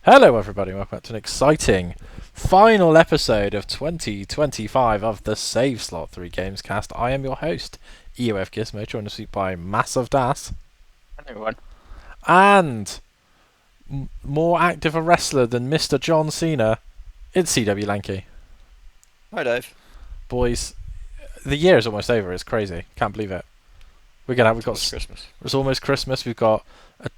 Hello, everybody. Welcome back to an exciting final episode of 2025 of the Save Slot 3 Gamescast. I am your host, EOF Gizmo, joined this week by Massive Das Hello, everyone. and more active a wrestler than Mr. John Cena. It's CW Lanky. Hi, Dave. Boys, the year is almost over. It's crazy. Can't believe it. It's almost Christmas. It's almost Christmas. We've got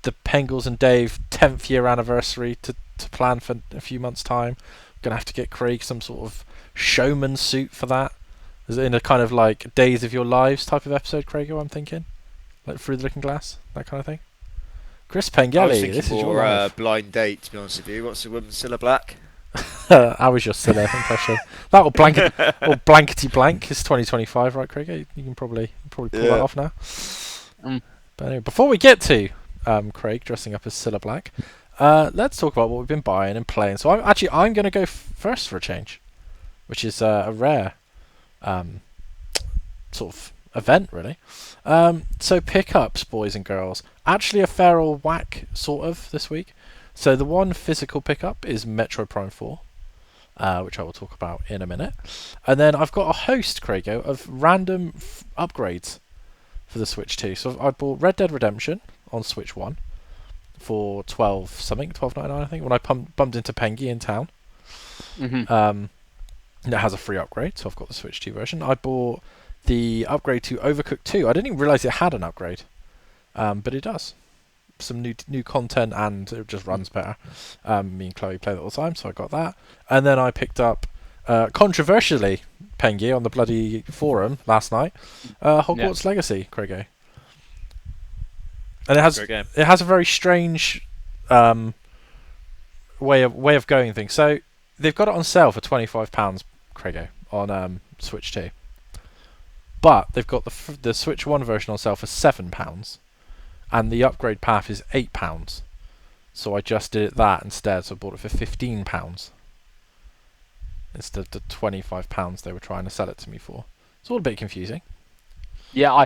the Pengles and Dave 10th year anniversary to plan for a few months' time. We're going to have to get Craig some sort of showman suit for that. Is it in a kind of like Days of Your Lives type of episode, Craig? I'm thinking? Like Through the Looking Glass? That kind of thing? Chris I was Pengelly, thinking this is your more life. blind date, to be honest with you. What's the woman, Cilla Black? How was your Scylla impression? That or blankety blank is 2025, right, Craig? You can probably pull that off now. But anyway, before we get to Craig dressing up as Cilla Black, let's talk about what we've been buying and playing. So I'm going to go first for a change, which is a rare sort of event, really. So pickups, boys and girls. Actually, a feral whack sort of this week. So the one physical pickup is Metro Prime 4, which I will talk about in a minute. And then I've got a host, Craigo, of random upgrades for the Switch 2. So I bought Red Dead Redemption on Switch 1 for 12 something, 12.99 I think, when I bumped into Pengi in town. And it has a free upgrade, so I've got the Switch 2 version. I bought the upgrade to Overcooked 2. I didn't even realise it had an upgrade, but it does. Some new content, and it just runs better. Me and Chloe play that all the time, so I got that. And then I picked up, controversially, Pengi on the bloody forum last night, Hogwarts Legacy, Craigo. And it has a very strange way of going things. So they've got it on sale for £25, Craigo, on Switch 2. But they've got the Switch 1 version on sale for £7, and the upgrade path is £8. So I just did it that instead, so I bought it for £15 instead of the £25 they were trying to sell it to me for. It's all a bit confusing. Yeah,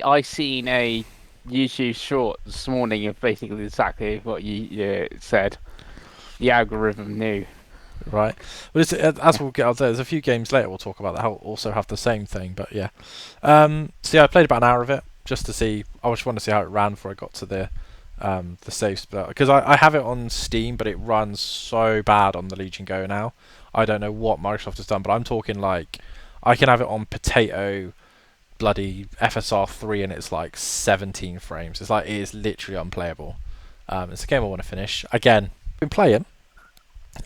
I seen a YouTube short this morning of basically exactly what you said. The algorithm knew. Right. Well, as we'll get out there, there's a few games later we'll talk about that also have the same thing, but yeah. So yeah, I played about an hour of it just to see. I just wanted to see how it ran before I got to the save split, because I have it on Steam, but it runs so bad on the Legion Go now. I don't know what Microsoft has done, but I'm talking like I can have it on potato bloody FSR 3 and it's like 17 frames. It's like it is literally unplayable. It's a game I want to finish. Again, been playing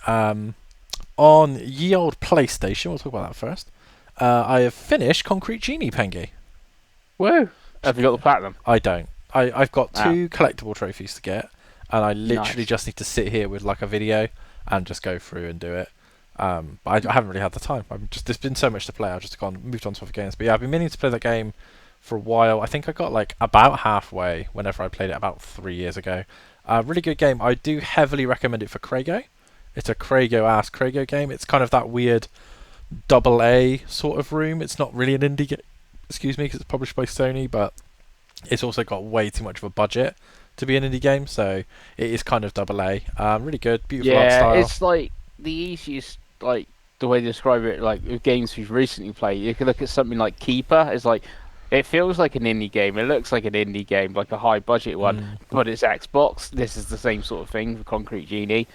on ye old PlayStation. We'll talk about that first. I have finished Concrete Genie, Pengi. Whoa! Have you got the platinum? I don't. I've got two collectible trophies to get, and I literally Nice. just need to sit here with like a video and just go through and do it. But I haven't really had the time. There's been so much to play. I've just moved on to other games. But yeah, I've been meaning to play that game for a while. I think I got like about halfway whenever I played it about 3 years ago. Really good game. I do heavily recommend it for Craigo. It's a Craigo-ass Craigo game. It's kind of that weird double A sort of room. It's not really an indie game, excuse me, because it's published by Sony, but it's also got way too much of a budget to be an indie game, so it is kind of double A. Really good, beautiful art Yeah, style. it's like the easiest, like the way to describe it. Like with games we've recently played, you can look at something like Keeper. It's like it feels like an indie game. It looks like an indie game, like a high budget one, but it's Xbox. This is the same sort of thing for Concrete Genie.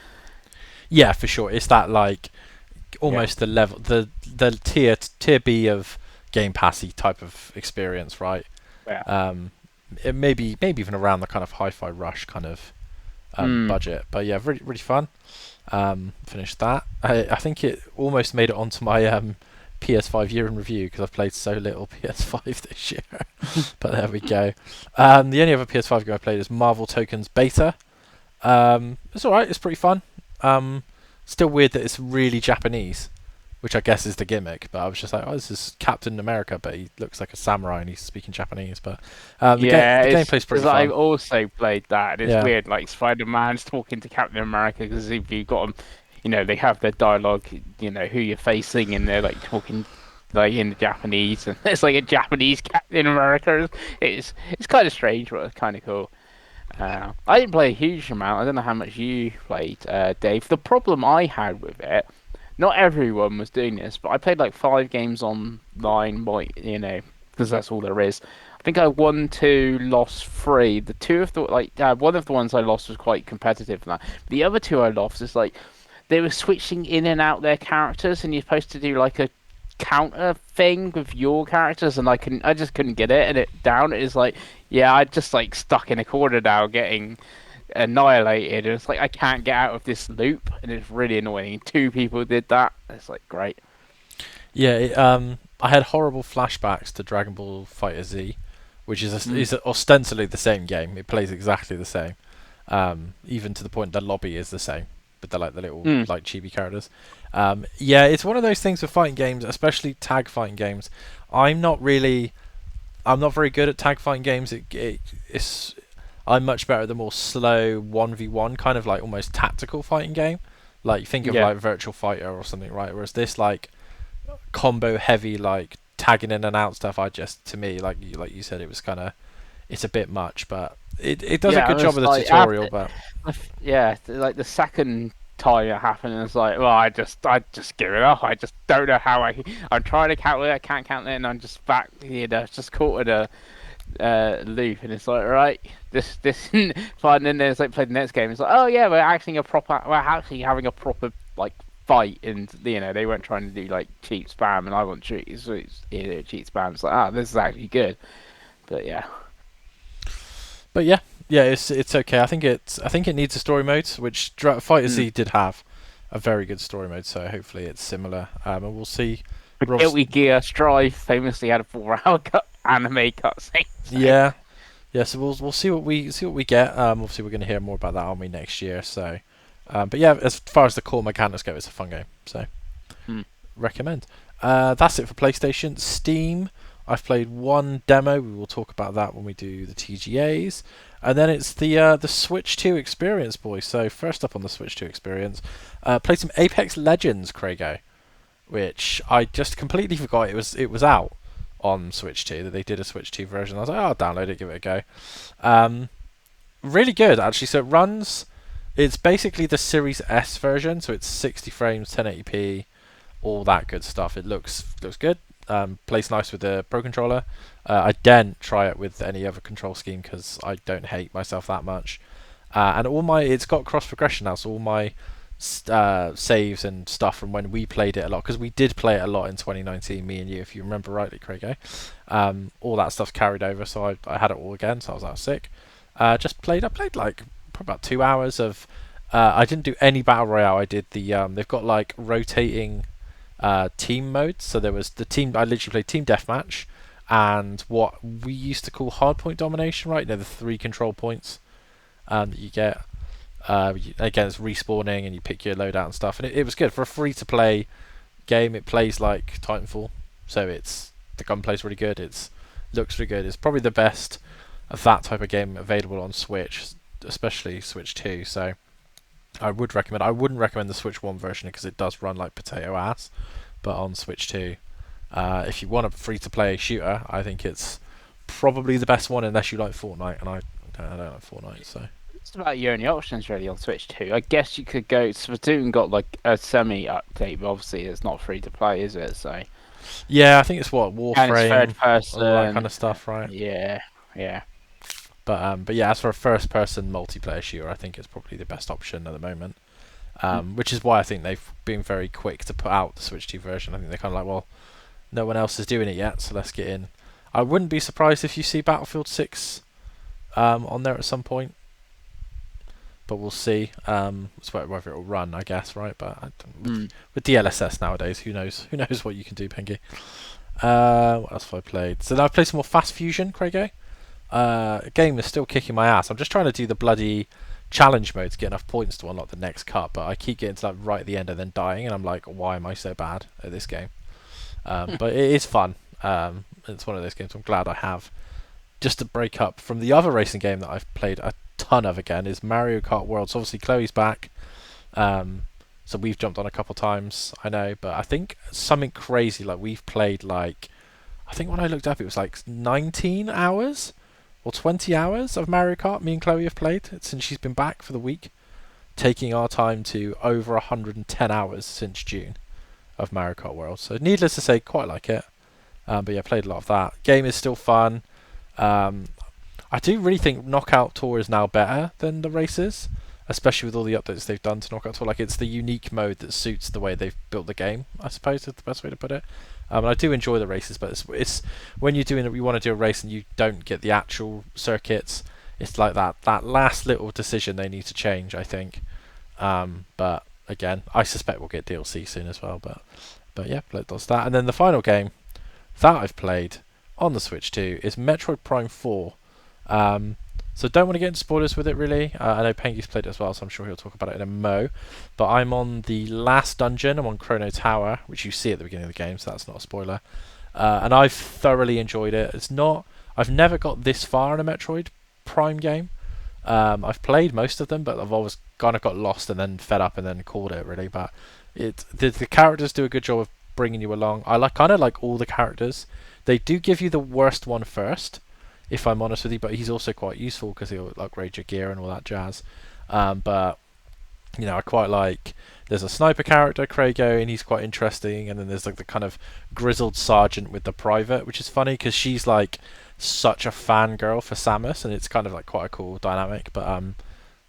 Yeah, for sure. It's that like almost the level, the tier B of Game Passy type of experience, right? Yeah. It maybe even around the kind of Hi-Fi Rush kind of budget, but yeah, really really fun. Finished that. I think it almost made it onto my PS5 year in review because I've played so little PS5 this year. But there we go. The only other PS5 game I played is Marvel Tokens Beta. It's alright. It's pretty fun. Still weird that it's really Japanese, which I guess is the gimmick. But I was just like, oh, this is Captain America, but he looks like a samurai and he's speaking Japanese. But the gameplay's pretty fun. I've also played that. And it's Yeah. weird, like Spider-Man's talking to Captain America because if you got them, they have their dialogue, who you're facing, and they're like talking like in Japanese, and it's like a Japanese Captain America. It's kind of strange, but it's kind of cool. I didn't play a huge amount. I don't know how much you played, Dave. The problem I had with it, not everyone was doing this, but I played like 5 games online, because that's all there is. I think I won 2, lost 3. The two of the one of the ones I lost was quite competitive. And that the other 2 I lost is like they were switching in and out their characters, and you're supposed to do like a counter thing with your characters, and I just couldn't get it, and it down. It is like, yeah, I just like stuck in a corner now, getting annihilated, and it's like I can't get out of this loop, and it's really annoying. 2 people did that. It's like great. Yeah, I had horrible flashbacks to Dragon Ball Fighter Z, which is ostensibly the same game. It plays exactly the same, even to the point the lobby is the same, but they're like the little like chibi characters. Yeah, it's one of those things with fighting games, especially tag fighting games. I'm not very good at tag fighting games. I'm much better at the more slow 1v1 kind of like almost tactical fighting game. Like think of like Virtual Fighter or something, right? Whereas this like combo heavy like tagging in and out stuff, to me like you said, it's a bit much, but it does a good job of the tutorial. But yeah, like the second time it happened, it's like, well, I just give it up. I just don't know how I'm trying to count it, I can't count it, and I'm just back, just caught in a loop, and it's like, right, this isn't fun. And then it's like, play the next game, it's like, oh yeah, we're actually having a proper like fight, and they weren't trying to do like cheap spam, and I want cheap spam. It's like, this is actually good. But yeah, it's okay. I think it needs a story mode, which Fighter Z did have a very good story mode, so hopefully it's similar, and we'll see. Guilty Gear Strive famously had a 4-hour anime cutscene. So. Yeah. So we'll see what we get. Obviously we're going to hear more about that, aren't we, next year? So, but yeah, as far as the core mechanics go, it's a fun game. So, recommend. That's it for PlayStation. Steam, I've played 1 demo. We will talk about that when we do the TGAs. And then it's the Switch 2 experience, boys. So first up on the Switch 2 experience, played some Apex Legends, Craigo, which I just completely forgot it was out on Switch 2, that they did a Switch 2 version. I was like, I'll download it, give it a go. Really good, actually. So it's basically the Series S version, so it's 60 frames, 1080p, all that good stuff. It looks good. Plays nice with the Pro Controller. I didn't try it with any other control scheme because I don't hate myself that much. And it's got cross progression now, so all my saves and stuff from when we played it a lot, because we did play it a lot in 2019, me and you, if you remember rightly, Craig. All that stuff's carried over, so I had it all again, so I was out sick. I played like probably about 2 hours of. I didn't do any battle royale. I did they've got like rotating team modes. So there was the team. I literally played team deathmatch, and what we used to call hardpoint domination. Right, the 3 control points that you get. Again, it's respawning, and you pick your loadout and stuff. And it was good for a free-to-play game. It plays like Titanfall, so the gunplay's really good. It looks really good. It's probably the best of that type of game available on Switch, especially Switch 2. So I would recommend. I wouldn't recommend the Switch 1 version because it does run like potato ass. But on Switch 2, if you want a free-to-play shooter, I think it's probably the best one, unless you like Fortnite, and I don't like Fortnite, so. It's about your only options really on Switch 2. I guess you could go. Splatoon got like a semi-update, but obviously it's not free to play, is it? So. Yeah, I think it's Warframe, and it's third person, all that kind of stuff, right? Yeah. But yeah, as for a first-person multiplayer shooter, I think it's probably the best option at the moment. Which is why I think they've been very quick to put out the Switch 2 version. I think they're kind of like, well, no one else is doing it yet, so let's get in. I wouldn't be surprised if you see Battlefield 6 on there at some point. But we'll see. It's whether it will run, I guess, right? But with DLSS nowadays, who knows? Who knows what you can do, Pengi? What else have I played? So now I've played some more Fast Fusion, Craigo. A game is still kicking my ass. I'm just trying to do the bloody challenge mode to get enough points to unlock the next cut, but I keep getting to like right at the end and then dying, and I'm like, why am I so bad at this game? But it is fun. It's one of those games I'm glad I have. Just to break up from the other racing game that I've played a ton of again is Mario Kart World. So obviously Chloe's back, so we've jumped on a couple times, I know, but I think something crazy, like we've played like, I think when I looked up it was like 19 hours or 20 hours of Mario Kart me and Chloe have played since she's been back for the week, taking our time to over 110 hours since June of Mario Kart World. So needless to say, quite like it. But yeah, played a lot of that. Game is still fun. I do really think Knockout Tour is now better than the races, especially with all the updates they've done to Knockout Tour. Like, it's the unique mode that suits the way they've built the game, I suppose is the best way to put it. And I do enjoy the races, but it's when you want to do a race and you don't get the actual circuits, it's like that last little decision they need to change, I think. But again, I suspect we'll get DLC soon as well. But yeah, it does that. And then the final game that I've played on the Switch too is Metroid Prime 4. So don't want to get into spoilers with it really. I know Pengi's played it as well, so I'm sure he'll talk about it in a mo. But I'm on the last dungeon. I'm on Chrono Tower, which you see at the beginning of the game, so that's not a spoiler. And I've thoroughly enjoyed it. I've never got this far in a Metroid Prime game. I've played most of them, but I've always kind of got lost and then fed up and then called it really. But the characters do a good job of bringing you along. I kind of like all the characters. They do give you the worst one first, if I'm honest with you, but he's also quite useful because he'll upgrade your gear and all that jazz. But I quite like. There's a sniper character, Krago, and he's quite interesting. And then there's like the kind of grizzled sergeant with the private, which is funny because she's like such a fangirl for Samus, and it's kind of like quite a cool dynamic.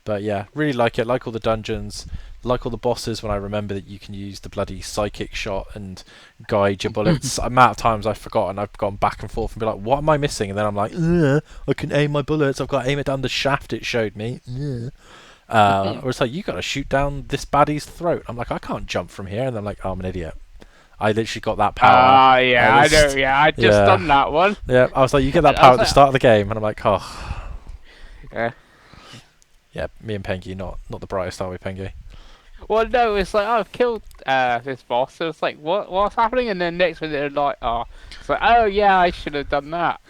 But yeah, really like it. Like all the dungeons, like all the bosses. When I remember that you can use the bloody psychic shot and guide your bullets. Amount of times I've forgotten. I've gone back and forth and be like, "What am I missing?" And then I'm like, "I can aim my bullets. I've got to aim it down the shaft it showed me." Or it's like, "You got to shoot down this baddie's throat." I'm like, "I can't jump from here." And I'm like, "Oh, I'm an idiot. I literally got that power." Yeah, I know. Yeah, I just done that one. Yeah, I was like, "You get that power at the start of the game," and I'm like, "Oh." Yeah. Yeah, me and Pengi, not the brightest, are we, Pengi? Well, no, it's like, I've killed this boss, so it's like, what's happening? And then next minute, they're like, it's like, oh yeah, I should have done that.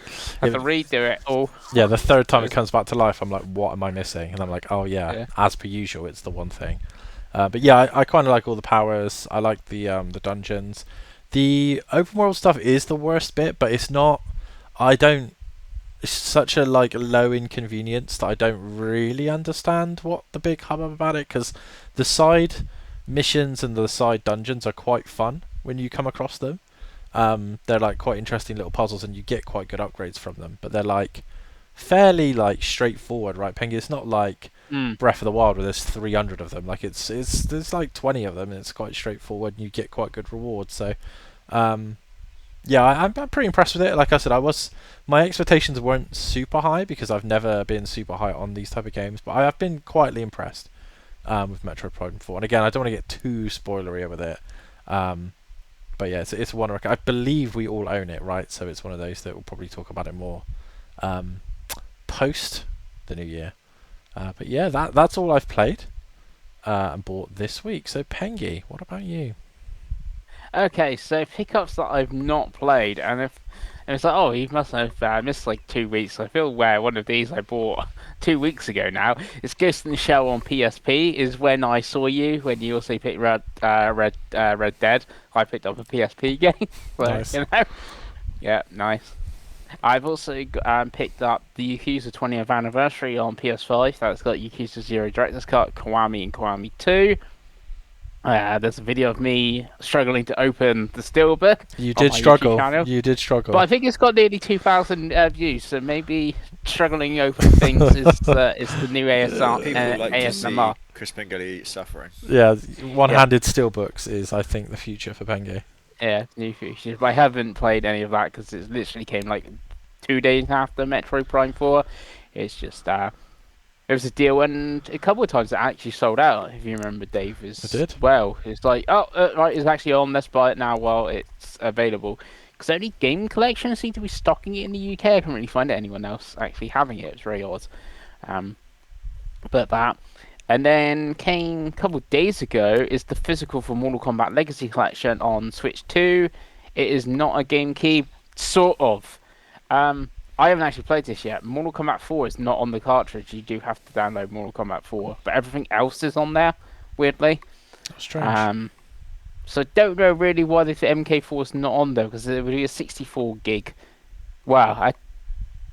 I have to redo it all. Yeah, the third time it comes back to life, I'm like, what am I missing? And I'm like, oh yeah, as per usual, it's the one thing. But yeah, I kind of like all the powers. I like the dungeons. The open world stuff is the worst bit, but it's not. It's such a low inconvenience that I don't really understand what the big hubbub about it, because the side missions and the side dungeons are quite fun when you come across them. They're like quite interesting little puzzles and you get quite good upgrades from them, but they're like fairly straightforward, right, Pengi? It's not like Breath of the Wild where there's 300 of them. Like there's like 20 of them and it's quite straightforward and you get quite good rewards. So yeah, I'm pretty impressed with it. Like I said, my expectations weren't super high because I've never been super high on these type of games, but I have been quietly impressed with Metroid Prime 4. And again, I don't want to get too spoilery with it, but yeah, it's one I believe we all own it, right? So it's one of those that we'll probably talk about it more post the new year. But yeah, that's all I've played and bought this week. So Pengi, what about you? Okay, so pickups that I've not played, and it's like, oh, you must have missed like 2 weeks. I feel where one of these I bought 2 weeks ago now. It's Ghost in the Shell on PSP. Is when I saw you when you also picked Red Dead. I picked up a PSP game. So, nice. Yeah, nice. I've also picked up the Yakuza 20th anniversary on PS5. That's got Yakuza 0 Director's Cut, Kiwami, and Kiwami 2. There's a video of me struggling to open the Steelbook. You did struggle. You did struggle. But I think it's got nearly 2,000 views, so maybe struggling open things is the new ASMR. People like ASMR. to see Chris Pengi suffering. Yeah, one-handed Steelbooks is, I think, the future for Pengi. Yeah, new features. But I haven't played any of that because it literally came like 2 days after Metroid Prime 4. It's just there was a deal, and a couple of times it actually sold out. If you remember, Dave, It did. Well, it's like, right, it's actually on. Let's buy it now while it's available. Because only Game Collection seem to be stocking it in the UK. I can't really find anyone else actually having it. It's very odd. But that, and then came a couple of days ago is the physical for Mortal Kombat Legacy Collection on Switch 2. It is not a GameCube, sort of. I haven't actually played this yet. Mortal Kombat 4 is not on the cartridge. You do have to download Mortal Kombat 4, but everything else is on there, weirdly. Strange. So I don't know really why the MK4 is not on there, because it would be a 64 gig. Wow,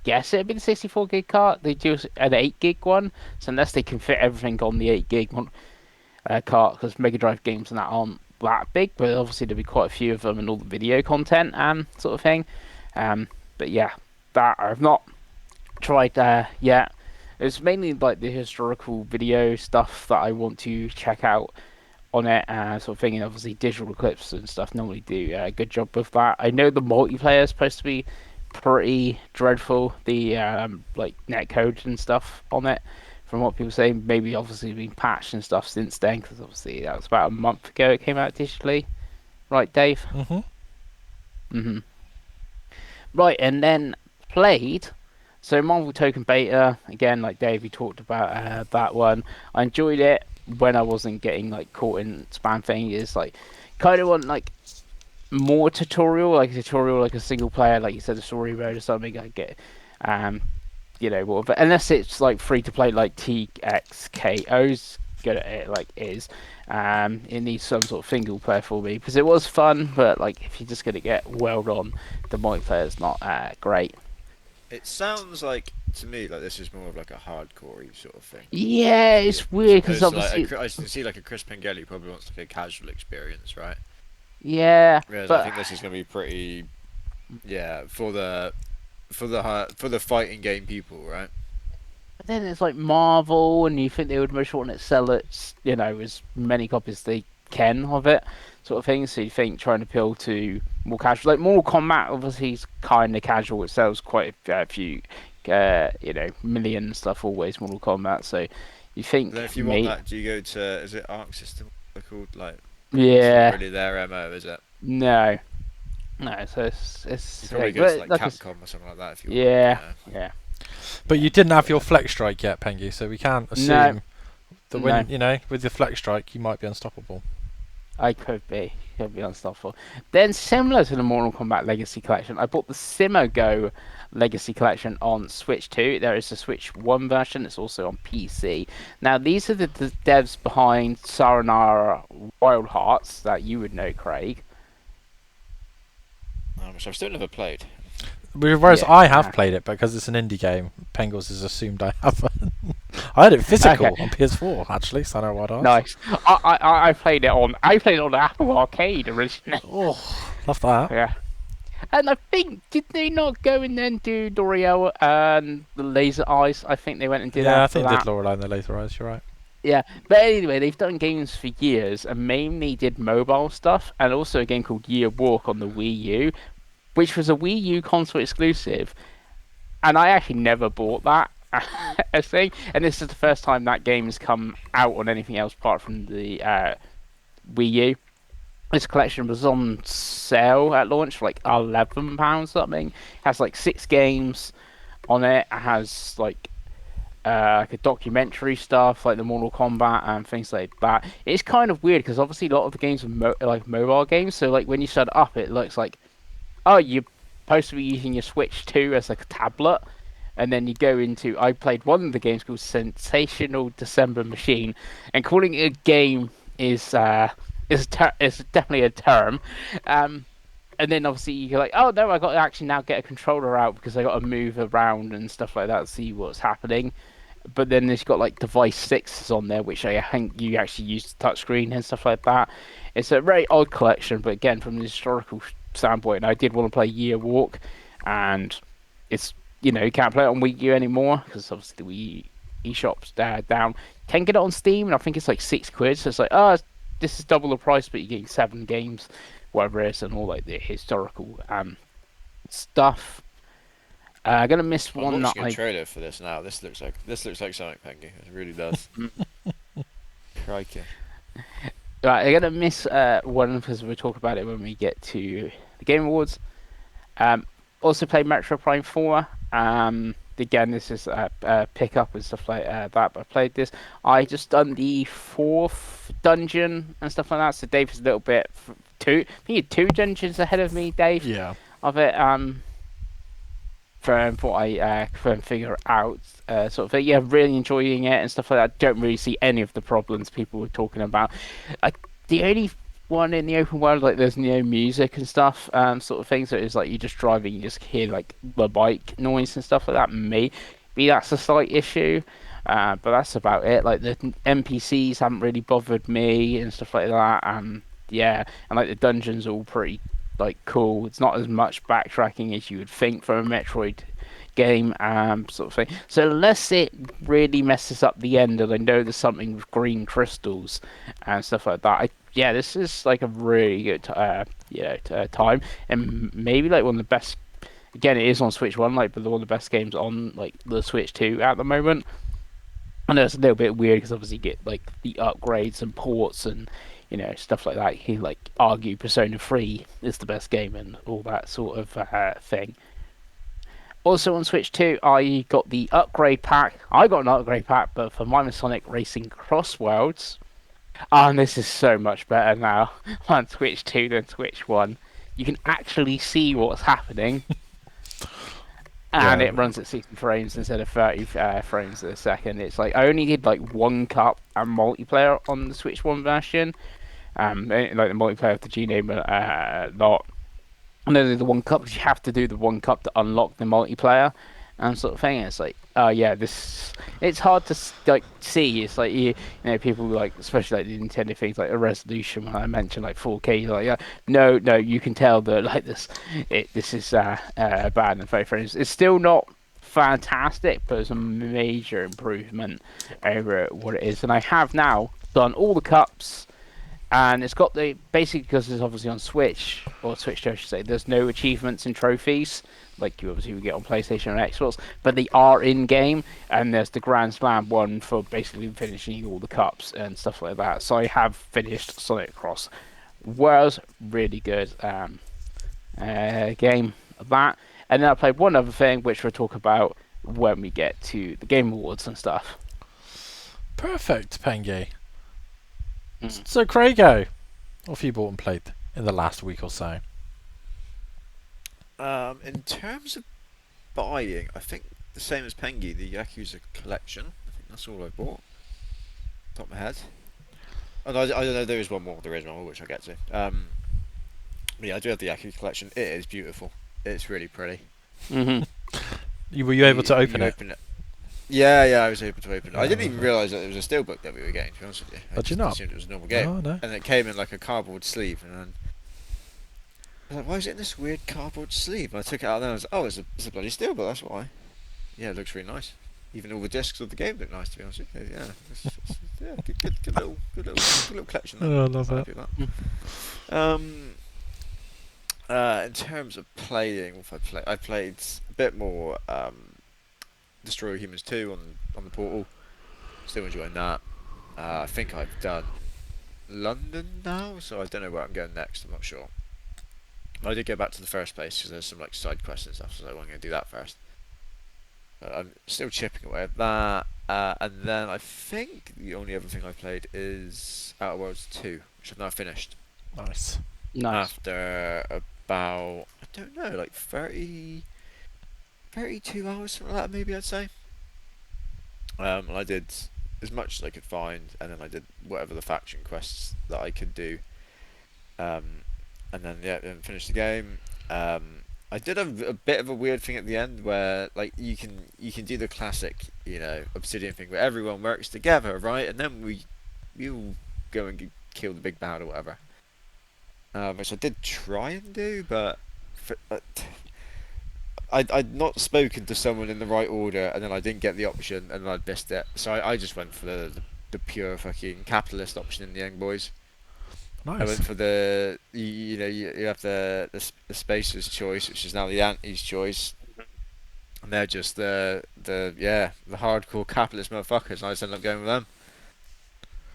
guess it'd be the 64 gig cart. They do an 8 gig one, so unless they can fit everything on the 8 gig one, cart, because Mega Drive games and that aren't that big, but obviously there'll be quite a few of them and all the video content and sort of thing. Um, but yeah, that I've not tried yet. It's mainly like the historical video stuff that I want to check out on it, sort of thing. And obviously, digital clips and stuff normally do a good job with that. I know the multiplayer is supposed to be pretty dreadful. The like netcode and stuff on it, from what people say, maybe obviously been patched and stuff since then, because obviously that was about a month ago it came out digitally, right, Dave? Mhm. Mhm. Right, and then played. So Marvel Token Beta again, like Dave, you talked about that one. I enjoyed it when I wasn't getting like caught in spam things. Like, kind of want like more tutorial, like a tutorial, like a single player, like you said, a story mode or something. I get, um, whatever. Unless it's like free to play, like TXKO's good at it, like is. It needs some sort of single player for me because it was fun, but like if you're just gonna get well on, the multiplayer's not great. It sounds like to me like this is more of like a hardcore sort of thing. Yeah, Yeah. it's As weird because opposed to like obviously, I can see like a Chris Pengelly probably wants like a casual experience, right? yeah, Whereas I but think this is going to be pretty, yeah, for the fighting game people, right? But then it's like Marvel, and you think they would most want to sell it, as many copies as they can of it, sort of thing. So you think trying to appeal to more casual, like Mortal Kombat, obviously is kind of casual. It sells quite a few, million stuff always Mortal Kombat. So you Then think if you want me, that, do you go to is it Arc System? They're called like it's not yeah, really their MO, is it? no, no. So You it's probably go to but like like Capcom or something like that if you want. yeah, Yeah. yeah, But you yeah. didn't have But your yeah. flex strike yet, Pengi, so we can't No, assume that no. when with your flex strike you might be unstoppable. I could be unstoppable. Then, similar to the Mortal Kombat Legacy Collection, I bought the Simo Go Legacy Collection on Switch 2. There is a Switch 1 version. It's also on PC. Now, these are the devs behind Sayonara Wild Hearts that you would know, Craig. Which I've still never played. Whereas Yeah. I have played it because it's an indie game. Pengals has assumed I haven't. I had it physical Okay. on PS4 actually. Sana Wild Hearts. Nice. I played it on. I played it on Apple Arcade originally. Oh, love that. Yeah. And I think, did they not go and then do L'Oreal and the Laser Eyes? I think they went and did Yeah, I after think it did that. Lorelei and the Laser Eyes. You're right. Yeah, but anyway, they've done games for years and mainly did mobile stuff, and also a game called Year Walk on the Wii U, which was a Wii U console exclusive, and I actually never bought that as thing. And this is the first time that game has come out on anything else apart from the Wii U. This collection was on sale at launch for like £11 something. It has like 6 games on it. It has like a documentary stuff like the Mortal Kombat and things like that. It's kind of weird because obviously a lot of the games are like mobile games. So like when you set it up, it looks like, oh, you're supposed to be using your Switch 2 as like a tablet, and then you go into. I played one of the games called Sensational December Machine, and calling it a game is definitely a term. Um, and then obviously you're like, oh no, I got to actually now get a controller out because I got to move around and stuff like that, to see what's happening. But then there's got like device 6 on there, which I think you actually use the touchscreen and stuff like that. It's a very odd collection, but again, from the historical standpoint, and I did want to play Year Walk, and it's you can't play it on Wii U anymore because obviously the Wii eShop's down. Can get it on Steam, and I think it's like £6. So it's like, oh, this is double the price, but you're getting 7 games, whatever it is, and all like the historical stuff. I'm gonna miss I'm one that watching a I. trailer for this now. This looks like something, Pengy. It really does. Crikey. Right, I'm gonna miss one because we'll talk about it when we get to the Game Awards. Um, Also played Metro Prime 4. Again, this is pick up and stuff like that. But I played this. I just done the 4th dungeon and stuff like that. So Dave is a little bit two. I think you're 2 dungeons ahead of me, Dave. Yeah. Of it. From what I can figure out, sort of thing. Yeah, really enjoying it and stuff like that. Don't really see any of the problems people were talking about. The only one in the open world, like there's no music and stuff, sort of thing. So it's like you're just driving, you just hear like the bike noise and stuff like that. Maybe that's a slight issue, but that's about it. Like the NPCs haven't really bothered me and stuff like that. Yeah, and like the dungeons are all pretty like cool. It's not as much backtracking as you would think from a Metroid game, sort of thing. So unless it really messes up the end, and I know there's something with green crystals and stuff like that, yeah, this is like a really good, time, and maybe like one of the best. Again, it is on Switch One, like, but one of the best games on like the Switch Two at the moment. I know it's a little bit weird because obviously you get like the upgrades and ports and stuff like that. You can like argue Persona 3 is the best game and all that sort of thing. Also on Switch 2, I got the upgrade pack. I got an upgrade pack, but for Minor Sonic Racing Cross Worlds. And this is so much better now on Switch 2 than Switch 1. You can actually see what's happening, and Yeah. it runs at 60 frames instead of 30 frames a second. It's like I only did like one cup and multiplayer on the Switch 1 version. Like the multiplayer of the G name lot. And then the one cup, you have to do the one cup to unlock the multiplayer and sort of thing. It's like, oh yeah, this. It's hard to like see. It's like people like, especially like the Nintendo things like a resolution. When I mentioned like 4K, you're like, yeah, no, you can tell that like this is bad in 30 frames. It's still not fantastic, but it's a major improvement over what it is. And I have now done all the cups, and it's got the basically because it's obviously on Switch or Switch 2, I should say. There's no achievements and trophies like you obviously would get on PlayStation or Xbox, but they are in game. And there's the Grand Slam one for basically finishing all the cups and stuff like that. So I have finished Sonic Cross. Was really good game of that. And then I played one other thing, which we'll talk about when we get to the Game Awards and stuff. Perfect, Pengi. Mm. So, Craigo, what have you bought and played in the last week or so? In terms of buying, I think the same as Pengi, the Yakuza collection. I think that's all I bought. Top of my head. Oh, no, I don't know. There is one more. There is one more, which I'll get to. But yeah, I do have the Yakuza collection. It is beautiful. It's really pretty. Mm-hmm. Were you able to open you it? Open it. Yeah, I was able to open it. Oh, I didn't even okay. realise that it was a steelbook that we were getting, to be honest with you. I Did you just not? assumed it was a normal game. Oh, no. And it came in like a cardboard sleeve, and then I was like, why is it in this weird cardboard sleeve? And I took it out and then I was like, oh, it's a bloody steelbook, that's why. Yeah, it looks really nice. Even all the discs of the game look nice, to be honest with you. Yeah, yeah, good little collection there. Oh, I love I'm that. happy with that. In terms of playing, what have I played? I played a bit more Destroy All Humans 2 on the Portal. Still enjoying that. I think I've done London now, so I don't know where I'm going next. I'm not sure. I did go back to the first place because there's some like side quests and stuff, so I want to do that first. But I'm still chipping away at that. And then I think the only other thing I played is Outer Worlds 2, which I've now finished. Nice. Nice. After about, I don't know, like 32 hours, something like that, maybe I'd say. And I did as much as I could find, and then I did whatever the faction quests that I could do. And then then finished the game. I did a bit of a weird thing at the end where like you can do the classic Obsidian thing where everyone works together, right? And then we all go and kill the big bad or whatever. Which I did try and do, but I'd not spoken to someone in the right order, and then I didn't get the option, and then I'd missed it. So I just went for the pure fucking capitalist option in the end, boys. I Nice. went for you have the Spacer's choice, which is now the Anti's choice, and they're just the hardcore capitalist motherfuckers. And I just ended up going with them.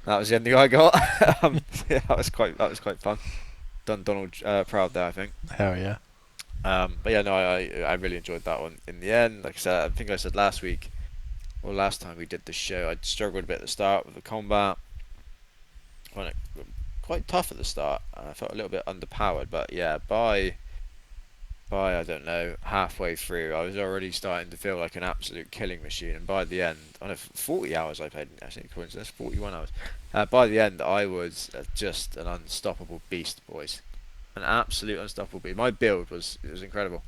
That was the ending I got. Yeah, that was quite fun. Done Donald proud there, I think. Hell yeah. But yeah, no, I really enjoyed that one in the end. Like I said, I think I said last week or last time we did the show, I struggled a bit at the start with the combat. Found it quite tough at the start. I felt a little bit underpowered, but yeah, by by I don't know halfway through, I was already starting to feel like an absolute killing machine. And by the end, I don't know 40 hours I played. I think coincidence, 41 hours. By the end, I was just an unstoppable beast, boys. An absolute unstoppable beast. My build was incredible,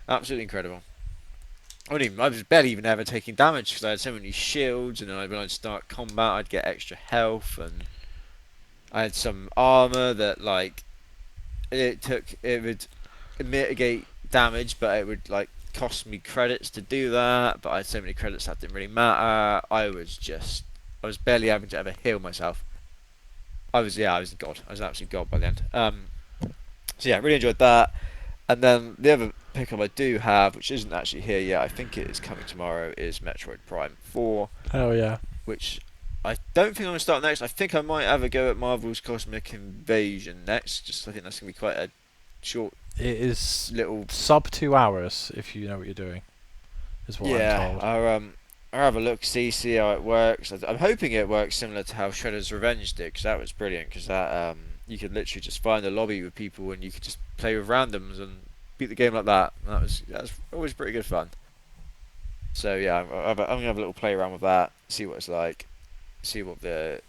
absolutely incredible. I was barely even ever taking damage because I had so many shields, and then when I'd start combat, I'd get extra health, and I had some armor that like it would mitigate damage, but it would like cost me credits to do that. But I had so many credits that didn't really matter. I was barely having to ever heal myself. I was a god. I was an absolute god by the end. So yeah, really enjoyed that. And then the other pickup I do have, which isn't actually here yet, I think it is coming tomorrow, is Metroid Prime 4, Oh yeah. which I don't think I'm going to start next. I think I might have a go at Marvel's Cosmic Invasion next. Just I think that's going to be quite a short It is little. sub 2 hours if you know what you're doing. Is what I'm Yeah, told. I'll have a look, see how it works. I'm hoping it works similar to how Shredder's Revenge did, because that was brilliant. Because that you could literally just find a lobby with people and you could just play with randoms and beat the game like that. And that was always pretty good fun. So yeah, I'm gonna have a little play around with that, see what it's like, see what the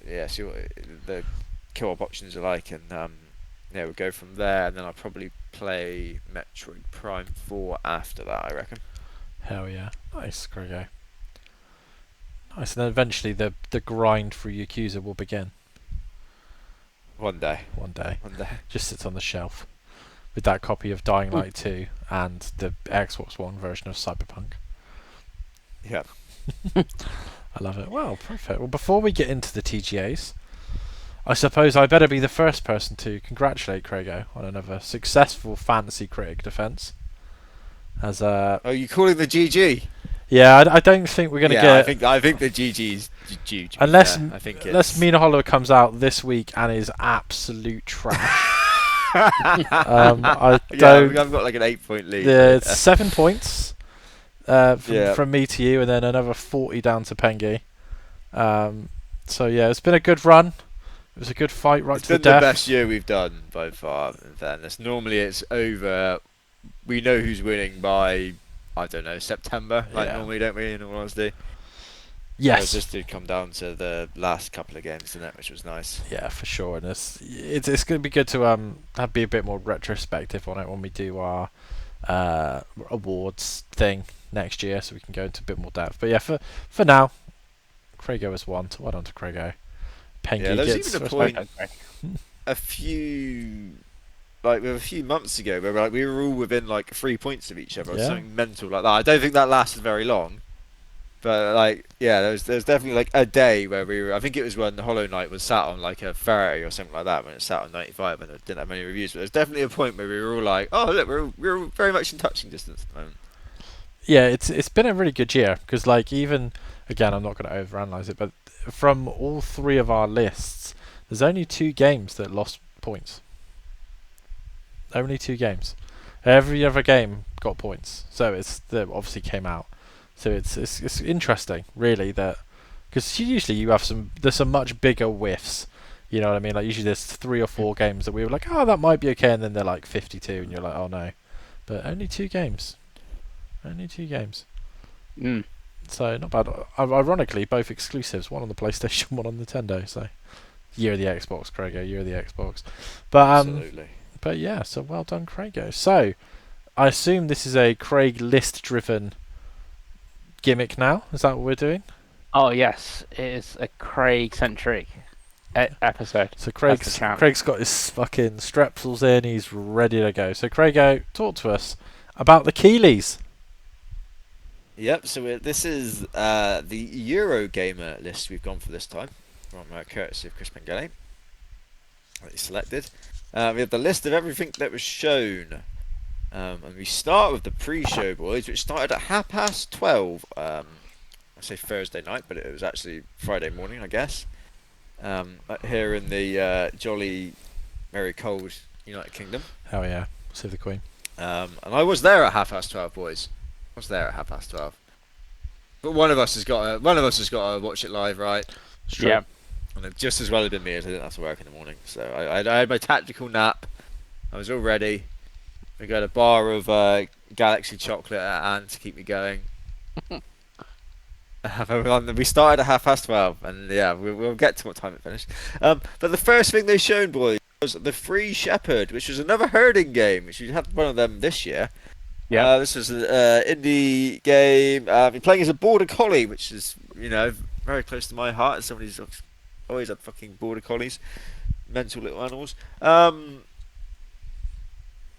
co-op options are like, and yeah, we'll go from there. And then I'll probably play Metroid Prime 4 after that, I reckon. Hell yeah. Nice, Grego. Nice. And then eventually the grind for Yakuza will begin One day. one day. One day. Just sits on the shelf with that copy of Dying Light 2 and the Xbox One version of Cyberpunk. Yeah. I love it. Well, perfect. Well, before we get into the TGAs, I suppose I better be the first person to congratulate Craigo on another successful Fantasy Critic defense. As Oh, you calling the GG? yeah, I don't think we're gonna get. I think the GG's due. To be Unless fair. I think unless it's... Mina Hollow comes out this week and is absolute trash. I Yeah, don't. I've got like an 8-point lead. Yeah, it's 7 points Yeah. from me to you, and then another 40 down to Pengi. So yeah, it's been a good run. It was a good fight right It's to the been the death. best year we've done by far. In fairness, normally it's over. We know who's winning by I don't know September. Like Yeah. normally, don't we? In all honesty. Yes. This did come down to the last couple of games, didn't it? Which was nice. Yeah, for sure. And it's going to be good to be a bit more retrospective on it when we do our awards thing next year, so we can go into a bit more depth. But yeah, for now, Craigo has won. So well done to Craigo. Pengi Yeah, there was gets even a respect. point a few months ago where we were all within like 3 points of each other, or Yeah. something mental like that. I don't think that lasted very long, but like yeah, there was definitely like a day where we were. I think it was when the Hollow Knight was sat on like a 30 or something like that, when it sat on 95 and it didn't have many reviews. But there's definitely a point where we were all like, oh look, we're all very much in touching distance at the moment. Yeah, it's been a really good year because like even again, I'm not going to overanalyze it, but from all three of our lists, there's only 2 games that lost points. Only 2 games. Every other game got points, so that obviously came out. So it's interesting, really, that because usually there's some much bigger whiffs. You know what I mean? Like usually there's 3 or 4 games that we were like, oh, that might be okay, and then they're like 52, and you're like, oh no. But only 2 games. Only 2 games. Mm. So not bad. Ironically, both exclusives. One on the PlayStation, one on Nintendo. So year of the Xbox, Craigo. Year of the Xbox. But Absolutely. But yeah, so well done, Craigo. So I assume this is a Craig list-driven gimmick now. Is that what we're doing? Oh yes, it is a Craig-centric episode. So That's the challenge. Craig's got his fucking strepsils in. He's ready to go. So Craigo, talk to us about the Keeleys. Yep. So this is the Eurogamer list we've gone for this time, from courtesy of Chris Pengi. That he selected. We have the list of everything that was shown. And we start with the pre-show, boys, which started at 12:30. I say Thursday night, but it was actually Friday morning, I guess. Here in the jolly, very cold United Kingdom. Oh yeah, save the Queen. And I was there at 12:30, boys. I was there at 12:30. But one of us has got to watch it live, right? Yeah. And it just as well have been me, as I didn't have to work in the morning. So I had my tactical nap. I was all ready. We got a bar of Galaxy chocolate at hand to keep me going. We started at 12:30, and yeah, we'll get to what time it finished. But the first thing they showed, boys, was the Free Shepherd, which was another herding game, which we had one of them this year. Yep. This was an indie game. You're playing as a border collie, which is, very close to my heart as somebody who's always had fucking border collies, mental little animals.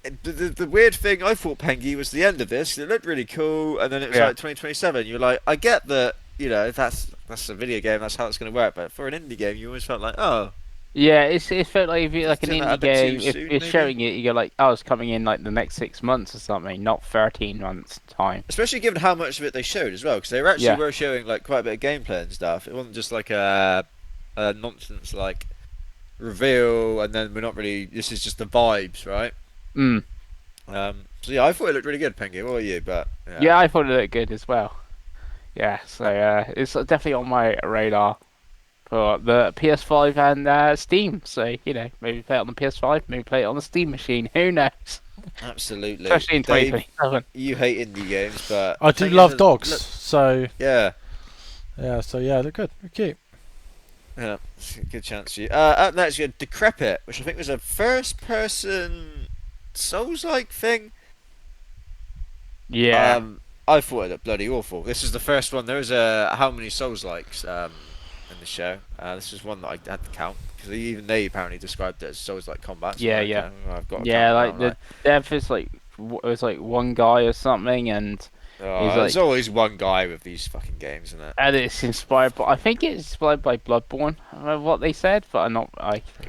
The weird thing I thought, Pengi, was the end of this. It looked really cool, and then it was Yeah. like 2027. You're like, I get that, that's a video game, that's how it's going to work. But for an indie game, you always felt like, oh, Yeah, it felt like if you like an Isn't that a indie bit too game, if soon, you're maybe? showing it, you're like, oh, it's coming in like the next 6 months or something, not 13 months time. especially given how much of it they showed as well, because they actually Yeah. were showing like quite a bit of gameplay and stuff. It wasn't just like a nonsense like reveal, and then we're not really. This is just the vibes, right? Mm. So yeah, I thought it looked really good, Pengi. What about you? But Yeah, I thought it looked good as well. Yeah, so it's definitely on my radar for the PS5 and Steam. So maybe play it on the PS5, maybe play it on the Steam machine. Who knows? absolutely. Especially in Dave, 2027. you hate indie games, but I the do thing love is, dogs, look, so yeah, yeah, they're good, they're cute. yeah, it's a good chance for you. Up next, you had Decrepit, which I think was a first-person Souls-like thing. Yeah, I thought it looked bloody awful. This is the first one. There was how many Souls likes in the show. This was one that I had to count because even they apparently described it as Souls like combat. So yeah, like, yeah, I've got to count yeah. them Like down. the dev is like it was like one guy or something, and he's There's like, always one guy with these fucking games, isn't it? and it's inspired. But I think it's inspired by Bloodborne. I don't know what they said, but I'm not.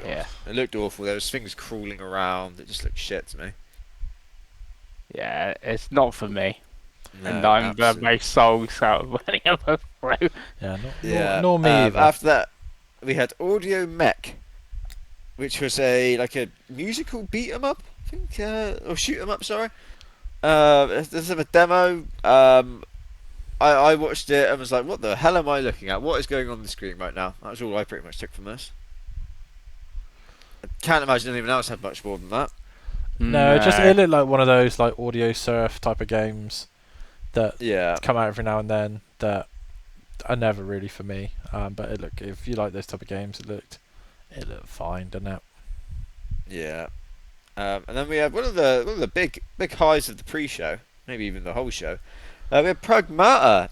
Yeah, It looked awful. There was things crawling around. It just looked shit to me. yeah. It's not for me. No, And I'm absolutely. my souls out of any other throw. Yeah, Yeah. nor me either. After that, we had Audio Mech, which was a musical beat 'em up, I think, or shoot 'em up. Sorry. There's a demo. I watched it and was like, what the hell am I looking at? What is going on the screen right now? That was all I pretty much took from this. I can't imagine anyone else had much more than that. No, it looked like one of those like audio surf type of games that Yeah, come out every now and then that are never really for me. But if you like those type of games, it looked fine, didn't it? yeah. And then we had one of the big highs of the pre-show, maybe even the whole show. We had Pragmata,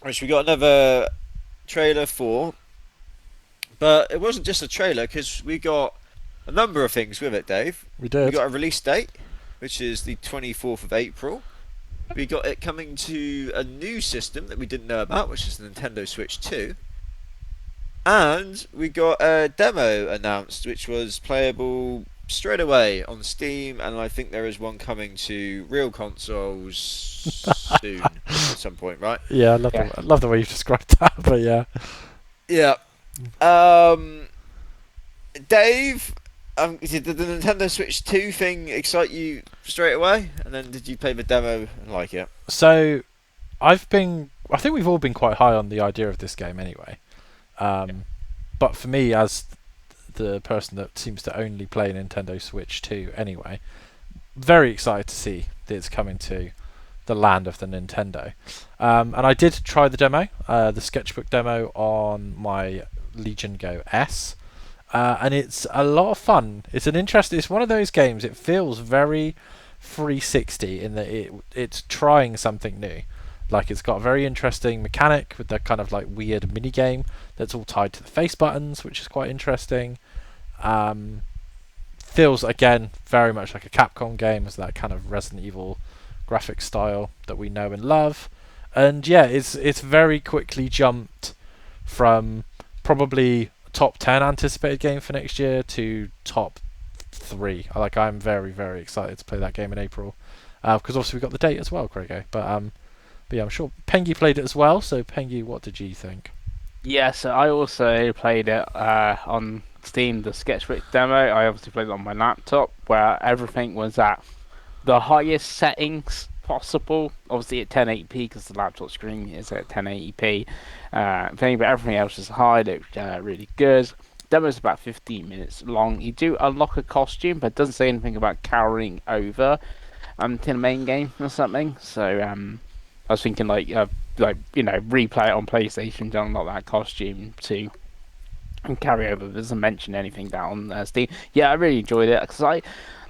which we got another trailer for, but it wasn't just a trailer because we got a number of things with it, Dave. We We did. got a release date, which is the 24th of April. We got it coming to a new system that we didn't know about, which is the Nintendo Switch 2. And we got a demo announced, which was playable straight away on Steam, and I think there is one coming to real consoles soon at some point, right? Yeah, Yeah. I love the way you've described that. But yeah, Yeah. Dave, did the Nintendo Switch 2 thing excite you straight away? And then did you play the demo and like it? so I think we've all been quite high on the idea of this game anyway. But for me, as the person that seems to only play Nintendo Switch 2 anyway, very excited to see that it's coming to the land of the Nintendo. And I did try the demo, the sketchbook demo on my Legion Go S. And it's a lot of fun. It's one of those games. It feels very 360 in that it's trying something new. Like it's got a very interesting mechanic with that kind of like weird mini game that's all tied to the face buttons, which is quite interesting. Feels again very much like a Capcom game, as that kind of Resident Evil graphic style that we know and love. And yeah, it's very quickly jumped from probably top 10 anticipated game for next year to top 3. I'm very, very excited to play that game in April, because obviously we got the date as well, Craigo. But yeah, I'm sure Pengi played it as well. So Pengi, what did you think? Yeah, so I also played it on Steam, the Sketchbook demo. I obviously played it on my laptop, where everything was at the highest settings possible. Obviously at 1080p, because the laptop screen is at 1080p. But everything else is high. It looked really good. demo's about 15 minutes long. You do unlock a costume, but it doesn't say anything about carrying over to the main game or something. So I was thinking replay it on PlayStation to unlock that costume to and carry over. But doesn't mention anything down on Steam. Yeah, I really enjoyed it because I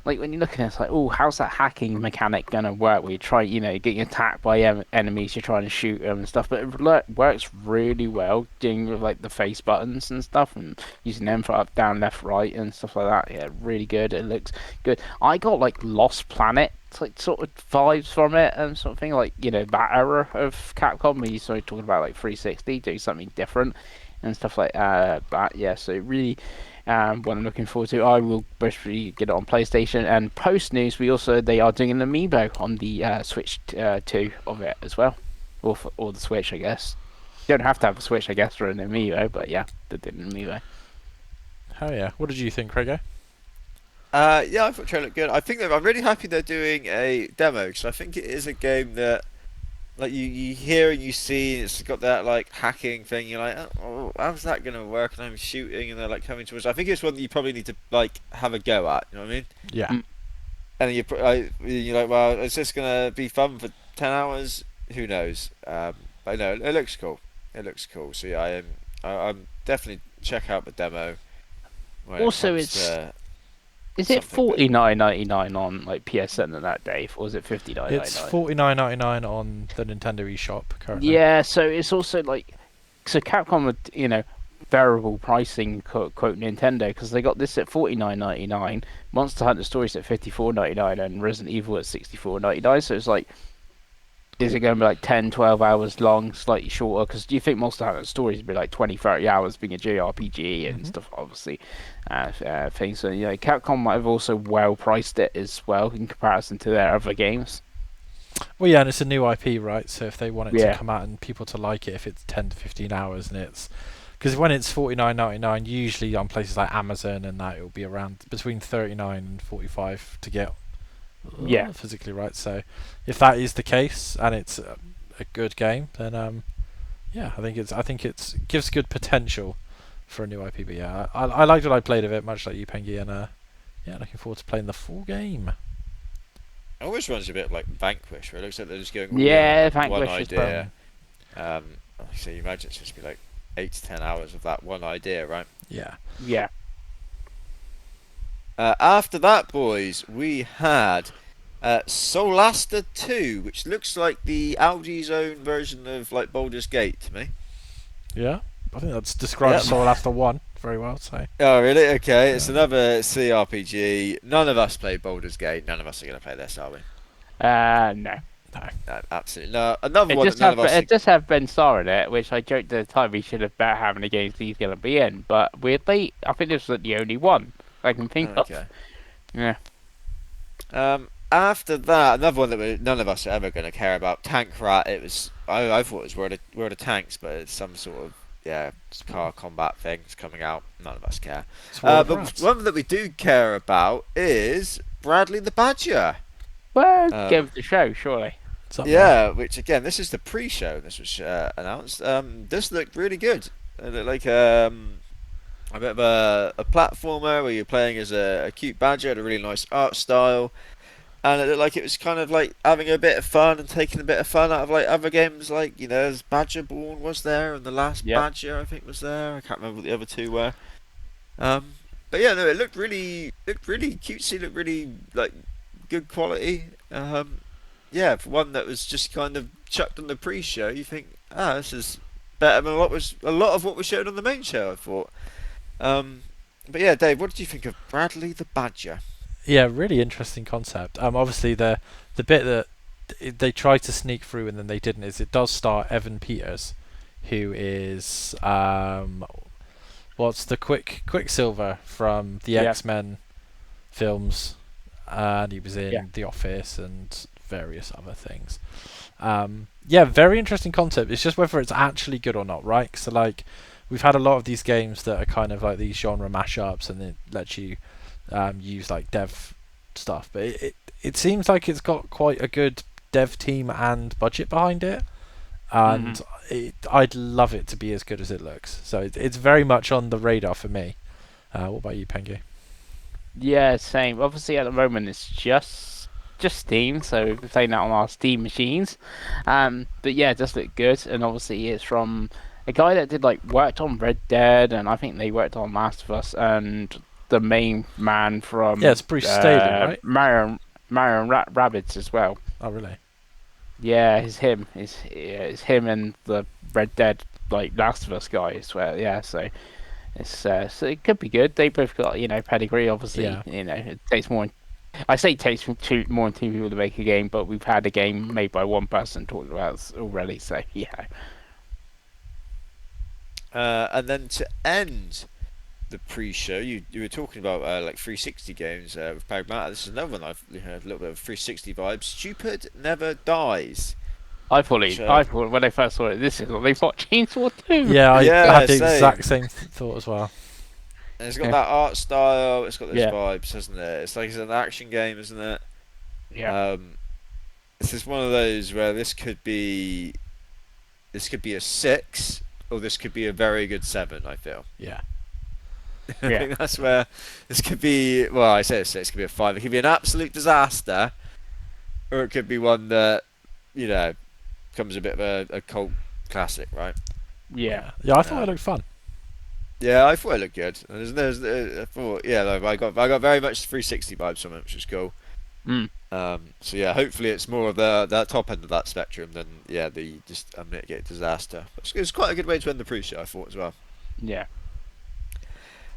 like when you look at it, it's like, oh, how's that hacking mechanic gonna work? Where you try, getting attacked by enemies, you're trying to shoot them and stuff, but it works really well doing with like the face buttons and stuff, and using them for up, down, left, right, and stuff like that. Yeah, really good. It looks good. I got like Lost Planet, like sort of vibes from it and sort of thing, like that era of Capcom. Where you started talking about like 360, doing something different and stuff like that. Yeah, so really. What I'm looking forward to. I will basically get it on PlayStation. And post news, they are doing an amiibo on the Switch 2 of it as well, or the Switch, I guess. You don't have to have a Switch, I guess, for an amiibo, but yeah, they did an amiibo. Hell yeah! What did you think, Craigo? Yeah, I thought the trailer looked good. I think I'm really happy they're doing a demo because I think it is a game that like you hear and you see it's got that like hacking thing. You're like, oh, how's that gonna work? And I'm shooting and they're like coming towards. I think it's one that you probably need to like have a go at. You know what I mean? Yeah. And you're like, well, is this gonna be fun for 10 hours? Who knows? But no, it looks cool. It looks cool. So yeah, I'm definitely check out the demo. When Also, it comes to is it something $49.99 on like PSN on that day, or is it $59.99? It's $49.99 on the Nintendo eShop currently. Yeah, so it's also like, so Capcom would, variable pricing, quote Nintendo, because they got this at $49.99, Monster Hunter Stories at $54.99, and Resident Evil at $64.99. So it's like, is it going to be like 10, 12 hours long, slightly shorter? Because do you think Monster Hunter Stories would be like 20, 30 hours being a JRPG and stuff, obviously, things. So, Capcom might have also well priced it as well in comparison to their other games. Well, yeah, and it's a new IP, right? So if they want it Yeah. to come out and people to like it, if it's 10 to 15 hours and it's... Because when it's $49.99, usually on places like Amazon and that, it'll be around between 39 and 45 to get Yeah. physically right. So if that is the case and it's a good game, then yeah, I think it's gives good potential for a new IP. But yeah, I liked what I played of it, much like you, Pengi, and yeah, looking forward to playing the full game. It always runs a bit like Vanquish, where it looks like they're just going all Yeah, in on, like, one Vanquish as idea. So you imagine it's just be like 8 to 10 hours of that one idea, right? Yeah. Yeah. After that, boys, we had Solasta 2, which looks like the Audi's own version of like Baldur's Gate to me. Yeah, I think that's describes Soul After 1 very well. So. Oh, really? Okay, it's another CRPG. None of us played Baldur's Gate. None of us are going to play this, are we? No. No, absolutely no. Another one that none of us. It does have Ben Starr in it, which I joked at the time he should have bet how many games he's going to be in. But weirdly, I think this was the only one I can think of. Yeah. After that, another one that none of us are ever going to care about, Tank Rat. It was I thought it was World of Tanks, but it's some sort of car combat thing. It's coming out. None of us care. But one that we do care about is Bradley the Badger. Well, give it the show, surely. Yeah, which again, this is the pre-show. This was announced. This looked really good. It looked like a bit of a platformer where you're playing as a cute badger. Had a really nice art style, and it looked like it was kind of like having a bit of fun and taking a bit of fun out of like other games. Like as Badger Born was there, and the last Badger I think was there. I can't remember what the other two were. But yeah, no, it looked really cutesy. Looked really like good quality. Yeah, for one that was just kind of chucked on the pre-show, you think, this is better than a lot of what was showed on the main show, I thought. But yeah, Dave, what did you think of Bradley the Badger? Yeah, really interesting concept. Obviously the bit that they tried to sneak through and then they didn't is it does star Evan Peters, who is what's the Quicksilver from the X-Men films, and he was in The Office and various other things. Yeah, very interesting concept. It's just whether it's actually good or not, right? So like, we've had a lot of these games that are kind of like these genre mashups, and it lets you use like dev stuff. But it seems like it's got quite a good dev team and budget behind it, and I'd love it to be as good as it looks. So it's very much on the radar for me. What about you, Pengi? Yeah, same. Obviously, at the moment, it's just Steam, so we're playing that on our Steam machines. But yeah, it does look good, and obviously, it's from a guy that did like worked on Red Dead, and I think they worked on Last of Us, and the main man Yeah, from it's Bruce Staley, right? Mario and Rabbids as well. Oh, really? Yeah, it's him. It's him and the Red Dead like Last of Us guy as well. Yeah, so it could be good. They both got pedigree. Obviously, Yeah. it takes more. I say it takes more than two people to make a game, but we've had a game made by one person talked about it already. So yeah, And then to end the pre-show, you were talking about like 360 games with Pragmata. This is another one I've heard a little bit of 360 vibes. Stupid Never Dies. Which, I thought when I first saw it, this is what they've got Chainsaw 2. Yeah, I yeah, had the same. exact same thought as well. And it's got that art style. It's got those Yeah, vibes, hasn't it? It's like it's an action game, isn't it? yeah, Um, this is one of those where this could be a 6, or this could be a very good 7. I feel. Yeah. I yeah, think that's where this could be. Well, I say a 6, it could be a 5. It could be an absolute disaster, or it could be one that you know becomes a bit of a cult classic, right? yeah. Yeah, I thought it Um, looked fun. yeah, I thought it looked good. And I thought, yeah, like, I got very much 360 vibes from it, which is cool. Mm, So yeah, hopefully it's more of that top end of that spectrum than the just unmitigated disaster. It's quite a good way to end the pre-show, I thought as well. yeah.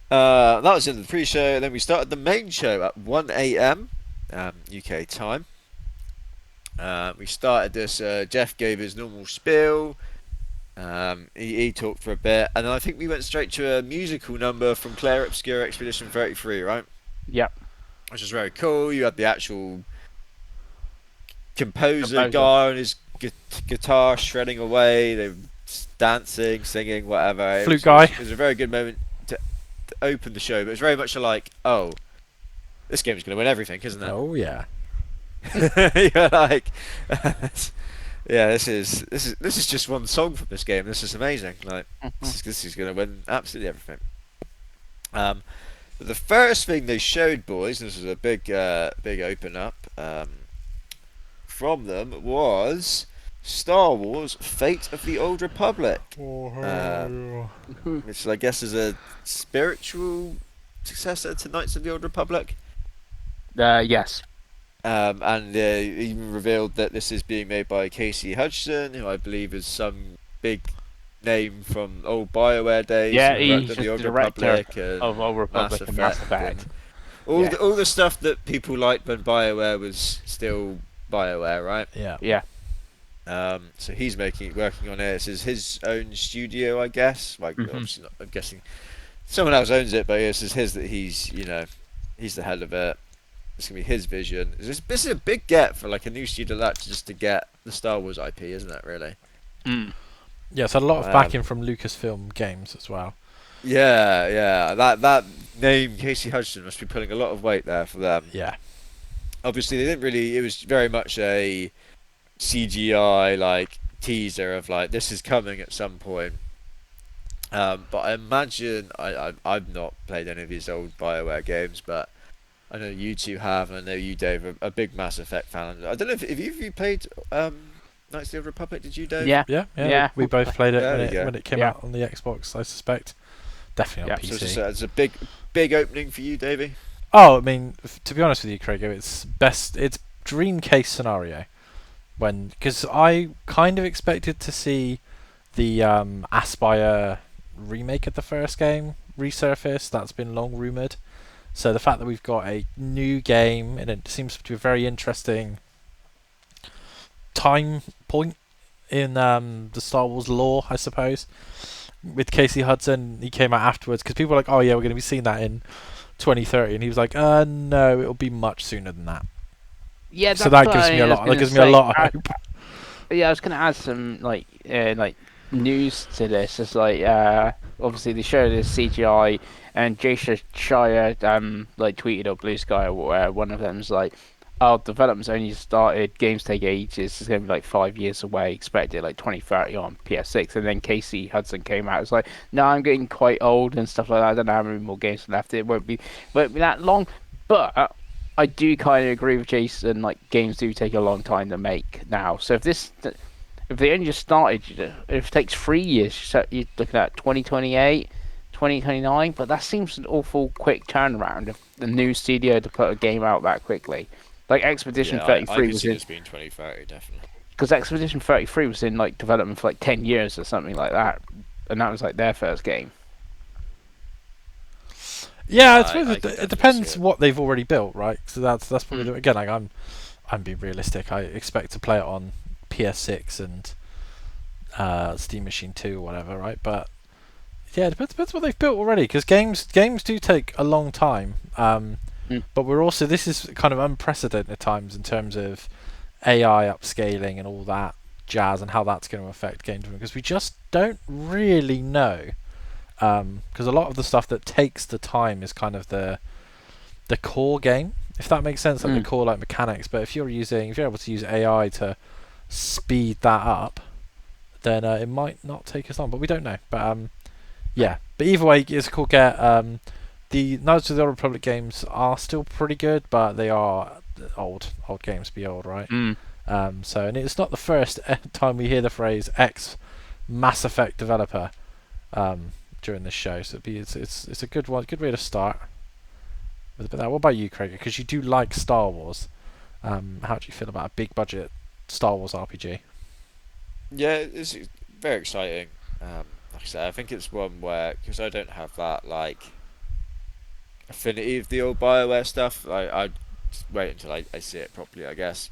That was in the pre-show. Then we started the main show at 1 a.m. UK time. We started this. Jeff gave his normal spiel. He talked for a bit, and then I think we went straight to a musical number from Claire Obscure Expedition 33, right? Yep. Which was very cool. You had the actual composer Composer. guy on his guitar shredding away. They were dancing, singing, whatever. Flute guy. It was a very good moment to open the show, but it was very much like, oh, this game's going to win everything, isn't it? Oh yeah. You're like, yeah, this is just one song from this game. This is amazing. Like, this is going to win absolutely everything. But the first thing they showed, boys, and this was a big open up from them, was Star Wars: Fate of the Old Republic, which I guess is a spiritual successor to Knights of the Old Republic. Yes. And even revealed that this is being made by Casey Hudson, who I believe is some big name from old BioWare days. Yeah, who worked he's on just the Old the director Republic and of Old Republic Mass and Mass Effect, Effect. all Yeah. all the stuff that people liked when BioWare was still BioWare, right? Yeah. Yeah. So he's working on it. This is his own studio, I guess. Like, Mhm. obviously not, I'm guessing someone else owns it, but this is his. That he's the head of it. It's gonna be his vision. This is a big get for like a new studio like that just to get the Star Wars IP, isn't it? Really? Mm. Yeah, so a lot of backing from Lucasfilm Games as well. Yeah. That name, Casey Hudson, must be putting a lot of weight there for them. Yeah. Obviously, they didn't really. It was very much a CGI like teaser of like this is coming at some point. But I imagine I've not played any of these old BioWare games, but I know you two have, and I know you, Dave, are a big Mass Effect fan. I don't know if you played Knights of the Old Republic. Did you, Dave? Yeah. Yeah. Yeah. We both played it There we go. when it came Yeah. out on the Xbox, I suspect. Definitely on Yeah. So PC. it's a big opening for you, Davey. Oh, I mean, to be honest with you, Craig, it's dream case scenario. Because I kind of expected to see the Aspire remake of the first game resurface. That's been long rumored. So the fact that we've got a new game, and it seems to be a very interesting time point in the Star Wars lore, I suppose. With Casey Hudson, he came out afterwards because people were like, "Oh yeah, we're going to be seeing that in 2030," and he was like, "No, it'll be much sooner than that." Yeah. So that gives me a lot. That gives me a lot of hope. Yeah, I was gonna add some like news to this. It's like obviously they showed this CGI, and Jason Schreier like tweeted or Blue Sky or one of them's like, our development's only started. Games take ages. It's going to be like 5 years away. Expected like 2030 on PS6. And then Casey Hudson came out. It's like, no, I'm getting quite old and stuff like that. I don't know how many more games left. It won't be that long. But I do kind of agree with Jason. Like games do take a long time to make now. So if they only just started, if it takes 3 years, you're looking at 2028. 2029, but that seems an awful quick turnaround of the new studio to put a game out that quickly. Like Expedition Yeah, I 33 could was see in, this being 2030 definitely. because Expedition 33 was in like development for like 10 years or something like that, and that was like their first game. Yeah, I I suppose can it definitely see depends it. what they've already built, right? So that's probably Mm. again, like I'm being realistic. I expect to play it on PS6 and Steam Machine 2 or whatever, right? But yeah, it depends what they've built already, because games do take a long time. Mm. But we're also, this is kind of unprecedented times in terms of AI upscaling and all that jazz and how that's going to affect game development, because we just don't really know. Because a lot of the stuff that takes the time is kind of the core game, if that makes sense, like the Mm. core like mechanics. But if you're able to use AI to speed that up, then it might not take as long. But we don't know. But yeah. But either way, it's a cool get. The Knights of the Old Republic games are still pretty good, but they are old games. Be old, right? Mm. So, and it's not the first time we hear the phrase ex Mass Effect developer during this show. So it's a good one, good way to start with a bit of that. What about you, Craig? Because you do like Star Wars. How do you feel about a big budget Star Wars RPG? Yeah, it's very exciting. Like I said, I think it's one where, because I don't have that like affinity of the old Bioware stuff, I just wait until I see it properly, I guess.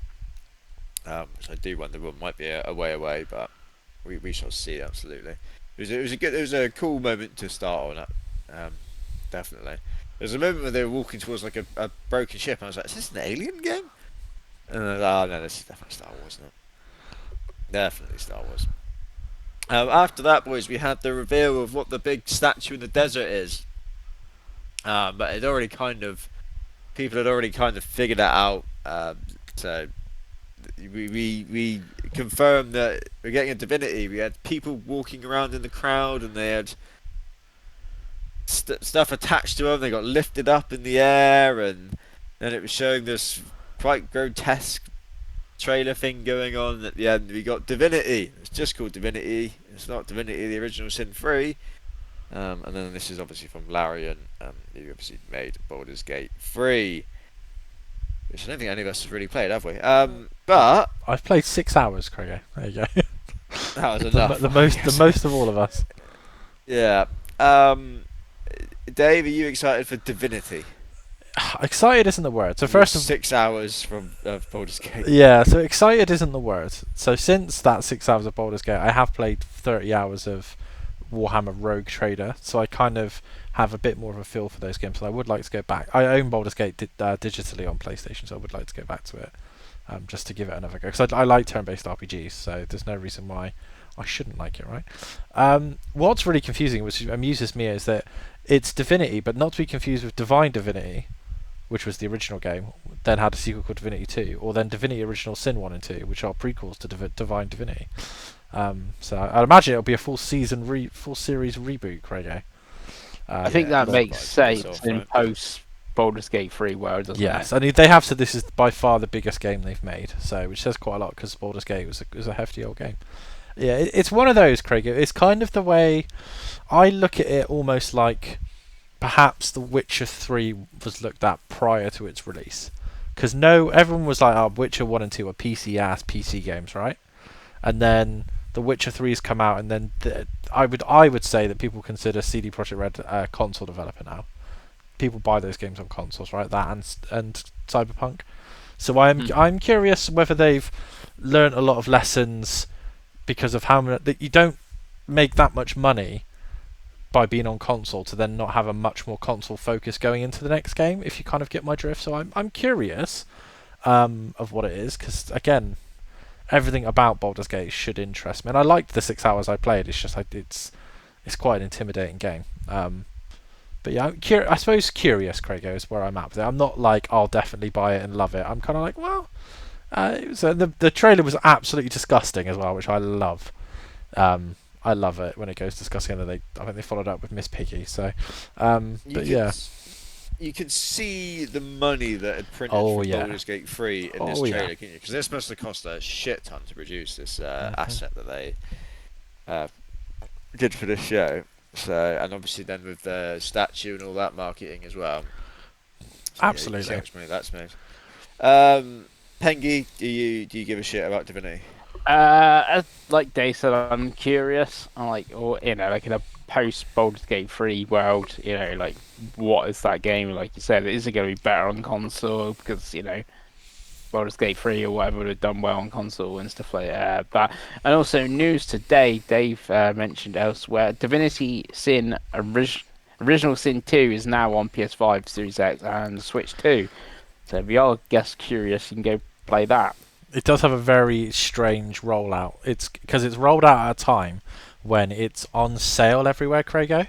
So I do wonder one might be a way away, but we shall see. Absolutely, it was a cool moment to start on it. Definitely. There's a moment where they were walking towards like a broken ship, and I was like, "Is this an alien game?" And I was like, "Oh no, this is definitely Star Wars, isn't it? Definitely Star Wars." After that, boys, we had the reveal of what the big statue in the desert is. But it already kind of people had already kind of figured that out. So we confirmed that we're getting a divinity. We had people walking around in the crowd, and they had stuff attached to them. They got lifted up in the air, and then it was showing this quite grotesque trailer thing going on. At the end, we got divinity. It's just called divinity. It's not divinity, the original Sin 3. And then this is obviously from Larian, who obviously made Baldur's Gate 3, which I don't think any of us have really played, have we? But I've played 6 hours, Craig. There you go. that was the, enough. the I most guess. of all of us. Yeah. Dave, are you excited for Divinity? Excited isn't the word. So You're first of 6 hours from Baldur's Gate. yeah, so excited isn't the word. So since that 6 hours of Baldur's Gate, I have played 30 hours of Warhammer Rogue Trader, so I kind of have a bit more of a feel for those games. So I would like to go back. I own Baldur's Gate digitally on PlayStation, so I would like to go back to it, just to give it another go. Because I like turn-based RPGs, so there's no reason why I shouldn't like it, right? What's really confusing, which amuses me, is that it's Divinity, but not to be confused with Divine Divinity, which was the original game, then had a sequel called Divinity 2, or then Divinity Original Sin 1 and 2, which are prequels to Divine Divinity. So I'd imagine it'll be a full series reboot, Craig. I think Yeah, that it's makes quite sense soft, in right? post Baldur's Gate 3 world, doesn't Yes, it? I mean they have said this is by far the biggest game they've made, so which says quite a lot because Baldur's Gate was a hefty old game. Yeah, it's one of those, Craig. It's kind of the way I look at it, almost like perhaps The Witcher 3 was looked at prior to its release. Because everyone was like, oh, Witcher 1 and 2 are PC games, right? And then The Witcher 3's come out, and then I would say that people consider CD Projekt Red a console developer now. People buy those games on consoles, right? That and Cyberpunk. So I'm curious whether they've learned a lot of lessons because of how much that you don't make that much money by being on console to then not have a much more console focus going into the next game, if you kind of get my drift. So I'm curious of what it is, because again, everything about Baldur's Gate should interest me, and I liked the 6 hours I played. It's just it's quite an intimidating game. But yeah, I suppose curious, Craigo, is where I'm at with it. I'm not like I'll definitely buy it and love it. I'm kind of like, well, the trailer was absolutely disgusting as well, which I love. I love it when it goes disgusting, and I think they followed up with Miss Piggy. So, but yeah. You could see the money that had printed Oh, from yeah. Baldur's Gate 3 in this Oh, yeah. trailer, couldn't you? Because this must have cost a shit ton to produce this asset that they did for this show. So, and obviously then with the statue and all that marketing as well. So, Absolutely. you can see how much money that's made. Pengi, do you give a shit about Divinity? As like Dave said, I'm curious. I'm like, or like in a post Baldur's Gate 3 world, like what is that game? Like you said, is it going to be better on console? Because Baldur's Gate 3 or whatever would have done well on console and stuff like that. And also news today, Dave mentioned elsewhere, Divinity Sin Original Sin 2 is now on PS5, Series X, and Switch 2. So if you are guest curious, you can go play that. It does have a very strange rollout. It's because it's rolled out at a time when it's on sale everywhere, Craigo.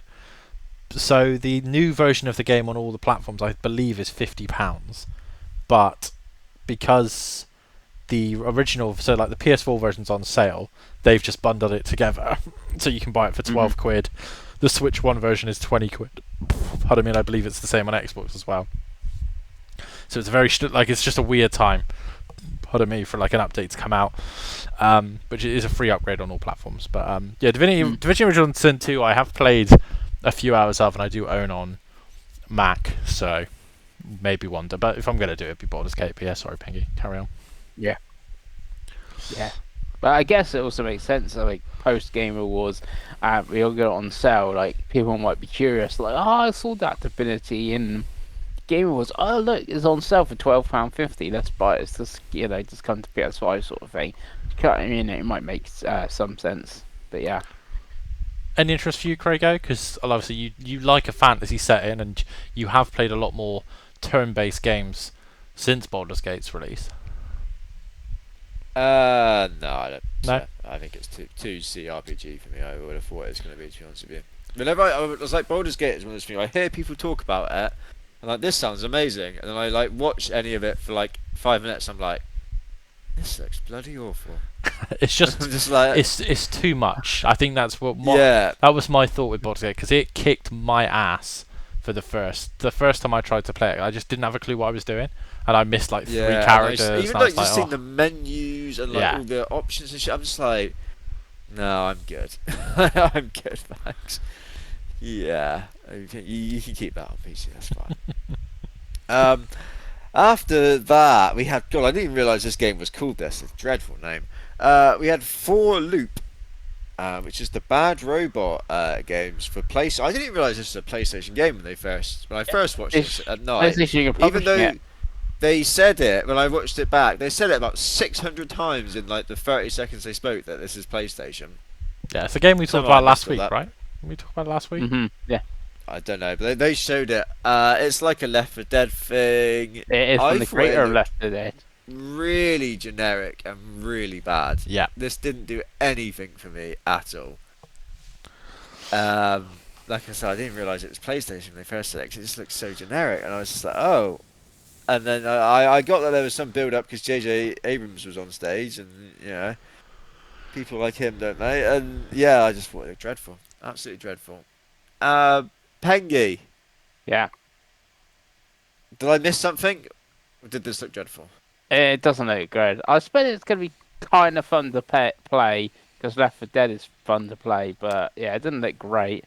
So the new version of the game on all the platforms, I believe, is £50. But because the original, so like the PS4 version's on sale, they've just bundled it together, so you can buy it for 12 quid. The Switch One version is 20 quid. Pardon me, and I believe it's the same on Xbox as well. So it's it's just a weird time. Pardon me, for like an update to come out, which is a free upgrade on all platforms. But yeah, Divinity Original Sin 2 I have played a few hours of, and I do own on Mac, so maybe wonder. But if I'm going to do it, it'd be Baldur's Gate. But yeah, sorry, Pengi, carry on. Yeah. But I guess it also makes sense that like post Game Awards, we all got it on sale. Like people might be curious, like, oh, I saw that Divinity in Game Awards. Oh, look, it's on sale for £12.50. Let's buy it. It's just just come to PS5 sort of thing. I mean, it might make some sense. But yeah. Any interest for you, Craigo? Because obviously you like a fantasy setting, and you have played a lot more turn-based games since Baldur's Gate's release. No, I don't. No? I think it's too CRPG for me. I would have thought it was going to be, to be honest with you. Whenever I was like, Baldur's Gate is one of those things. I hear people talk about it, and like, this sounds amazing, and then I like watch any of it for like 5 minutes. I'm like, this looks bloody awful. It's just, I'm just like, it's too much. I think that's what yeah. that was my thought with Baldur's Gate, because it kicked my ass for the first time I tried to play it. I just didn't have a clue what I was doing, and I missed like 3 characters. Even like just seeing the menus and like all the options and shit, I'm just like, no, I'm good. I'm good, thanks. Yeah, you can keep that on PC. That's fine. After that, we had. God, I didn't even realise this game was called this. It's a dreadful name. We had 4 Loop, which is the Bad Robot games for PlayStation. I didn't even realise this was a PlayStation game when I first watched it at night. Even though they said it when I watched it back, they said it about 600 times in like the 30 seconds they spoke that this is PlayStation. Yeah, it's a game we talked about last week, right? We talked about it last week. Yeah. I don't know, but they showed it. It's like a Left 4 Dead thing. It is from the creator of Left 4 Dead. Really generic and really bad. Yeah. This didn't do anything for me at all. Like I said, I didn't realise it was PlayStation when they first said it, 'cause it just looked so generic, and I was just like, oh. And then I got that there was some build-up because J.J. Abrams was on stage, and people like him, don't they? And yeah, I just thought it looked dreadful, absolutely dreadful. Pengi. Yeah. Did I miss something? Or did this look dreadful? It doesn't look good. I suppose it's going to be kind of fun to play because Left 4 Dead is fun to play, but yeah, it didn't look great,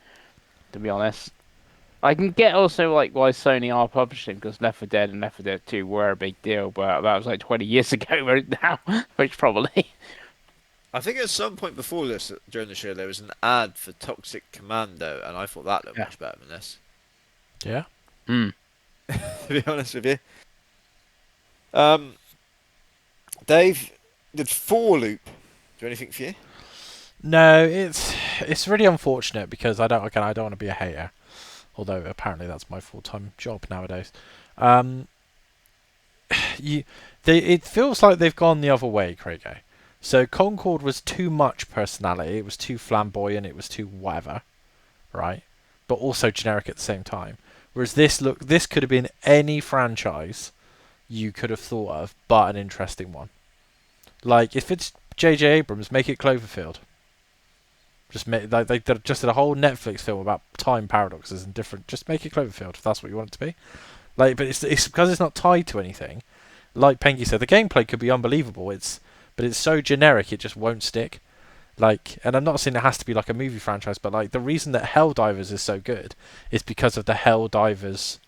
to be honest. I can get also like why Sony are publishing, because Left 4 Dead and Left 4 Dead 2 were a big deal, but that was like 20 years ago right now, which probably. I think at some point before this, during the show, there was an ad for Toxic Commando, and I thought that looked much better than this. Yeah. To be honest with you. Dave, did 4 Loop do anything for you? No, it's really unfortunate because I don't want to be a hater, although apparently that's my full-time job nowadays. It feels like they've gone the other way, Craigo. So Concord was too much personality. It was too flamboyant. It was too whatever, right? but also generic at the same time. Whereas this could have been any franchise you could have thought of, but an interesting one. Like if it's J.J. Abrams, make it Cloverfield. Just make like they did a whole Netflix film about time paradoxes and different. Just make it Cloverfield if that's what you want it to be. Like, but it's because it's not tied to anything. Like Pengi said, the gameplay could be unbelievable. But it's so generic it just won't stick. Like, and I'm not saying it has to be like a movie franchise, but like the reason that Helldivers is so good is because of the Helldivers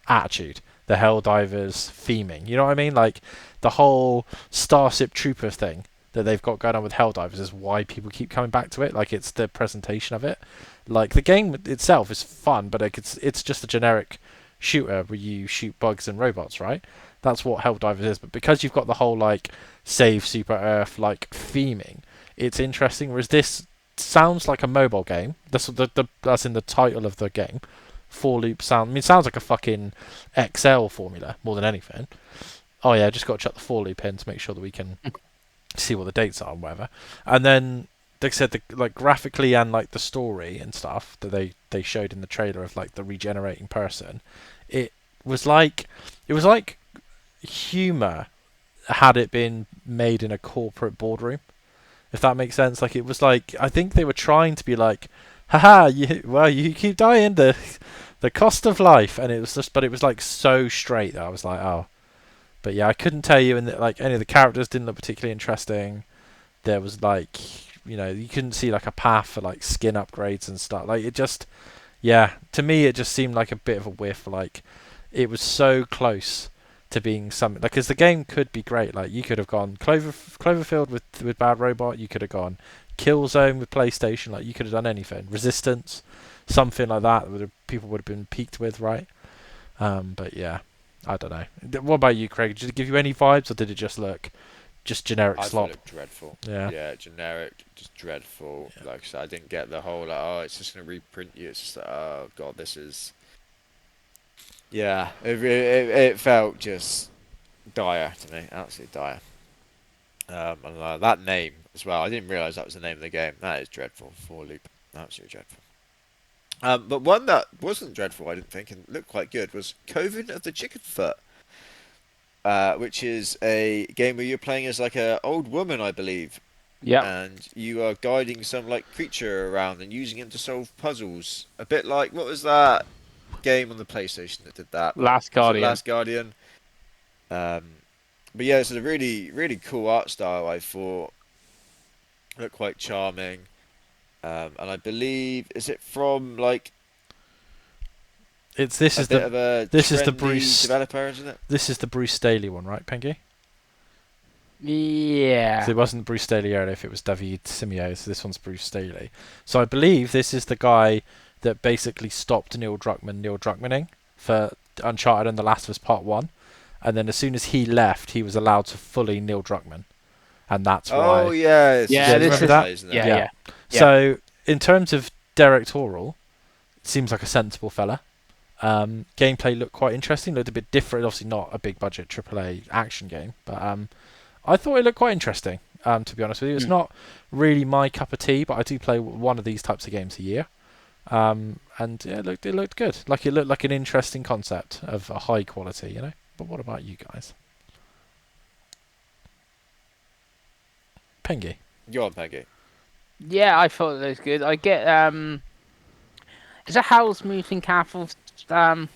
attitude, the Helldivers theming. You know what I mean? Like the whole Starship Trooper thing that they've got going on with Helldivers is why people keep coming back to it. Like it's the presentation of it. Like the game itself is fun, but it's just a generic shooter where you shoot bugs and robots, right? That's what Helldivers is. But because you've got the whole like save Super Earth like theming, it's interesting. Whereas this sounds like a mobile game. That's in the title of the game. For loop sound. I mean, it sounds like a fucking Excel formula more than anything. Oh yeah, just got to chuck the for loop in to make sure that we can see what the dates are and whatever. And then they said like graphically and like the story and stuff that they showed in the trailer of like the regenerating person. It was like humor had it been made in a corporate boardroom, if that makes sense. Like it was like I think they were trying to be like, haha, you keep dying, the cost of life, and it was just, but it was like so straight that I was like, oh. But yeah, I couldn't tell you, and like any of the characters didn't look particularly interesting. There was like, you couldn't see like a path for like skin upgrades and stuff. Like it just, yeah, to me it just seemed like a bit of a whiff. Like it was so close to being something. Like, because the game could be great. Like you could have gone Cloverfield with Bad Robot. You could have gone Killzone with PlayStation. Like you could have done anything. Resistance, something like that. People would have been peaked with, right? But yeah, I don't know. What about you, Craig? Did it give you any vibes, or did it just look just generic I slop? thought it looked dreadful. Yeah. Yeah, generic, just dreadful. Yeah. Like I said, I didn't get the whole like, oh, it's just gonna reprint you. It's just like, oh god, this is. Yeah, it felt just dire to me, absolutely dire. And that name as well. I didn't realise that was the name of the game. That is dreadful. For loop, absolutely dreadful. But one that wasn't dreadful, I didn't think, and looked quite good was Coven of the Chicken Foot, which is a game where you're playing as like a old woman, I believe, Yeah. and you are guiding some like creature around and using him to solve puzzles. A bit like what was that game on the PlayStation that did that? Last Was it Guardian. Last Guardian. But yeah, it's a really really cool art style. I thought looked quite charming. And I believe is it from like This a is bit the of a this is the trendy Bruce developer, isn't it? this is the Bruce Staley one, right, Pengi? Yeah. So it wasn't Bruce Staley earlier if it was David Simeo, so this one's Bruce Staley. So I believe this is the guy that basically stopped Neil Druckmanning for Uncharted and The Last of Us Part 1. And then as soon as he left, he was allowed to fully Neil Druckmann. And that's why. Oh yeah, it's Yeah, this remember is- that, isn't it? Yeah, Yeah. yeah. So in terms of directorial, seems like a sensible fella. Gameplay looked quite interesting, looked a bit different. Obviously not a big budget AAA action game, but I thought it looked quite interesting. To be honest with you, it's not really my cup of tea, but I do play one of these types of games a year. And yeah, it looked good. Like it looked like an interesting concept of a high quality, But what about you guys? Pengi. Go on, Peggy. Yeah, I thought that was good. I get is it Howl's Moving Castle from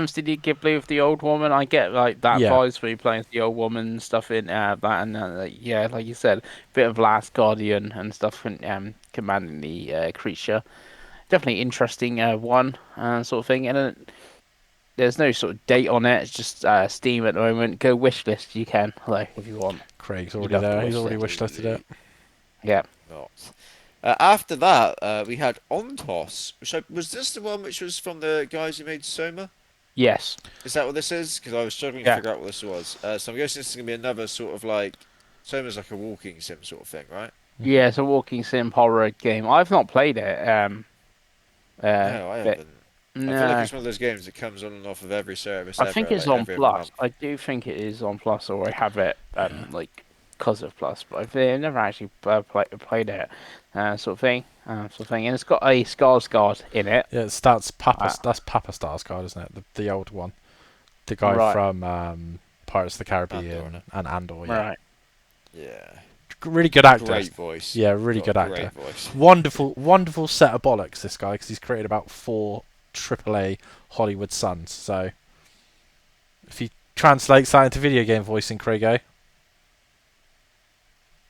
Studio Ghibli with the old woman? I get like that Yeah. vibes where you're playing the old woman and stuff in that, and yeah, like you said, bit of Last Guardian and stuff, and commanding the creature. Definitely interesting one sort of thing, and there's no sort of date on it. It's just Steam at the moment. Go wishlist you can, like if you want. Craig's You'd already have to there. He's wish already that. wishlisted it. Yeah. Not. After that, we had Ontos. Was this the one which was from the guys who made Soma? Yes. Is that what this is? Because I was struggling to figure out what this was. So I'm guessing this is gonna be another sort of like Soma's like a walking sim sort of thing, right? Yeah, it's a walking sim horror game. I've not played it. No, I but- haven't. I feel No. like it's one of those games that comes on and off of every service. I think ever, it's like, on every other Plus. month. I do think it is on Plus, or I have it like because of Plus, but I've never actually played it, sort of thing. And it's got a Skarsgård in it. Yeah, that's Papa. Uh, That's Papa Starsguard, isn't it? The old one, the guy right, from Pirates of the Andor. Caribbean and Andor. Yeah, right. Yeah. really good actor. Great voice. Yeah, really Got a good actor. great voice. Wonderful set of bollocks. This guy, because he's created about 4 AAA Hollywood sons. So if he translates that into video game voicing, Craigo,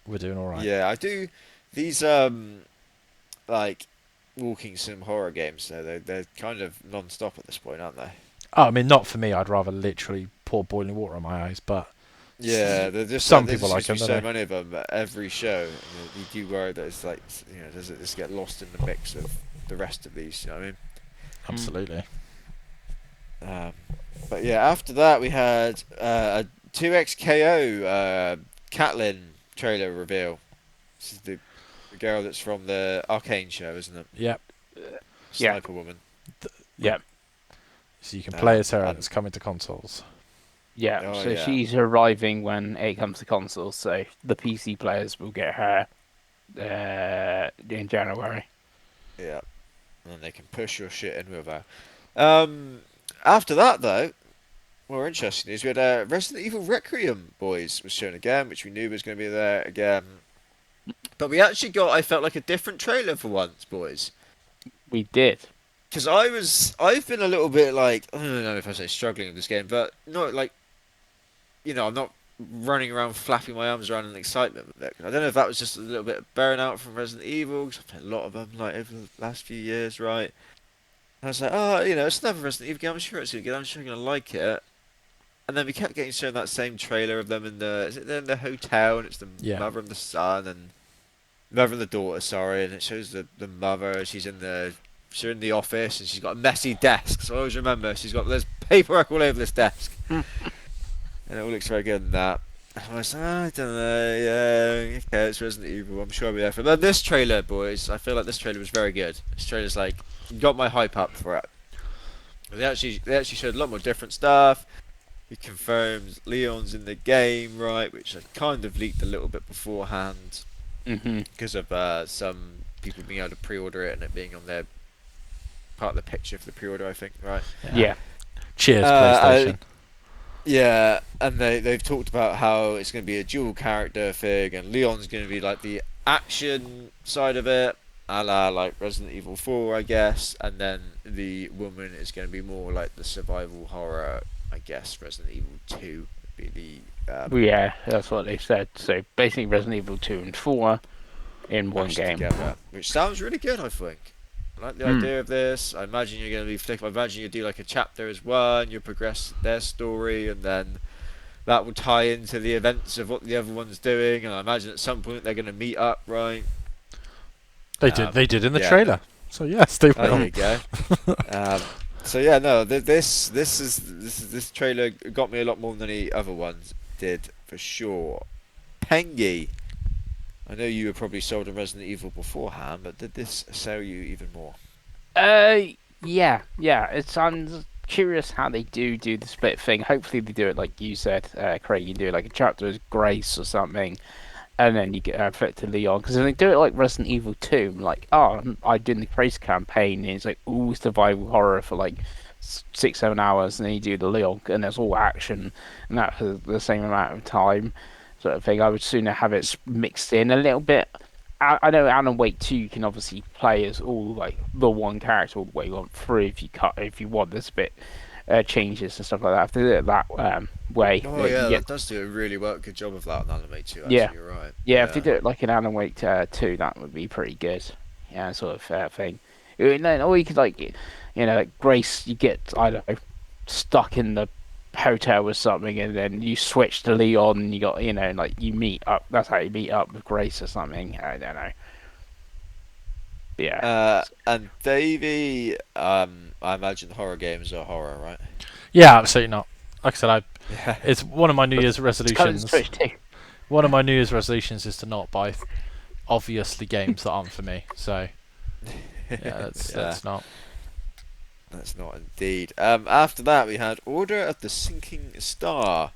we're doing all right. Yeah, I do these like walking sim horror games. They're kind of non-stop at this point, aren't they? Oh, I mean, not for me. I'd rather literally pour boiling water on my eyes, but Yeah, they're just some there people just like seems to be them, so don't they? many of them at every show. And you do worry that it's like, does it just get lost in the mix of the rest of these? You know what I mean? Absolutely. Um, but yeah, after that we had a 2XKO Catelyn trailer reveal. This is the girl that's from the Arcane show, isn't it? Yep. Yeah, Sniper woman. yeah, So you can play as her, and And it's coming to consoles. yeah. oh So yeah, she's arriving when it comes to consoles. So the PC players will get her in January. yeah, and then they can push your shit in with her. After that though, more interesting news. We had Resident Evil Requiem boys was shown again, which we knew was going to be there again. But we actually got, I felt like a different trailer for once, boys. We did. Because I've been a little bit like, I don't know if I say struggling with this game, but not like, I'm not running around flapping my arms around in excitement with it. I don't know if that was just a little bit of burnout from Resident Evil, because I've played a lot of them like over the last few years, right? And I was like, oh, it's another Resident Evil game. I'm sure it's gonna get. I'm sure I'm gonna like it. And then we kept getting shown that same trailer of them is it they're in the hotel, and it's the Yeah. mother and the son, and mother and the daughter, sorry, and it shows the mother. She's in the office, and she's got a messy desk. So I always remember there's paperwork all over this desk, and it all looks very good in that. And I was like, I don't know, yeah, okay, it's Resident Evil. I'm sure I'll be there for it. But this trailer, boys, I feel like this trailer was very good. This trailer's like got my hype up for it. They actually showed a lot more different stuff. It confirms Leon's in the game, right? Which I kind of leaked a little bit beforehand because of some people being able to pre-order it and it being on their part of the picture for the pre-order, I think, right? Yeah. Cheers, Uh, PlayStation. Yeah, and they've talked about how it's going to be a dual character thing, and Leon's going to be like the action side of it, a la like Resident Evil 4, I guess, and then the woman is going to be more like the survival horror, I guess. Resident Evil 2 would be the Yeah, that's what they said. So basically, Resident Evil 2 and 4 in one mashed game. together, which sounds really good, I think. I like the idea of this. I imagine you're going to be flick. I imagine you do like a chapter as one. You progress their story, and then that will tie into the events of what the other one's doing. And I imagine at some point they're going to meet up, right? They did in the yeah. trailer. So yes, they Oh, will. there you go. So yeah, no, this trailer got me a lot more than the other ones did for sure. Pengi, I know you were probably sold on Resident Evil beforehand, but did this sell you even more? Yeah. I'm curious how they do the split thing. Hopefully they do it like you said, Craig. You do it like a chapter as Grace or something, and then you get flip to Leon. Because if they do it like Resident Evil 2, like I did the Grace campaign, and it's like all survival horror for like 6-7 hours, and then you do the Leon, and there's all action, and that's the same amount of time, sort of thing. I would sooner have it mixed in a little bit. I know Alan Wake 2 you can obviously play as all like the one character all the way on through if you want this bit changes and stuff like that. If they do it that way, Oh yeah, that does do a really good job of that on Anime 2. Actually, Yeah. you're right. If they do it like an Alan Wake 2, that would be pretty good. Yeah, sort of thing. Or you could like Grace, you get I don't know stuck in the hotel or something, and then you switch to Leon, and you got like you meet up. That's how you meet up with Grace or something. I don't know. Yeah. And Davey, I imagine horror games are horror, right? Yeah, absolutely not. Like I said, Yeah. it's one of my New Year's It's coming to resolutions. Switch too. One of my New Year's resolutions is to not buy obviously games that aren't for me. So yeah, that's not. That's not indeed. After that, we had Order of the Sinking Star,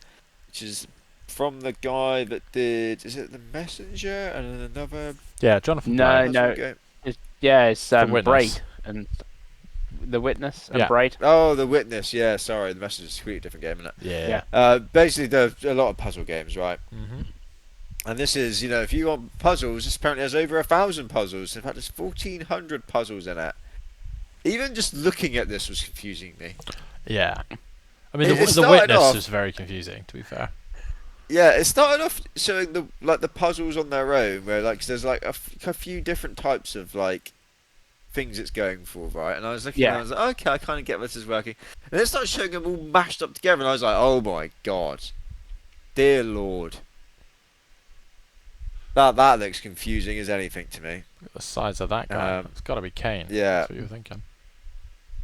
which is from the guy that did. Is it The Messenger and then another Yeah, Jonathan No, Blow. puzzle no. game? It's The Witness. Braid and the Witness and Yeah. Braid. Oh, The Witness. Yeah, sorry, The Messenger's a completely different game, isn't it? Yeah. Basically, there's a lot of puzzle games, right? Mm-hmm. And this is, if you want puzzles, this apparently has over 1,000 puzzles. In fact, there's 1,400 puzzles in it. Even just looking at this was confusing me. Yeah. I mean, It the started Witness off- was very confusing, to be fair. Yeah, it started off showing the puzzles on their own, where there's like a few different types of like things it's going for, right? And I was looking, and I was like, okay, I kind of get this is working. And then it started showing them all mashed up together, and I was like, oh my god, dear lord, that looks confusing as anything to me. The size of that guy. It's got to be Kane. Yeah. That's what you were thinking.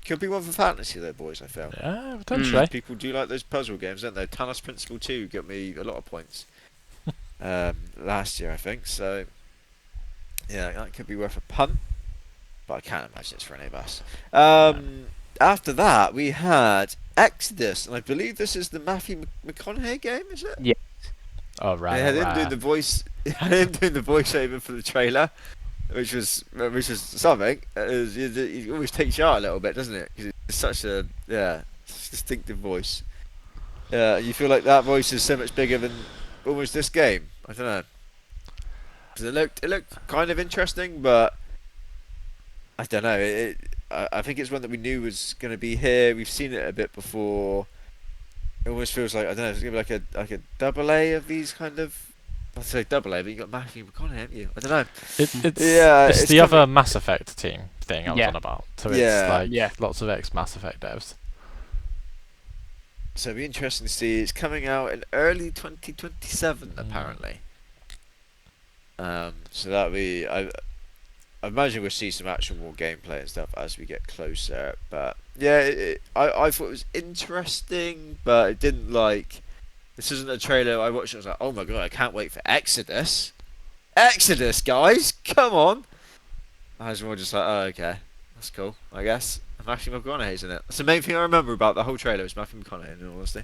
Could be one for fantasy though, boys. I feel. Yeah, potentially. People do like those puzzle games, don't they? Talos Principle 2 got me a lot of points last year, I think. So, yeah, that could be worth a punt, but I can't imagine it's for any of us. After that, we had Exodus, and I believe this is the Matthew McConaughey game, is it? Yeah. Oh, right. They had him doing the voice, had him doing the voiceover for the trailer, which was something. He always takes you out a little bit, doesn't it? Because it's such a distinctive voice. You feel like that voice is so much bigger than almost this game. I don't know. 'Cause it looked kind of interesting, but I don't know. I think it's one that we knew was going to be here. We've seen it a bit before. It almost feels like, I don't know, it's going to be like a double A of these kind of. I'd say double A, but you got Matthew McConaughey, haven't you? I don't know. It's the other Mass Effect team thing I was Yeah. on about. So it's Yeah. lots of ex-Mass Effect devs. So it'll be interesting to see. It's coming out in early 2027, apparently. So that'll be. I imagine we'll see some actual more gameplay and stuff as we get closer. But yeah, I thought it was interesting, but it didn't like. This isn't a trailer I watched. I was like, oh my god, I can't wait for Exodus. Exodus, guys, come on. I was more just like, oh okay, that's cool, I guess. And Matthew McConaughey's in it. That's the main thing I remember about the whole trailer was Matthew McConaughey, in all honesty.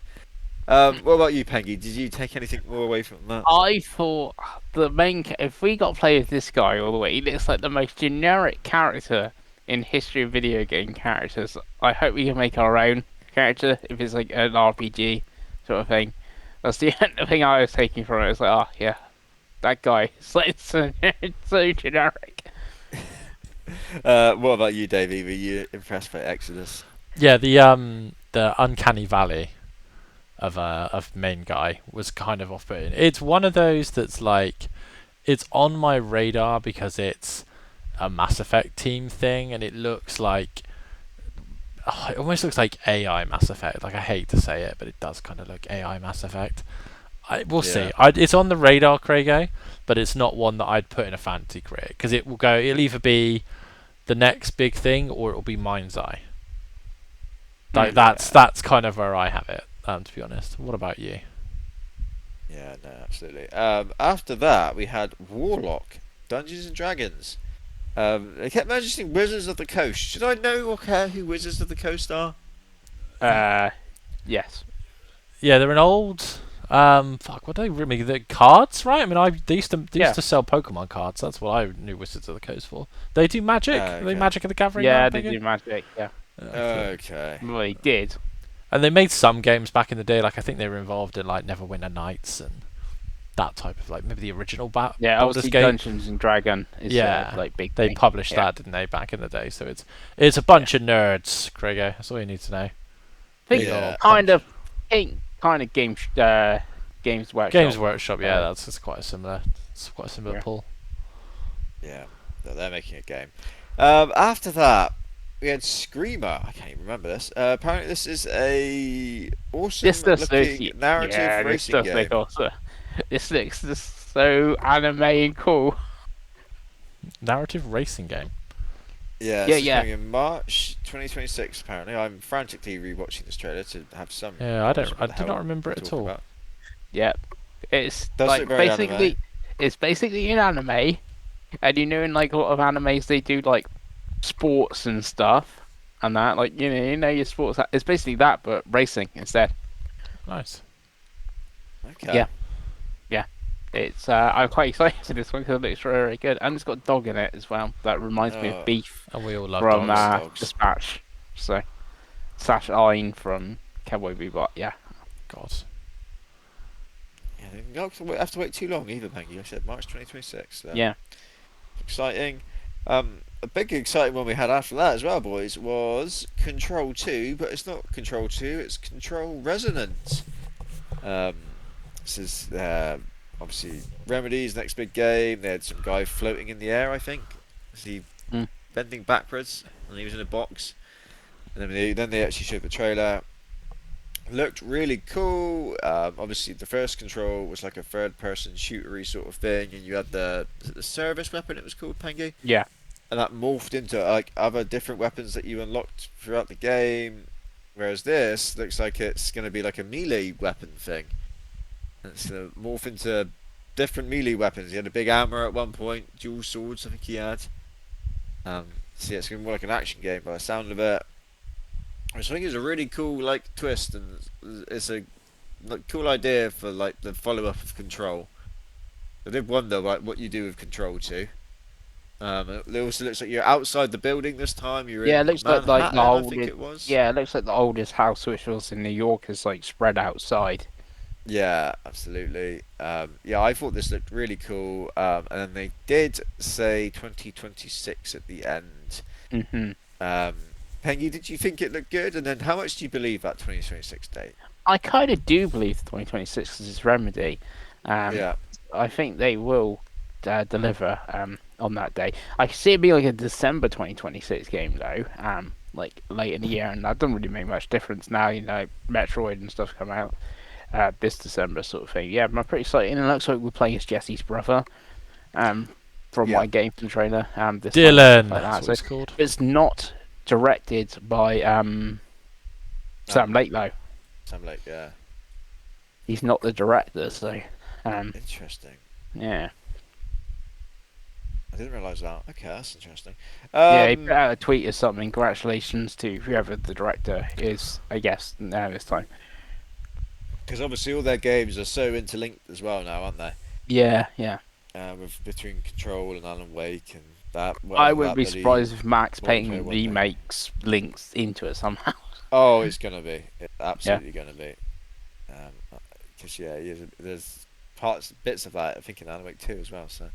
What about you, Pengi? Did you take anything more away from that? I thought if we got to play with this guy all the way, he looks like the most generic character in history of video game characters. I hope we can make our own character if it's like an RPG sort of thing. That's the thing I was taking from it. It's like, oh yeah, that guy. It's like so generic. What about you, Davey? Were you impressed by Exodus? Yeah, the uncanny valley of main guy was kind of off-putting. It's one of those that's like, it's on my radar because it's a Mass Effect team thing, and it looks like, it almost looks like AI Mass Effect. Like, I hate to say it, but it does kind of look AI Mass Effect. We'll see. It's on the radar, Craigo, but it's not one that I'd put in a fantasy career, because it'll either be the next big thing or it'll be Mind's Eye. Like that's kind of where I have it, to be honest. What about you? Yeah, no, absolutely. After that, we had Warlock, Dungeons and Dragons. They kept mentioning Wizards of the Coast. Should I know or care who Wizards of the Coast are? Yes. Yeah, they're an old. Fuck, what do they really? The cards, right? I mean, they used to sell Pokemon cards. That's what I knew Wizards of the Coast for. They do Magic. Are they Magic of the Gathering? Yeah, they do Magic. Yeah. Okay. Well, they did. And they made some games back in the day. Like, I think they were involved in like Neverwinter Nights and that type of, like, maybe the original Yeah, Baldur's obviously Gate. Dungeons and Dragon is like big. They thing. published that, didn't they, back in the day? So it's a bunch of nerds, Craigo. That's all you need to know. I think kind of Games Workshop. Games Workshop, yeah, that's quite a similar. It's quite a similar pull. Yeah, they're making a game. After that, we had Screamer. I can't even remember this. Apparently, this is a awesome-looking narrative racing game. This looks just so anime and cool. Narrative racing game. Yeah, it's coming in March 2026. Apparently, I'm frantically rewatching this trailer to have some. Yeah, I do not remember it at all. About. Yeah, it's Does like look very basically, anime. it's basically an anime, and in like a lot of animes they do like sports and stuff, and that like your sports. It's basically that, but racing instead. Nice. Okay. Yeah. It's I'm quite excited for this one because it looks very, very good, and it's got dog in it as well. That reminds me of Oh, Beef And we all love from dogs. dogs. Dispatch. So Sash Ein from Cowboy Bebop. Yeah, God. Yeah, they don't have to wait too long either, Pengi. I said March 2026. So. yeah. Exciting. A big exciting one we had after that as well, boys, was Control 2, but it's not Control 2, it's Control Resonance. Um, this is obviously Remedy's next big game. They had some guy floating in the air, I think. Was he Mm. bending backwards? And he was in a box. And then they actually showed the trailer. Looked really cool. Obviously, the first Control was like a third-person shootery sort of thing, and you had the service weapon. It was called Pengi, Yeah. and that morphed into like other different weapons that you unlocked throughout the game. Whereas this looks like it's going to be like a melee weapon thing, and it's going to morph into different melee weapons. He had a big hammer at one point, dual swords. I think he had. So yeah, it's going to be more like an action game by the sound of it. Which I think is a really cool like twist, and it's a like, cool idea for like the follow-up of Control. I did wonder like what you do with Control 2. It also looks like you're outside the building this time. You're Yeah, in it looks like the Manhattan, I think oldest. it was. Yeah, it looks like the oldest house, which was in New York, is like spread outside. Yeah, absolutely. Yeah, I thought this looked really cool. And then they did say 2026 at the end. Hmm Um, Pengy, did you think it looked good? And then how much do you believe that 2026 date? I kind of do believe the 2026 because it's Remedy. Yeah, I think they will deliver on that day. I can see it being like a December 2026 game though, like late in the year, and that doesn't really make much difference now. You know, Metroid and stuff come out this December, sort of thing. Yeah, I'm pretty excited. And it looks like we're playing as Jesse's brother. From yeah, my game trailer, this time, Dylan. like that. That's So what it's called. it's not directed by Sam Lake though. Sam Lake. Yeah, He's not the director, so interesting. yeah. I didn't realise that. Okay, that's interesting. Yeah, he put out a tweet or something. Congratulations to whoever the director is, I guess, now this time. Because obviously all their games are so interlinked as well now, aren't they? Yeah, yeah. Between Control and Alan Wake and that. I Whatever wouldn't that be bloody surprised if Max multiplayer Payne one thing. remakes links into it somehow. Oh, it's gonna be. It's Yeah. absolutely gonna be. Because there's bits of that I think in Alan Wake 2 as well. So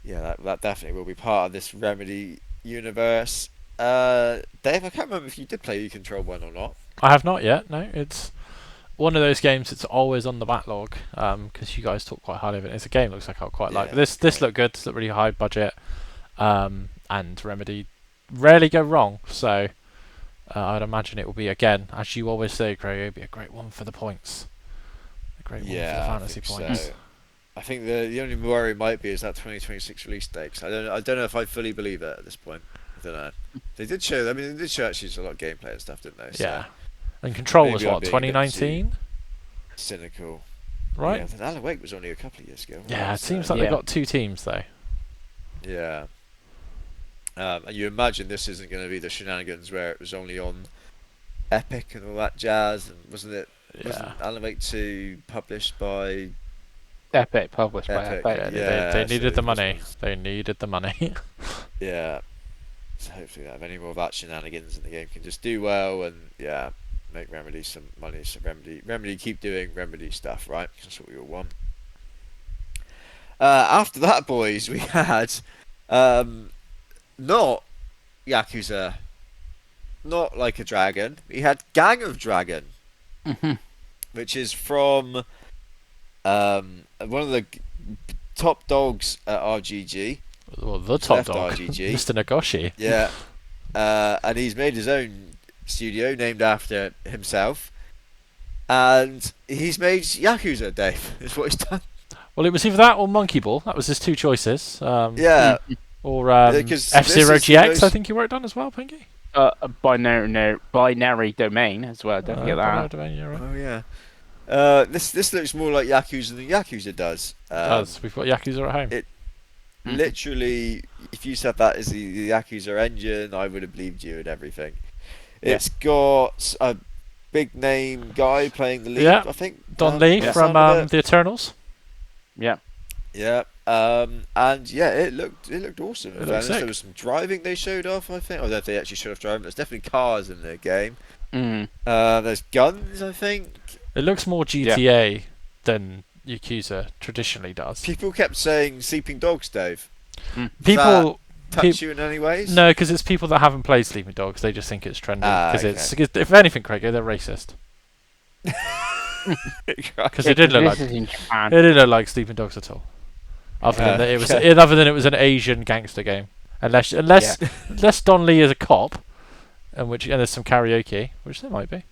yeah, that definitely will be part of this Remedy universe. Dave, I can't remember if you did play Control 1 or not. I have not yet. No, it's one of those games that's always on the backlog because you guys talk quite highly of it. It's a game looks like I'll quite like. Yeah, This looked good. This looked really high budget, and Remedy rarely go wrong. So I'd imagine it will be again, as you always say, Craig. It'll be a great one for the points. A great one for the Yeah, I fantasy think points. so. I think the only worry might be is that 2026 release date. 'Cause I don't know if I fully believe it at this point. I don't know. They did show. I mean, they did show actually a lot of gameplay and stuff, didn't they? So Yeah. And Control was maybe I'm what, being a bit 2019, cynical. right? Yeah, then Alan Wake was only a couple of years ago. Yeah, it So, seems like Yeah. they've got two teams though. yeah. And you imagine this isn't going to be the shenanigans where it was only on Epic and all that jazz, and wasn't it? Yeah. Wasn't Alan Wake 2 published by Epic, published by Epic? Epic. Yeah, They so needed the this money. was- They needed the money. Yeah. So hopefully, if any more of that shenanigans in the game can just do well, and yeah, make Remedy some money. So Remedy keep doing Remedy stuff, right? 'Cause that's what we all want. After that, boys, we had not Yakuza, not Like a Dragon. We had Gang of Dragon, Hmm which is from one of the top dogs at RGG. Well, the He's top left dog, RGG. Mr. Nagoshi. Yeah, and he's made his own studio named after himself, and he's made Yakuza. Dave is what he's done. Well, it was either that or Monkey Ball. That was his two choices. Yeah, Or because F-Zero this is the GX, most- I think you worked on as well, Pengi. A binary domain as well. Don't forget that. Yeah, right. Oh yeah. This looks more like Yakuza than Yakuza does. It does. We've got Yakuza at home. it- Literally, if you said that is the Yakuza engine, I would have believed you and everything. Yeah. It's got a big name guy playing the lead. Yeah, I think Don Lee by the from sound of it. the Eternals. Yeah. Yeah. And yeah, it looked awesome. In It looks fairness, there sick. was some driving they showed off. I think. I don't know if they actually showed off driving. There's definitely cars in the game. Mm, There's guns. I think It looks more yeah. GTA than Yakuza traditionally does. people kept saying sleeping dogs, Dave. Mm. Does that People, touch you in any ways? no, because it's people that haven't played Sleeping Dogs. They just think it's trendy. Ah, Because okay. it's, if anything, Craig, they're racist. Because Yeah, it didn't 'cause look this like is in Japan. it didn't look like Sleeping Dogs at all. Other than that, it was Okay. other than it was an Asian gangster game. Unless Yeah. unless Don Lee is a cop, and there's some karaoke, which there might be.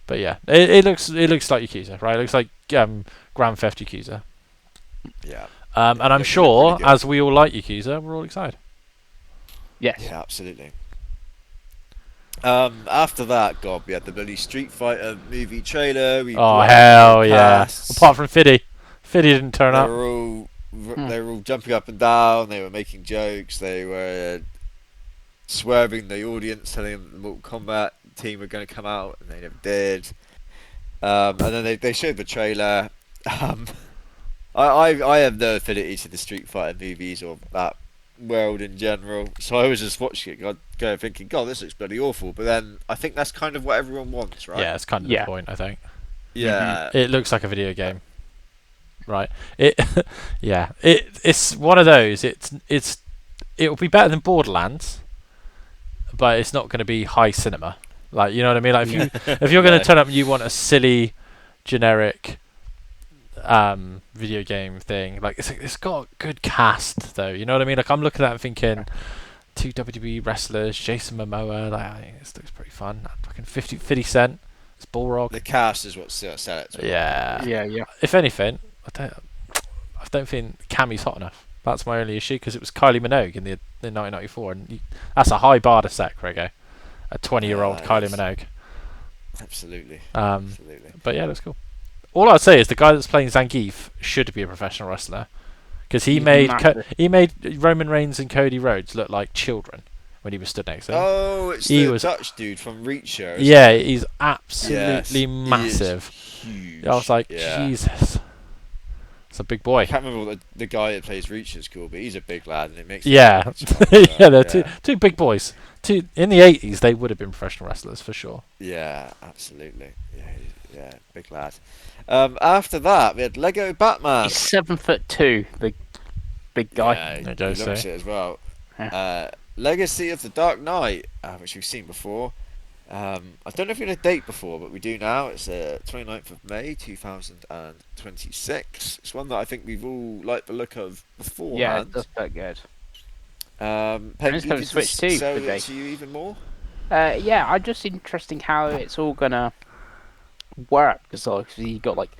But yeah, it looks like Yakuza, right? It looks like Grand Theft Yakuza. Yeah. And I'm Look sure, really good. as we all like Yakuza, we're all excited. Yes. Yeah, absolutely. After that, God, we had the bloody Street Fighter movie trailer. We Oh got hell the yeah! casts. Apart from Fiddy, Fiddy didn't turn They up. were all Hmm. they were all jumping up and down. They were making jokes. They were swerving the audience, telling them the Mortal Kombat team were going to come out, and they never did. And then they showed the trailer. Um, I have no affinity to the Street Fighter movies or that world in general, so I was just watching it, going thinking, God, this looks bloody awful. But then I think that's kind of what everyone wants, right? Yeah, it's kind of the Yeah. point, I think. Yeah. It looks like a video game, right? It, yeah. It's one of those. It'll be better than Borderlands, but it's not going to be high cinema. Like, you know what I mean? Like, if you're going No. to turn up and you want a silly, generic video game thing, like it's got a good cast though. You know what I mean? Like, I'm looking at it and thinking two WWE wrestlers, Jason Momoa. Like, I think this looks pretty fun. Fucking 50 Cent. It's Bullrock. The cast is what sell it to a lot of Yeah. people. Yeah. Yeah. If anything, I don't think Cammy's hot enough. That's my only issue because it was Kylie Minogue in 1994, and that's a high bar to set, Grego. A 20-year-old Yeah, Kylie yes. Minogue. Absolutely. Um, Absolutely. but yeah, that's cool. All I'd say is the guy that's playing Zangief should be a professional wrestler because he He's made massive. he made Roman Reigns and Cody Rhodes look like children when he was stood next to him. Oh, it's He the was- Dutch dude from Reacher. isn't Yeah, it? he's Yes, absolutely he is massive. huge. I was like, Yeah. Jesus, it's a big I boy. can't remember what the guy that plays Reacher is called, but he's a big lad, and it makes Yeah, me laugh. yeah, they're two big boys. In the 80s, they would have been professional wrestlers for sure. Yeah, absolutely. Yeah, big lad. After that, we had Lego Batman. He's 7'2", the big guy. Yeah, There you he go, looks see. it as well. Yeah. Legacy of the Dark Knight, which we've seen before. I don't know if we had a date before, but we do now. It's 29th of May 2026. It's one that I think we've all liked the look of Yeah, beforehand. it does look good. Pengi, it's coming did to Switch this too sell today. it to you even more? Yeah, I'm just interesting how it's all gonna work because obviously you got like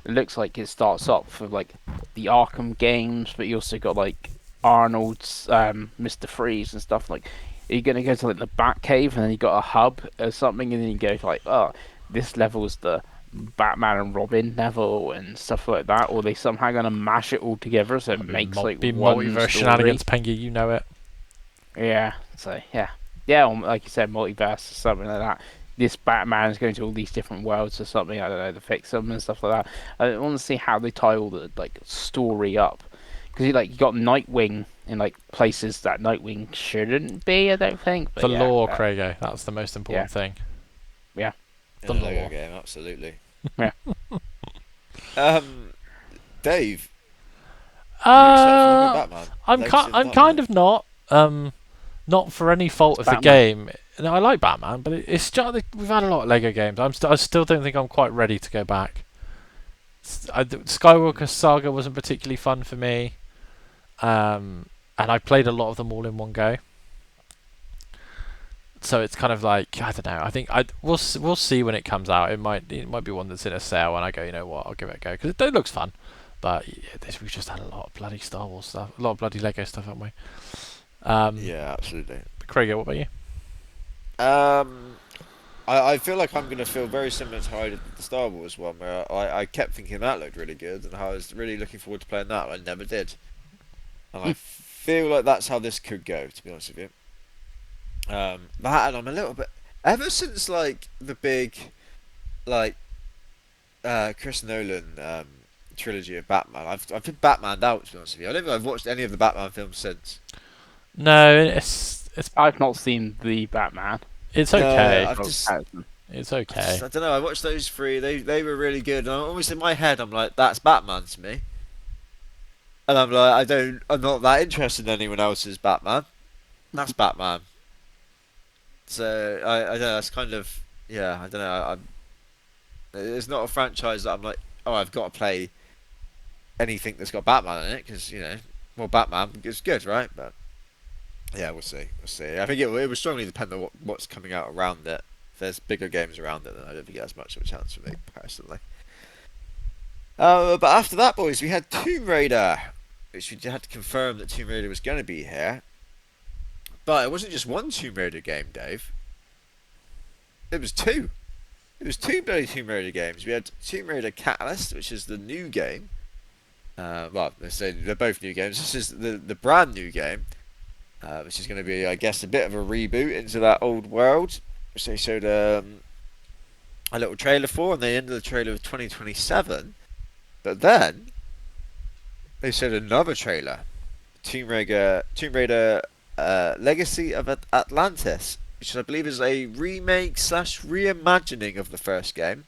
it looks like it starts off with like the Arkham games, but you also got like Arnold's Mr. Freeze and stuff. Like, are you gonna go to like the Batcave and then you got a hub or something, and then you go to like, oh, this level's the Batman and Robin level and stuff like that, or are they somehow gonna mash it all together so it makes like be one multiverse story? shenanigans, Pengi. You know it. Yeah, so yeah, or like you said, multiverse or something like that. This Batman is going to all these different worlds or something. I don't know, to fix them and stuff like that. I want to see how they tie all the like story up, because you got Nightwing in like places that Nightwing shouldn't be. I don't think. But The yeah, lore, Craigo. That's the most important thing. Yeah. The In a Lego lore. game, absolutely. Yeah. Dave, are you excited for Lego Batman? I'm Legacy of the I'm Dark kind Knight? of not. Not for any fault of the Batman. game. No, I like Batman, but it's just we've had a lot of Lego games. I still don't think I'm quite ready to go back. Skywalker Saga wasn't particularly fun for me, and I played a lot of them all in one go. So it's kind of like, I don't know. I think we'll see when it comes out. It might be one that's in a sale, and I go, you know what, I'll give it a go because it looks fun. But yeah, we've just had a lot of bloody Star Wars stuff, a lot of bloody Lego stuff, haven't we? Yeah, absolutely. Craig, what about you? I feel like I'm going to feel very similar to how I did with the Star Wars one, where I kept thinking that looked really good, and I was really looking forward to playing that, and I never did. And I feel like that's how this could go, to be honest with you. That, and I'm a little bit... Ever since, like, the big, like, Chris Nolan trilogy of Batman. I've been Batmaned out, to be honest with you. I don't think I've watched any of the Batman films since. No, I've not seen the Batman. it's No, okay. I've just It's okay. I don't know. I watched those three. They were really good. And almost in my head, I'm like, that's Batman to me. And I'm like, I'm not that interested in anyone else's Batman. That's Batman. So I don't know. That's kind of yeah. I don't know. It's not a franchise that I'm like, oh, I've got to play anything that's got Batman in it because well, Batman is good, right? But yeah, we'll see. We'll see. I think it will strongly depend on what's coming out around it. If there's bigger games around it, then I don't think it has much of a chance for me personally. But after that, boys, we had Tomb Raider, which we had to confirm that Tomb Raider was going to be here. But it wasn't just one Tomb Raider game, Dave. It was two. It was two bloody Tomb Raider games. We had Tomb Raider Catalyst, which is the new game. Well, let's say they're both new games. This is the brand new game, which is going to be, I guess, a bit of a reboot into that old world. Which they showed a little trailer for, and they ended the trailer with 2027. But then they showed another trailer, Tomb Raider, Legacy of Atlantis, which I believe is a remake slash reimagining of the first game.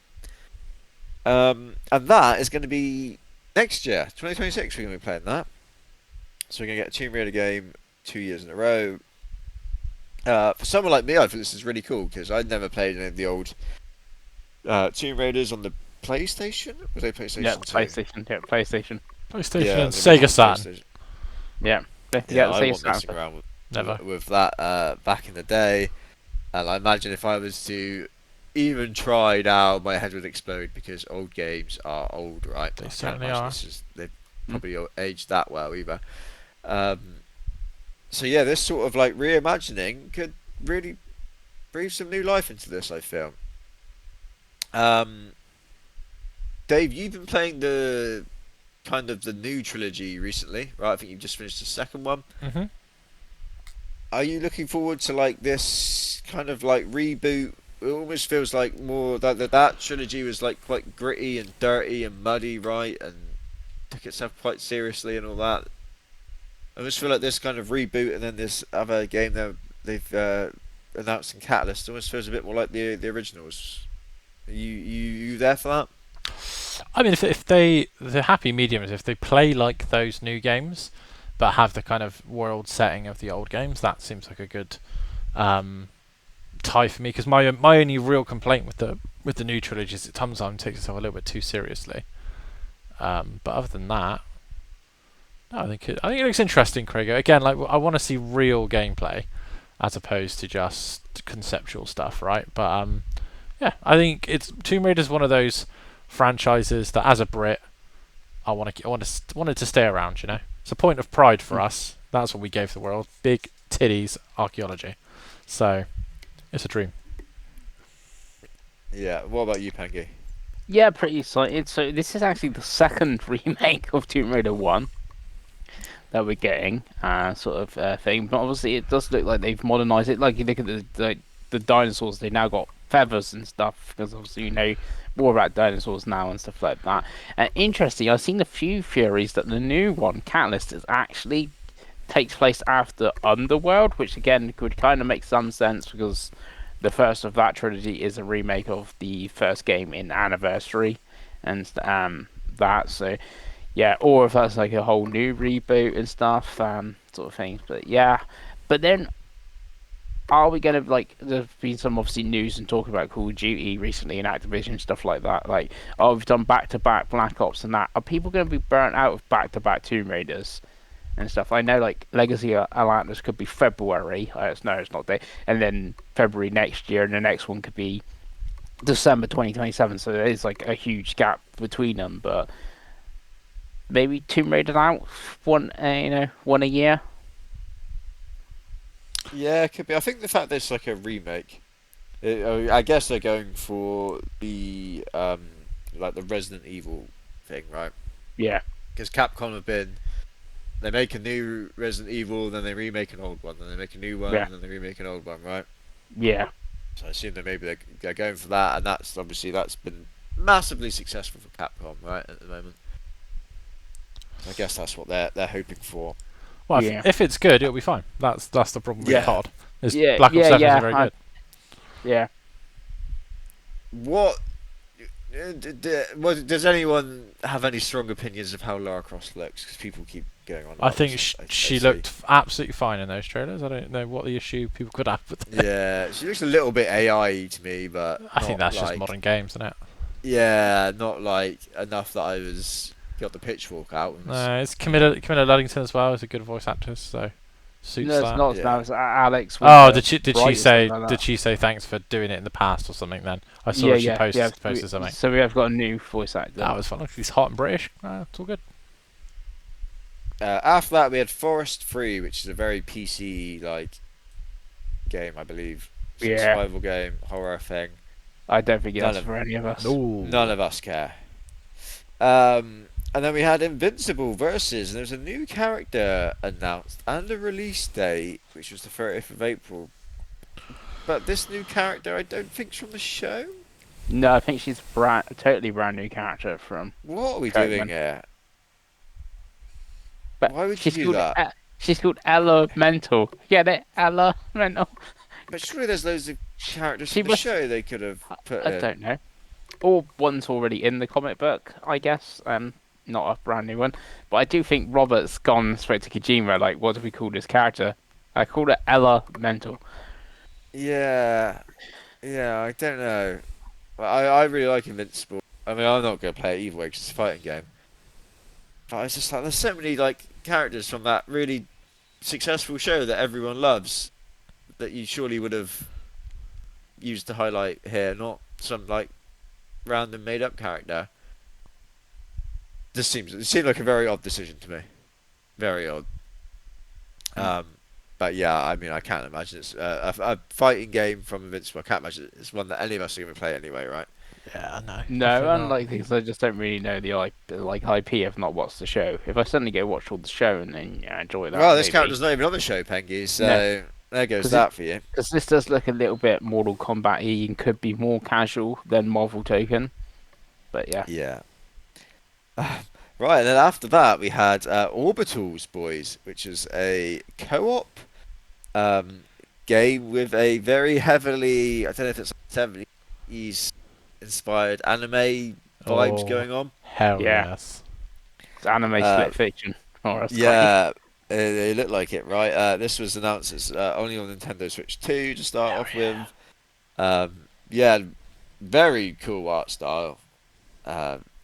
And that is going to be next year, 2026. We're going to be playing that. So we're going to get a Tomb Raider game 2 years in a row. For someone like me, I think this is really cool because I'd never played any of the old Tomb Raiders on the PlayStation. Was they PlayStation? Yeah, 2? PlayStation. Yeah, PlayStation. PlayStation Yeah, and the Sega original Saturn. PlayStation. Yeah. Yeah, I Sega wasn't messing Saturn. around with Never. that back in the day. And I imagine if I was to even try now, my head would explode because old games are old, right? They I can't certainly imagine are. they've probably aged that well either. So yeah, this sort of like reimagining could really breathe some new life into this, I feel. Dave, you've been playing the kind of the new trilogy recently, right? I think you've just finished the second one. hmm Are you looking forward to like this kind of like reboot? It almost feels like more that trilogy was like quite gritty and dirty and muddy, right? And took itself quite seriously and all that. I just feel like this kind of reboot and then this other game that they've announced in Catalyst almost feels a bit more like the originals. You there for that? I mean, if the happy medium is if they play like those new games, but have the kind of world setting of the old games, that seems like a good tie for me. Because my only real complaint with the new trilogy is it sometimes takes itself a little bit too seriously. But other than that, no, I think it looks interesting, Craig. Again, like I want to see real gameplay as opposed to just conceptual stuff, right? But yeah, I think it's Tomb Raider is one of those franchises that, as a Brit, I want it to stay around. You know, it's a point of pride for us. That's what we gave the world: big titties archaeology. So it's a dream. Yeah. What about you, Pengi? Yeah, pretty excited. So this is actually the second remake of Tomb Raider 1 that we're getting, sort of thing. But obviously, it does look like they've modernized it. Like you look at the dinosaurs, they now got feathers and stuff because obviously you know more about dinosaurs now and stuff like that. Interesting, I've seen a few theories that the new one, Catalyst, is actually takes place after Underworld, which again could kind of make some sense because the first of that trilogy is a remake of the first game in Anniversary and that. So yeah, or if that's like a whole new reboot and stuff, sort of things. But yeah, but then are we gonna like? There's been some obviously news and talk about Call of Duty recently and Activision stuff like that. Like, oh, we've done back-to-back Black Ops and that. Are people gonna be burnt out of back-to-back Tomb Raiders and stuff? I know like Legacy of Atlantis could be February. It's not day, and then February next year, and the next one could be December 2027. So there is like a huge gap between them, but maybe Tomb Raider out one a year. Yeah, it could be. I think the fact that it's like a remake, I guess they're going for the like the Resident Evil thing, right? Yeah. Because Capcom have been, they make a new Resident Evil, then they remake an old one, then they make a new one, Yeah. and then they remake an old one, right? Yeah. So I assume that maybe they're going for that, and that's been massively successful for Capcom, right, at the moment. I guess that's what they're hoping for. Well, Yeah. if it's good, it'll be fine. That's the problem with Yeah. COD. Is Yeah, Black Ops yeah, 7 isn't yeah, very good. yeah. What? Does anyone have any strong opinions of how Lara Croft looks? Because people keep going on. I about think this, I she see. looked absolutely fine in those trailers. I don't know what the issue people could have with it. Yeah, she looks a little bit AI to me, but I think not that's just like. modern games, isn't it? Yeah, not like enough that I was got the pitchfork out and was. No, it's Camilla Luddington as well. Is a good voice actress, so suits No, it's that. not. Yeah. No, it's Alex. With Oh, the did she bright or say something like did that. she say thanks for doing it in the past or something? Then I saw Yeah, she yeah, yeah. posted something. So we have got a new voice actor. That was fun. He's hot and British. It's all good. After that, we had Forest 3, which is a very PC like game, I believe. Yeah. Survival game, horror thing. I don't think None that's of- for any of us. None of us care. And then we had Invincible versus, and there was a new character announced and a release date, which was the 30th of April. But this new character, I don't think's from the show. No, I think she's a totally brand new character from. What are we Kirkman. doing here? But Why would you she's do called that? she's called Elemental. Get it? Elemental. But surely there's loads of characters She from the must- show they could have put I in. don't know. Or one's already in the comic book, I guess. Not a brand new one. But I do think Robert's gone straight to Kojima. Like, what do we call this character? I called it Elemental. Yeah, I don't know. I really like Invincible. I mean, I'm not going to play it either way because it's a fighting game. But it's just like there's so many like characters from that really successful show that everyone loves that you surely would have used to highlight here, not some like random made up character. It seemed like a very odd decision to me. Very odd. But yeah, I mean, I can't imagine it's a fighting game from Invincible. I can't imagine it's one that any of us are going to play anyway, right? Yeah, no. No, unlike these, I just don't really know the IP. If not watched the show. If I suddenly go watch all the show and then enjoy that. Well, this maybe. character's not even on the show, Pengi, so No. there goes 'Cause that for you. Because this does look a little bit Mortal Kombat-y and could be more casual than Marvel Token. But yeah. Yeah. Right, and then after that we had Orbitals, boys, which is a co-op game with a very heavily, I don't know if it's 70s inspired anime vibes going on. Hell Yeah. yes. It's anime split fiction. Or else Yeah, they look like it, right? This was announced as only on Nintendo Switch 2 to start off with. Yeah, very cool art style.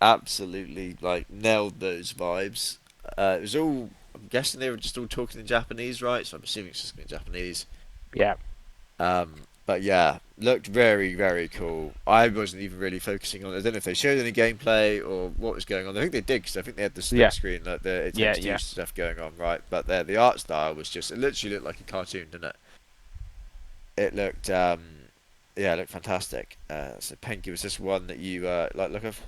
Absolutely, like nailed those vibes. It was all. I'm guessing they were just all talking in Japanese, right? So I'm assuming it's just going to be Japanese. Yeah. But yeah, looked very, very cool. I wasn't even really focusing on it. I don't know if they showed any gameplay or what was going on. I think they did because I think they had the split Yeah. screen, like the it Yeah, takes two yeah. stuff going on, right? But the art style was just. It literally looked like a cartoon, didn't it? It looked. Yeah, it looked fantastic. So Pengi, was this one that you like look of?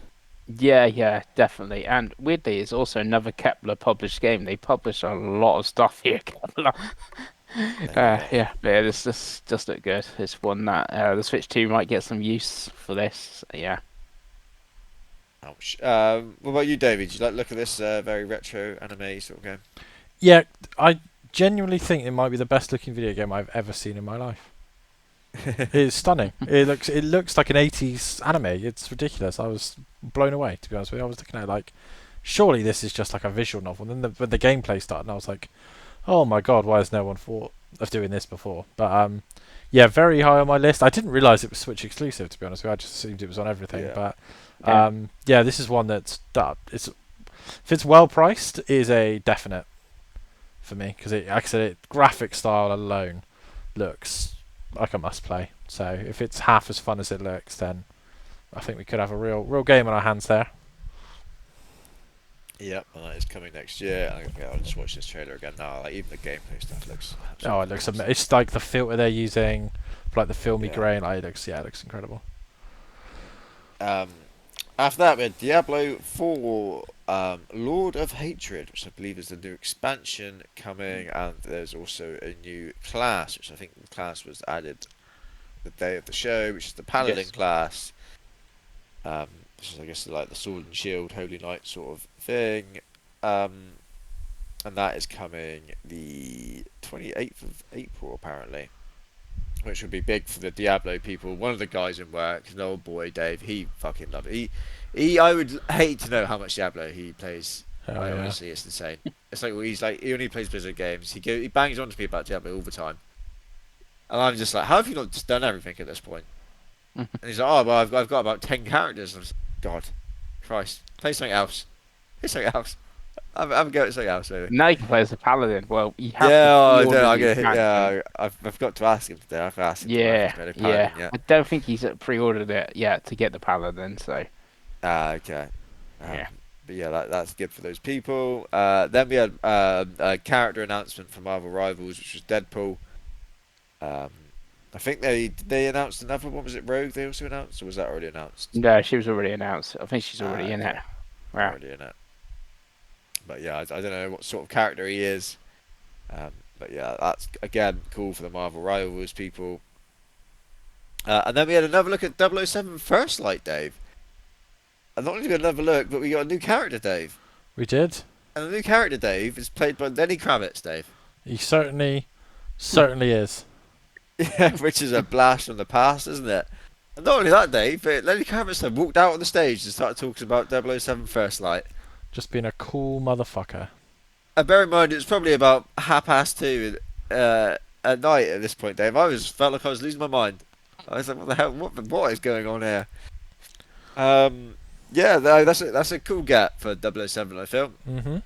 Yeah, definitely. And weirdly, it's also another Kepler published game. They publish a lot of stuff here, Kepler. Yeah, this just looked good. It's one that the Switch 2 might get some use for this. Yeah. Ouch. What about you, David? Did you like look at this very retro anime sort of game? Yeah, I genuinely think it might be the best looking video game I've ever seen in my life. It's stunning. It looks like an 80s anime. It's ridiculous. I was blown away, to be honest with you. I was looking at it like, surely this is just like a visual novel. And then when the gameplay started, I was like, oh my god, why has no one thought of doing this before? But yeah, very high on my list. I didn't realise it was Switch exclusive, to be honest with you. I just assumed it was on everything. Yeah. But yeah, this is one if it's well priced, it is a definite for me because like I said, graphic style alone looks like a must play. So if it's half as fun as it looks, then I think we could have a real game on our hands there. Yep, and that is coming next year. I'll just watch this trailer again now. Like even the gameplay stuff looks. Oh, it looks amazing. It's like the filter they're using, like the filmy Yeah. grain. Like, it looks incredible. After that, we had Diablo 4 Lord of Hatred, which I believe is the new expansion coming, and there's also a new class, which I think the class was added the day of the show, which is the Paladin Yes. class. Which is, I guess, like the sword and shield, holy knight sort of thing. and that is coming the 28th of April apparently, which would be big for the Diablo people. One of the guys in work, an old boy, Dave, he fucking loved it. I would hate to know how much Diablo he plays. Hell Like yeah. honestly, it's insane. It's like he only plays Blizzard games. He bangs on to me about Diablo all the time, and I'm just like, how have you not just done everything at this point? And he's like, oh well, I've got about 10 characters. And I'm just, God, Christ, play something else. Play something else. I'm going to something else, maybe. Now you can play as a paladin. Well, you have Yeah, to I pre-order don't. I'm the gonna. expansion. Yeah, I've got to ask him today. I've asked him tomorrow if he's Yeah, made a yeah. paladin yet. I don't think he's pre-ordered it yet to get the paladin. So Ah, okay. yeah. But yeah, that's good for those people. Then we had a character announcement from Marvel Rivals, which was Deadpool. Um, I think they announced another one. Was it Rogue? They also announced, or was that already announced? No, she was already announced. I think she's already in it. Okay, Wow. already in it. But yeah, I don't know what sort of character he is. But yeah, that's again cool for the Marvel Rivals people. And then we had another look at 007 First Light, Dave. And not only got another look, but we got a new character, Dave. We did. And the new character, Dave, is played by Lenny Kravitz, Dave. He certainly is. Yeah, which is a blast from the past, isn't it? And not only that, Dave, but Lenny Kravitz then walked out on the stage and started talking about 007 First Light. Just being a cool motherfucker. And bear in mind, it was probably about 2:30 at night at this point, Dave. Felt like I was losing my mind. I was like, what the hell? What is going on here? Yeah, that's a cool get for 007, I feel. Mm-hmm.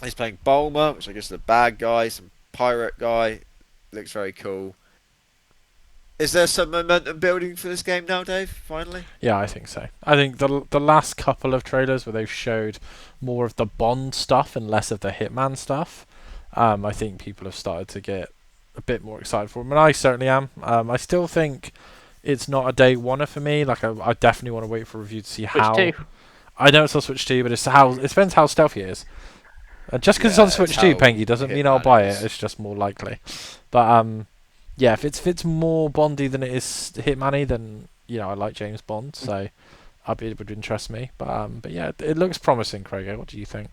He's playing Bulmer, which I guess is the bad guy, some pirate guy. Looks very cool. Is there some momentum building for this game now, Dave? Finally? Yeah, I think so. I think the last couple of trailers where they've showed more of the Bond stuff and less of the Hitman stuff, I think people have started to get a bit more excited for them, and I certainly am. I still think it's not a day oneer for me. Like I definitely want to wait for a review to see how. Switch 2. I know it's on Switch 2, but it depends how stealthy it is. And just because Yeah, it's on it's Switch 2, how Pengi, doesn't mean I'll Hitman buy is. it. It's just more likely. But yeah, if it's more Bondy than it is Hitman-y, then I like James Bond, so it would interest me. But yeah, it looks promising, Craig. What do you think?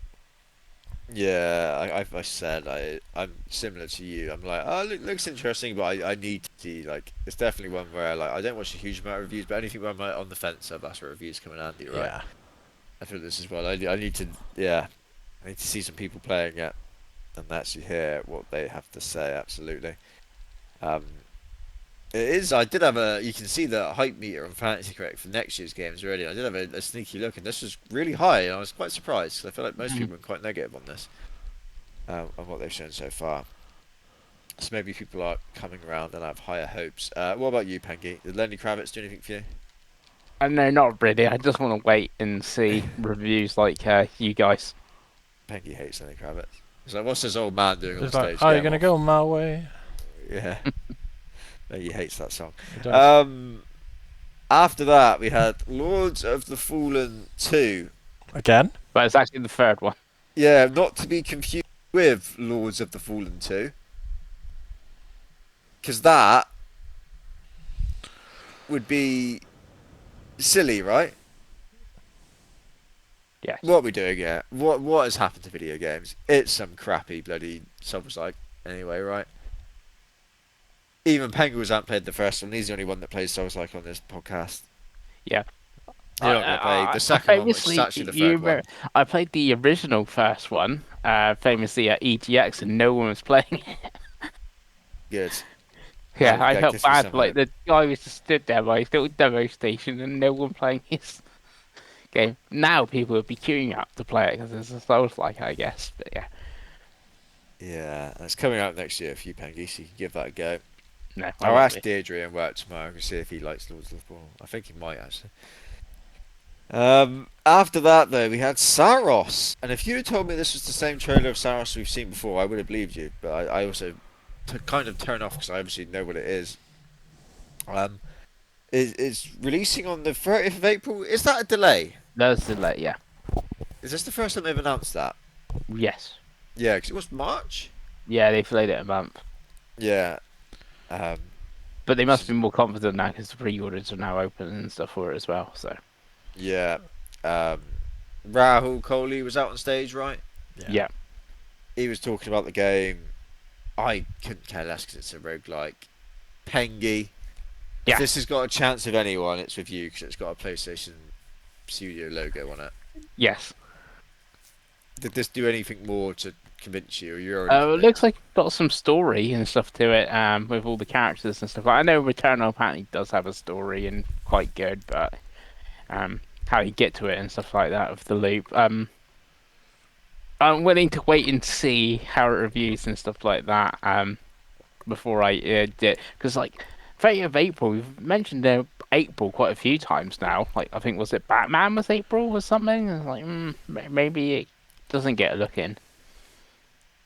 Yeah, I said I'm similar to you. I'm like, oh, looks interesting, but I need to see, like, it's definitely one where, like, I don't watch a huge amount of reviews, but anything where I'm like on the fence of, that's where reviews come in handy, right? Yeah. I feel this as well. I need to, yeah, I need to see some people playing it and actually hear what they have to say. Absolutely. Um, it is. I did have you can see the hype meter on Fantasy Correct for next year's games already. I did have a sneaky look, and this was really high, and I was quite surprised because I feel like most people are quite negative on this, on what they've shown so far. So maybe people are coming around and have higher hopes. What about you, Pengi? Did Lenny Kravitz do anything for you? No, not really. I just want to wait and see reviews like you guys. Pengi hates Lenny Kravitz. He's like, what's this old man doing on It's the like, stage? are Get you him going to off. go my way? Yeah. No, he hates that song. It does. After that, we had Lords of the Fallen 2. Again? But it's actually the third one. Yeah, not to be confused with Lords of the Fallen 2. Because that would be silly, right? Yes. What are we doing here? What has happened to video games? It's some crappy bloody Souls-like anyway, right? Even Penguins haven't played the first one. He's the only one that plays Souls-like on this podcast. Yeah. You're not going to play the second one, which is actually the third one. I played the original first one, famously at EGX, and no one was playing it. Good. Yeah, Okay, I felt gives me bad. some Like, hope. the guy was just stood there by his little demo station, and no one playing his game. Now people would be queuing up to play it because it's a Souls-like, I guess. But yeah, Yeah, and it's coming out next year for you, Pengi, so you can give that a go. no. I'll ask Deirdre and work tomorrow and see if he likes Lords of the Fallen. I think he might, actually. After that, though, we had Saros. And if you had told me this was the same trailer of Saros we've seen before, I would have believed you. But I also kind of turn off because I obviously know what it is. It's releasing on the 30th of April. Is that a delay? There's the delay, yeah. Is this the first time they've announced that? Yes. Yeah, because it was March. Yeah, they've delayed it a month. Yeah. But they must be more confident now because the pre-orders are now open and stuff for it as well. So Yeah. Rahul Kohli was out on stage, right? Yeah. Yeah. He was talking about the game. I couldn't care less because it's a roguelike. Pengi. If this Yes. has got a chance of anyone, it's with you because it's got a PlayStation Studio logo on it. Yes. Did this do anything more to convince you, or you're already It looks convinced? like it's got some story and stuff to it, with all the characters and stuff. I know Returnal apparently does have a story and quite good, but how you get to it and stuff like that with the loop. I'm willing to wait and see how it reviews and stuff like that. Before I did, because like 30th of April, we've mentioned April quite a few times now. Like I think was it Batman was April or something? And it's like maybe it doesn't get a look in.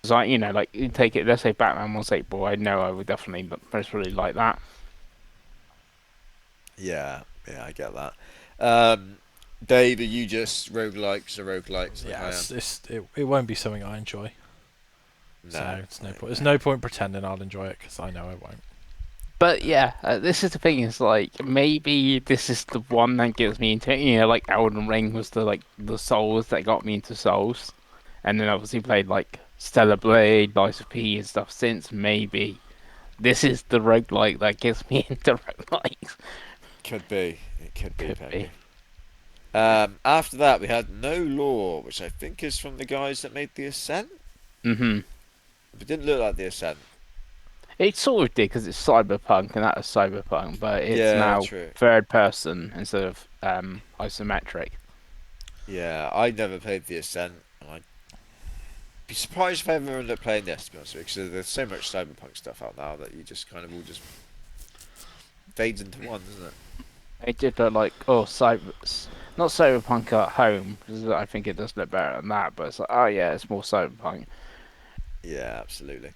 Because like like you take it. Let's say Batman was April. I know I would definitely most probably like that. Yeah, yeah, I get that. Um, Dave, are you just roguelikes or roguelikes like Yeah, I am? it won't be something I enjoy. No, So it's no point. There's okay. no point pretending I'll enjoy it because I know I won't. But yeah, this is the thing. Is like maybe this is the one that gets me into it. Like Elden Ring was the Souls that got me into Souls, and then obviously played like Stellar Blade, Lies of P, and stuff since. Maybe this is the roguelike that gets me into roguelikes. Could be. It could be Could be. Pengi. After that, we had No Law, which I think is from the guys that made The Ascent. Hmm. It didn't look like The Ascent. It sort of did because it's cyberpunk, and that is cyberpunk, but it's Yeah, now true. third person instead of isometric. Yeah, I never played The Ascent, and I'd be surprised if I ever ended up playing this, to be honest with you, because there's so much cyberpunk stuff out now that you just kind of all just fades into one, doesn't it? It did look like not cyberpunk at home, 'cause I think it does look better than that. But it's like, oh yeah, it's more cyberpunk. Yeah, absolutely.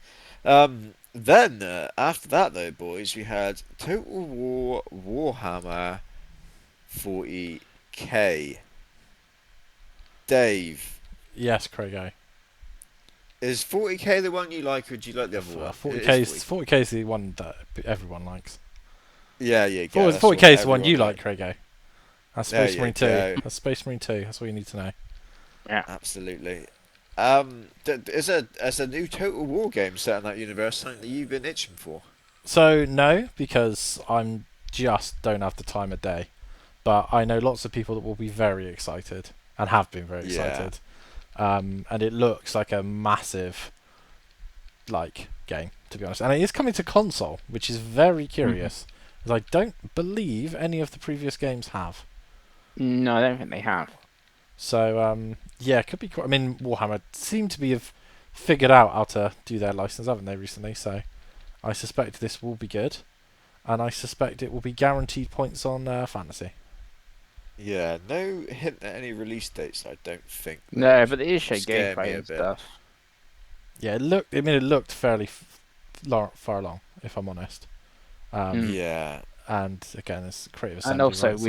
Then after that, though, boys, we had Total War Warhammer 40k. Dave, Yes, Craig. is 40k the one you like, or do you like the other one? It is 40k is 40k. 40k is the one that everyone likes. Yeah, yeah, yeah. 40, That's the one 40k is the one everyone you like, likes. Craig. That's There Space Marine you 2. go. That's Space Marine 2. That's all you need to know. Yeah. Absolutely. Is a new Total War game set in that universe something that you've been itching for? So no, because I'm just don't have the time of day. But I know lots of people that will be very excited and have been very Yeah. excited. And it looks like a massive game, to be honest. And it is coming to console, which is very Mhm. curious. Because I don't believe any of the previous games have. No, I don't think they have. So yeah, it could be quite. I mean, Warhammer seem to be have figured out how to do their license, haven't they, recently? So I suspect this will be good, and I suspect it will be guaranteed points on fantasy. Yeah, no hint at any release dates, I don't think, though, No, which but they did would show scare me gameplay a and bit. stuff. Yeah, it looked. I mean, it looked fairly far along, if I'm honest. Um, Mm. Yeah, and again, it's Creative And Assembly, also, right? So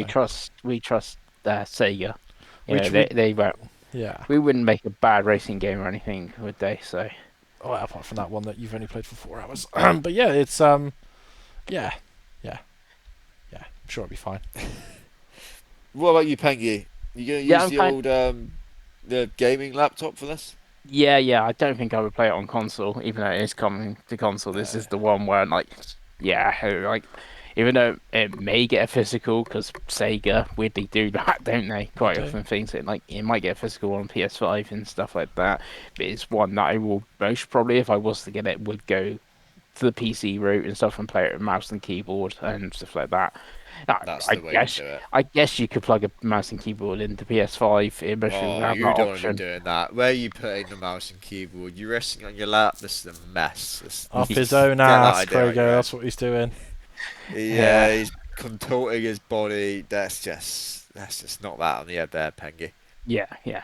we trust Sega. which They won't. yeah. We wouldn't make a bad racing game or anything, would they? So Oh, apart from that one that you've only played for 4 hours, but yeah, it's yeah, yeah, yeah. I'm sure it'll be fine. what about you, Pengi? You gonna yeah, use the old the gaming laptop for this? yeah. I don't think I would play it on console, even though it is coming to console. This No. is the one where, like, yeah, like, even though it may get a physical, because Sega weirdly do that, don't they? They Quite do. often things it like it might get a physical on PS5 and stuff like that. But it's one that I will most probably, if I was to get it, would go to the PC route and stuff and play it with mouse and keyboard and stuff like that. I, That's I the way to guess do it. I guess you could plug a mouse and keyboard into PS5, especially Oh, without that you don't want to be option. doing that. Where are you putting the mouse and keyboard? You're resting on your lap. This is a mess. Up his own Get that ass, idea out of your Krago. head. That's what he's doing. Yeah, Yeah. he's contorting his body. That's just not that on the head there, Pengi. Yeah.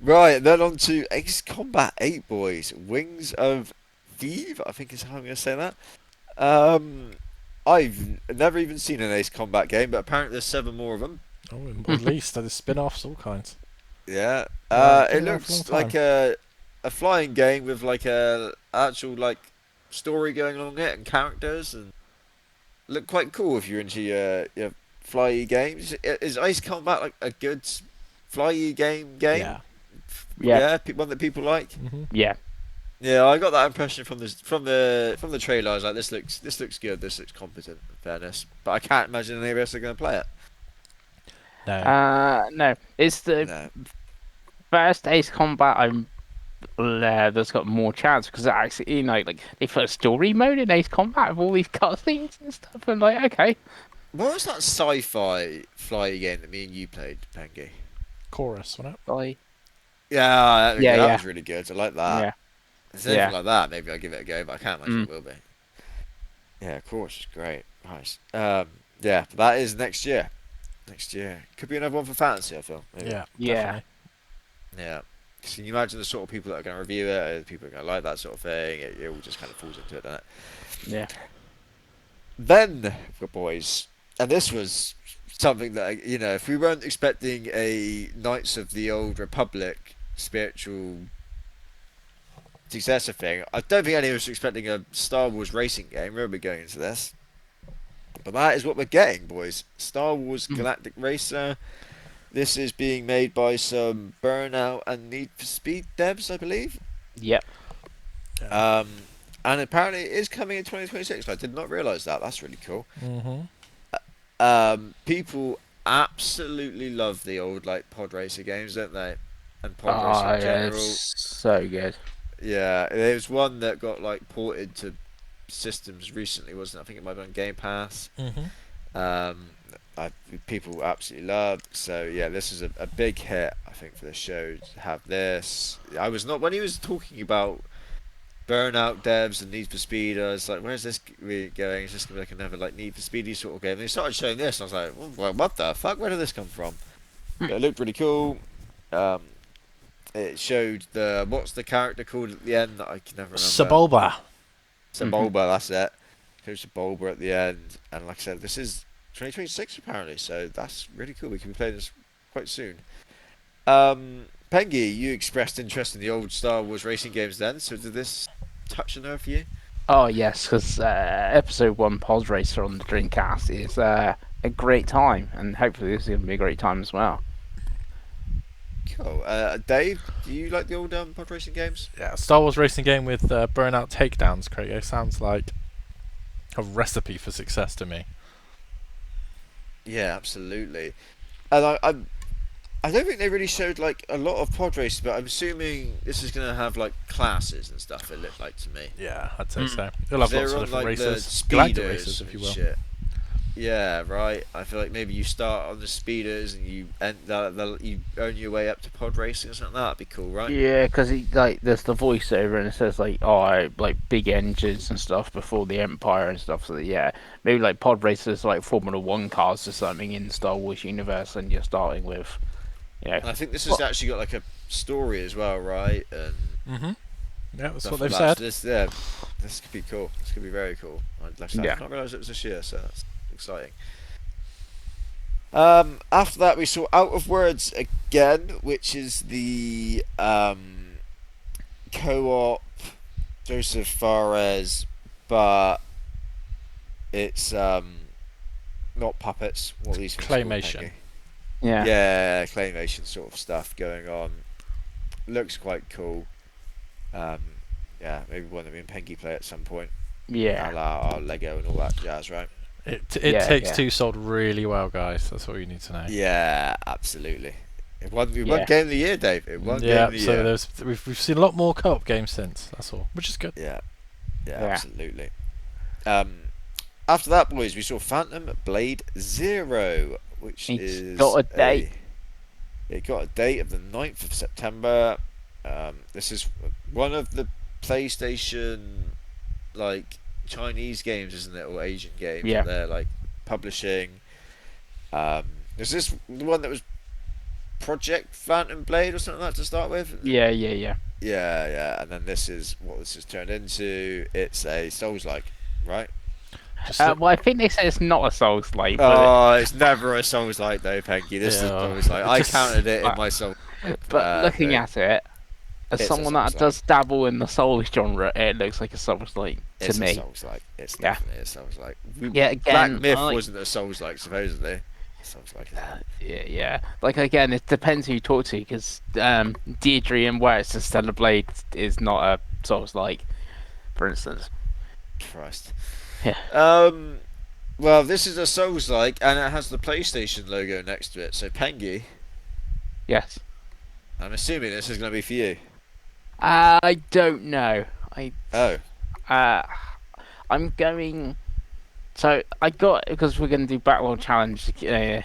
Right, then on to Ace Combat 8, boys. Wings of Thief, I think is how I'm going to say that. Um, I've never even seen an Ace Combat game, but apparently there's 7 more of them. Oh, at least there's spin-offs, all kinds. Yeah. Been It around for a long looks like time. a flying game with like a actual like story going along it and characters and look quite cool if you're into your flyy games. Is Ice Combat like a good flyy game? Yeah, Yeah, Yeah, one that people like. Hmm. yeah. Yeah, I got that impression from the trailer. I was like, this looks good. This looks competent. In fairness, but I can't imagine any of us are going to play it. No. No, it's the No. first Ace Combat that's got more chance because actually, like they put a story mode in Ace Combat with all these cutscenes and stuff, and like, okay, What was that sci-fi fly game that me and you played, Pengi? Chorus, wasn't it? like, Yeah, there we yeah, go. That yeah, was really good. I like that. yeah, If it's anything yeah. like that, maybe I'll give it a go, but I can't imagine Mm. it will be. Yeah, of course, it's great. Nice. Yeah, that is next year. Next year. Could be another one for fantasy, I feel. Maybe. Yeah, Yeah. definitely. Yeah. 'Cause can you imagine the sort of people that are going to review it, the people that are going to like that sort of thing? It all just kind of falls into it, doesn't it? Yeah. Then, for boys, and this was something that, if we weren't expecting a Knights of the Old Republic spiritual successor thing, I don't think any of us were expecting a Star Wars racing game. We'll be going into this. But that is what we're getting, boys. Star Wars Mm. Galactic Racer. This is being made by some Burnout and Need for Speed devs, I believe. Yep. Yeah. And apparently it is coming in 2026. I did not realise that. That's really cool. Hmm. People absolutely love the old pod racer games, don't they? And pod racing Oh, in yeah, general. it's so good. Yeah, there's one that got ported to systems recently, wasn't it? I think it might be on Game Pass. Hmm. Um, people absolutely love. So yeah, this is a big hit, I think, for the show to have this. I was not when he was talking about Burnout devs and Need for Speed. I was like, where's this really going? Is this gonna be like another Need for Speedy sort of game? And they started showing this, and I was like, well, what the fuck? Where did this come from? Hmm. It looked really cool. Um, it showed what's the character called at the end that I can never remember. Sebulba. Sebulba, that's it. Shows Sebulba at the end, and like I said, this is 2026 apparently, so that's really cool. We can be playing this quite soon. Pengi, you expressed interest in the old Star Wars racing games then, so did this touch a nerve for you? Oh yes, because episode 1 Pod Racer on the Dreamcast is a great time, and hopefully this is going to be a great time as well. Cool. Dave, do you like the old pod racing games? Yeah, Star Wars racing game with burnout takedowns, Craig. It sounds like a recipe for success to me. Yeah, absolutely. And I don't think they really showed a lot of pod races, but I'm assuming this is going to have classes and stuff. It looked like to me. Yeah, I'd say Mm. so. You'll have They're lots of on different the races, galactic speeders races, if you and will. shit. Yeah, right. I feel like maybe you start on the speeders and you you earn your way up to pod racing or something. That'd be cool, right? Yeah, because there's the voiceover and it says big engines and stuff before the Empire and stuff. So yeah, maybe pod racers Formula One cars or something in the Star Wars universe, and you're starting with, And I think this has actually got a story as well, right? And Hmm. Yeah, that's stuff what they've like that. said. So this could be cool. This could be very cool. I did not realise it was this year, so that's exciting. After that, we saw Out of Words again, which is the co-op Joseph Fares, but it's not puppets. What are these things called, Claymation. Pengi? yeah. Yeah, claymation sort of stuff going on. Looks quite cool. Yeah, maybe one that me and Pengi play at some point. Yeah. A la our Lego and all that jazz, right? It Yeah, takes yeah. two sold really well, guys. That's all you need to know. Yeah, absolutely. It won Yeah. Game of the Year, Dave. It won Game Yeah, of the so Year. we've seen a lot more co-op games since. That's all, which is good. Yeah, Yeah. absolutely. After that, boys, we saw Phantom Blade Zero, which is got a date. It got a date of the 9th of September. This is one of the PlayStation Chinese games, isn't it, or Asian games Yeah. that they're publishing. Is this the one that was Project Phantom Blade or something like that to start with? Yeah. Yeah, and then this is what this has turned into. It's a Souls-like, right? Just Well, I think they say it's not a Souls-like, Oh, it's never a Souls-like though, Pengi. This is Yeah, Souls-like. I just- counted it in my Soul. but looking thing. at it, as It's a someone that Souls-like. does dabble in the Souls genre, it looks like a Souls-like to It's a me. Souls-like. It's Yeah. definitely a Souls-like. Yeah, Black again, Myth I like- wasn't a Souls-like, supposedly. Sounds like, isn't it? Yeah. Like again, it depends who you talk to, because Deirdre and Wes and Stellar Blade is not a Souls like, for instance. Christ. Yeah. Well, this is a Souls-like, and it has the PlayStation logo next to it. So, Pengi, Yes. I'm assuming this is going to be for you. I don't know. Oh, Uh, I'm going. So I got, because we're going to do Backlog Challenge yeah,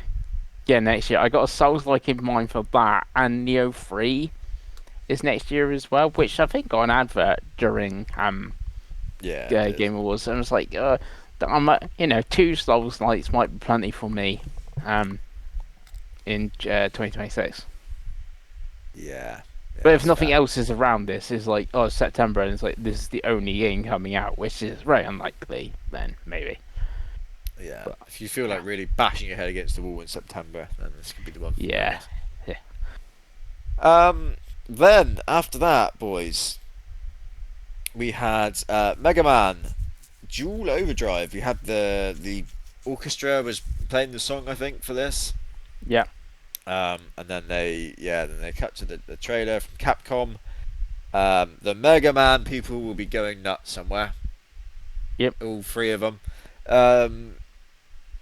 next year. I got a Souls like in mind for that, and Neo 3 is next year as well, which I think got an advert during yeah, it did. Game Awards, and I was like, two Souls likes might be plenty for me, in 2026. Yeah, yeah, But if that's nothing fair. else is around this, it's like, oh, September, and it's like this is the only game coming out, which is very unlikely. Then maybe, Yeah, but if you feel yeah, like really bashing your head against the wall in September, then this could be the one for you, I yeah, guess. yeah. Then after that, boys, we had Mega Man Dual Overdrive. We had the orchestra was playing the song, I think, for this. Yeah. And then they cut to the trailer from Capcom. The Mega Man people will be going nuts somewhere. Yep. All three of them. Um,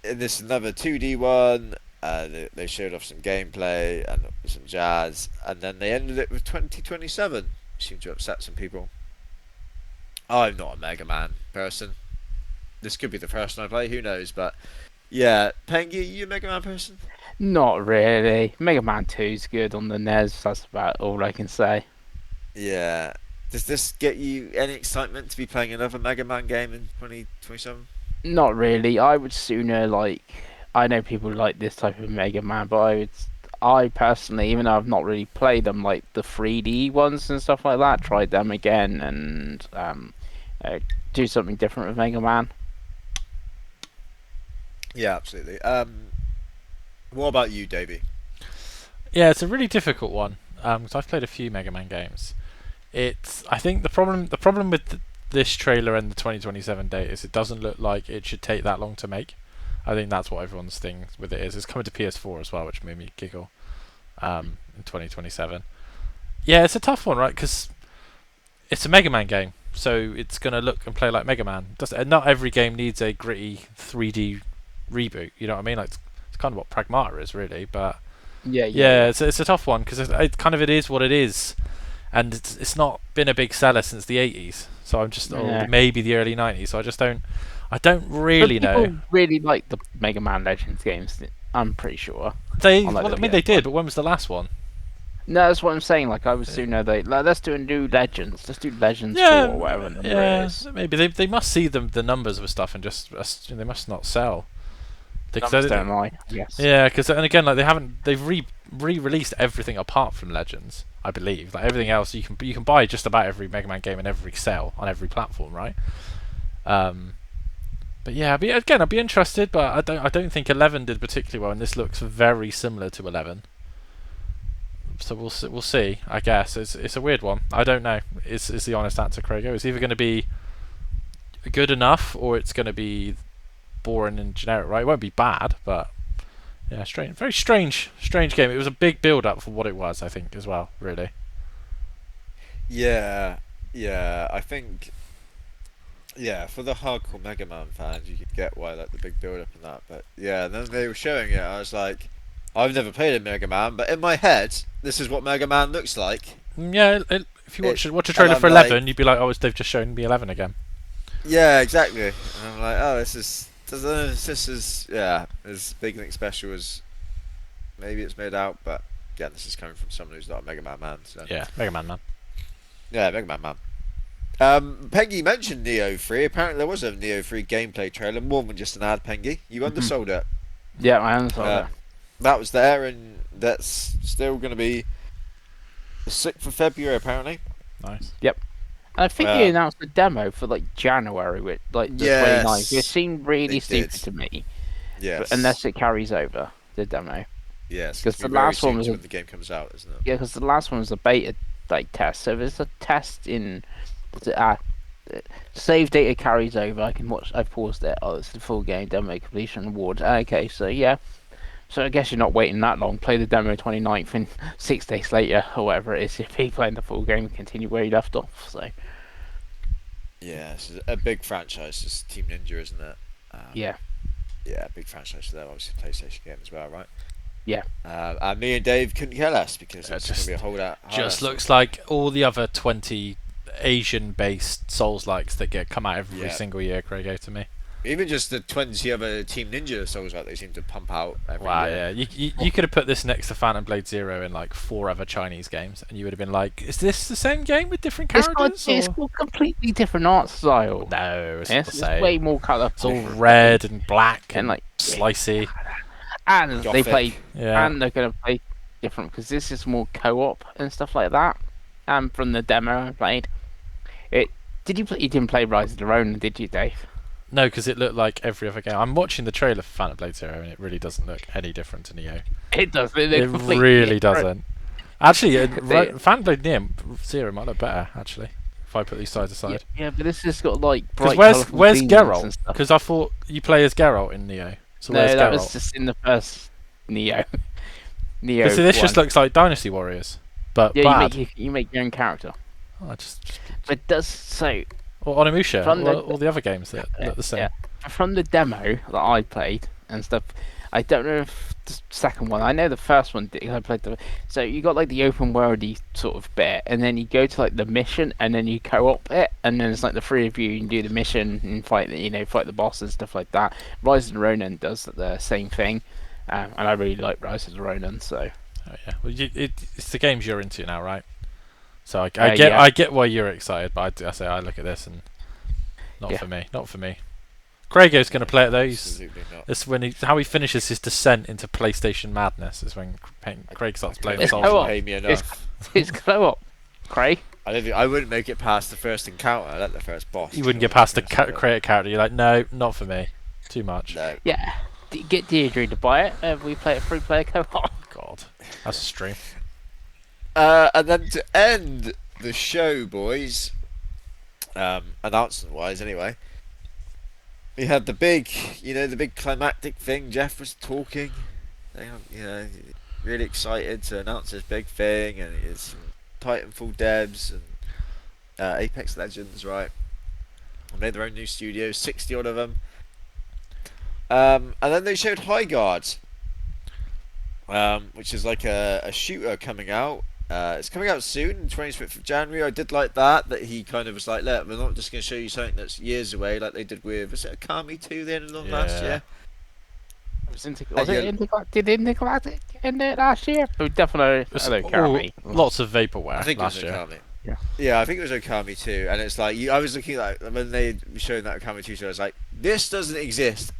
and this is another 2D one. They showed off some gameplay and some jazz, and then they ended it with 2027. Seemed to upset some people. I'm not a Mega Man person. This could be the first one I play. Who knows? But yeah, Pengi, you a Mega Man person? Not really. Mega Man 2's good on the NES. That's about all I can say. Yeah. Does this get you any excitement to be playing another Mega Man game in 2027? Not really. I would sooner like. I know people like this type of Mega Man, but I personally, even though I've not really played them, like the 3D ones and stuff like that, tried them again and uh, do something different with Mega Man. Yeah, absolutely. What about you, Davey? Yeah, it's a really difficult one because I've played a few Mega Man games. I think the problem with this trailer and the 2027 date is it doesn't look like it should take that long to make. I think that's what everyone's thing with it is. It's coming to PS4 as well, which made me giggle. In 2027. Yeah, it's a tough one, right? Because it's a Mega Man game, so it's gonna look and play like Mega Man. Not every game needs a gritty 3D reboot. You know what I mean? Like it's kind of what Pragmata is, really. But yeah, Yeah. it's a tough one because it is what it is, and it's not been a big seller since the 80s. So I'm just Yeah. maybe the early 90s. So I don't But really know. people really like the Mega Man Legends games. I'm pretty sure. They On like well, the I mean they PS1. did, but when was the last one? No, that's what I'm saying. Like I would sooner let's do a new Legends. Let's do Legends 4 Yeah, or whatever number it yeah, is. maybe they must see the numbers of stuff and just they must not sell. Numbers Because don't lie. Yes. yeah, because and again like they've re-released everything apart from Legends, I believe. Like everything else you can buy just about every Mega Man game in every cell on every platform, right? Um, but yeah, I'd be interested, but I don't think 11 did particularly well, and this looks very similar to 11. So we'll see. I guess it's a weird one. I don't know. Is the honest answer, Craigo? It's either going to be good enough or it's going to be boring and generic, right? It won't be bad, but yeah, very strange game. It was a big build up for what it was, I think, as well. Really. Yeah, yeah. I think yeah, for the hardcore Mega Man fans, you could get why like the big build up and that. But yeah, then they were showing it. I was like, I've never played a Mega Man, but in my head, this is what Mega Man looks like. Yeah, if you It, watch a and trailer I'm for like, 11, you'd be like, oh, they've just shown me 11 again. yeah, exactly. And I'm like, oh, this is yeah, as big and special as maybe it's made out. But yeah, this is coming from someone who's not a Mega Man man. So Yeah, Mega Man, man. yeah, Mega Man man. Pengi mentioned Neo 3. Apparently, there was a Neo 3 gameplay trailer, more than just an ad. Pengi, you undersold it. Yeah, I understand Um, that was there, and that's still going to be the 6th of February, apparently. Nice. Yep. And I think they Um, announced the demo for like January, with like the 29th. It yes, seemed they really did. stupid to me, but Yes, unless it carries over the demo, yes. because It's the gonna be very last one soon was to a when the game comes out, isn't it? yeah, because the last one was a beta like test. So if it's a test in the save data carries over. I can watch. I've paused it. Oh, it's the full game demo completion award. Okay, so yeah, So I guess you're not waiting that long. Play the demo 29th and 6 days later, or whatever it is, if you're playing the full game and continue where you left off. So Yeah, it's a big franchise. It's Team Ninja, isn't it? yeah, Yeah, big franchise for them. Obviously, PlayStation game as well, right? yeah. And me and Dave couldn't care less because it's going to be a holdout. Just looks like all the other 20 Asian-based Souls-likes that come out every single year, Craigo, to me. Even just the 20 other Team Ninja Souls like they seem to pump out every year. Yeah. You could have put this next to Phantom Blade Zero in like 4 other Chinese games, and you would have been like, is this the same game with different characters? It's got completely different art style. No, it's not the It's same. way more It's colourful. all red and black and like slicey. And they play, Yeah. and they're gonna play different because this is more co-op and stuff like that. And from the demo I played, it did you play? You didn't play Rise of the Ronin, did you, Dave? No, because it looked like every other game. I'm watching the trailer for Phantom Blade Zero, and it really doesn't look any different to Neo. It does. It really doesn't. Actually, Phantom Blade Neo Zero might look better. Actually, if I put these side to side. Yeah, but this has got like Because bright. where's Geralt? Because I thought you play as Geralt in Neo. So no, where's that Geralt? was just in the first Neo. Neo. Because this 1. just looks like Dynasty Warriors, but yeah, bad. you make your own character. Oh, But it does so. Or Onimusha, From the- all the other games that look the same. Yeah. From the demo that I played and stuff, I don't know if the second one. I know the first one. I played so you got like the open worldy sort of bit, and then you go to like the mission, and then you co-op it, and then it's like the three of you can do the mission and fight the boss and stuff like that. Rise of the Ronin does the same thing, and I really like Rise of the Ronin. So Oh, yeah. Well, it's the games you're into now, right? So I yeah. get why you're excited, but I look at this and not Yeah. for me, not for me. Craigo's going to play it though. Absolutely not. It's when how he finishes his descent into PlayStation madness is when Craig starts playing It's Souls. co-op. Pay me enough. It's co-op, Craig. I wouldn't make it past the first encounter, let the first boss. You wouldn't get past the create a character. You're like, no, not for me. Too much. No. Yeah. Get Deirdre to buy it. We play a free-player co-op. God, that's a stream. And then to end the show, boys, announcement-wise anyway, we had the big climactic thing. Jeff was talking, really excited to announce this big thing, and it's Titanfall devs and Apex Legends, right? They made their own new studios, 60 odd of them. And then they showed High Guard, which is like a shooter coming out. It's coming out soon, 25th of January. I did like that he kind of was like, look, we're not just going to show you something that's years away like they did with, was it Akami 2 the end of last year? Did Intergalactic end it last year? Oh, definitely. Lots of vaporware I think last it was year. Okami. Yeah, I think it was Okami 2, and it's like I was looking like when they were showing that Okami 2, so I was like, this doesn't exist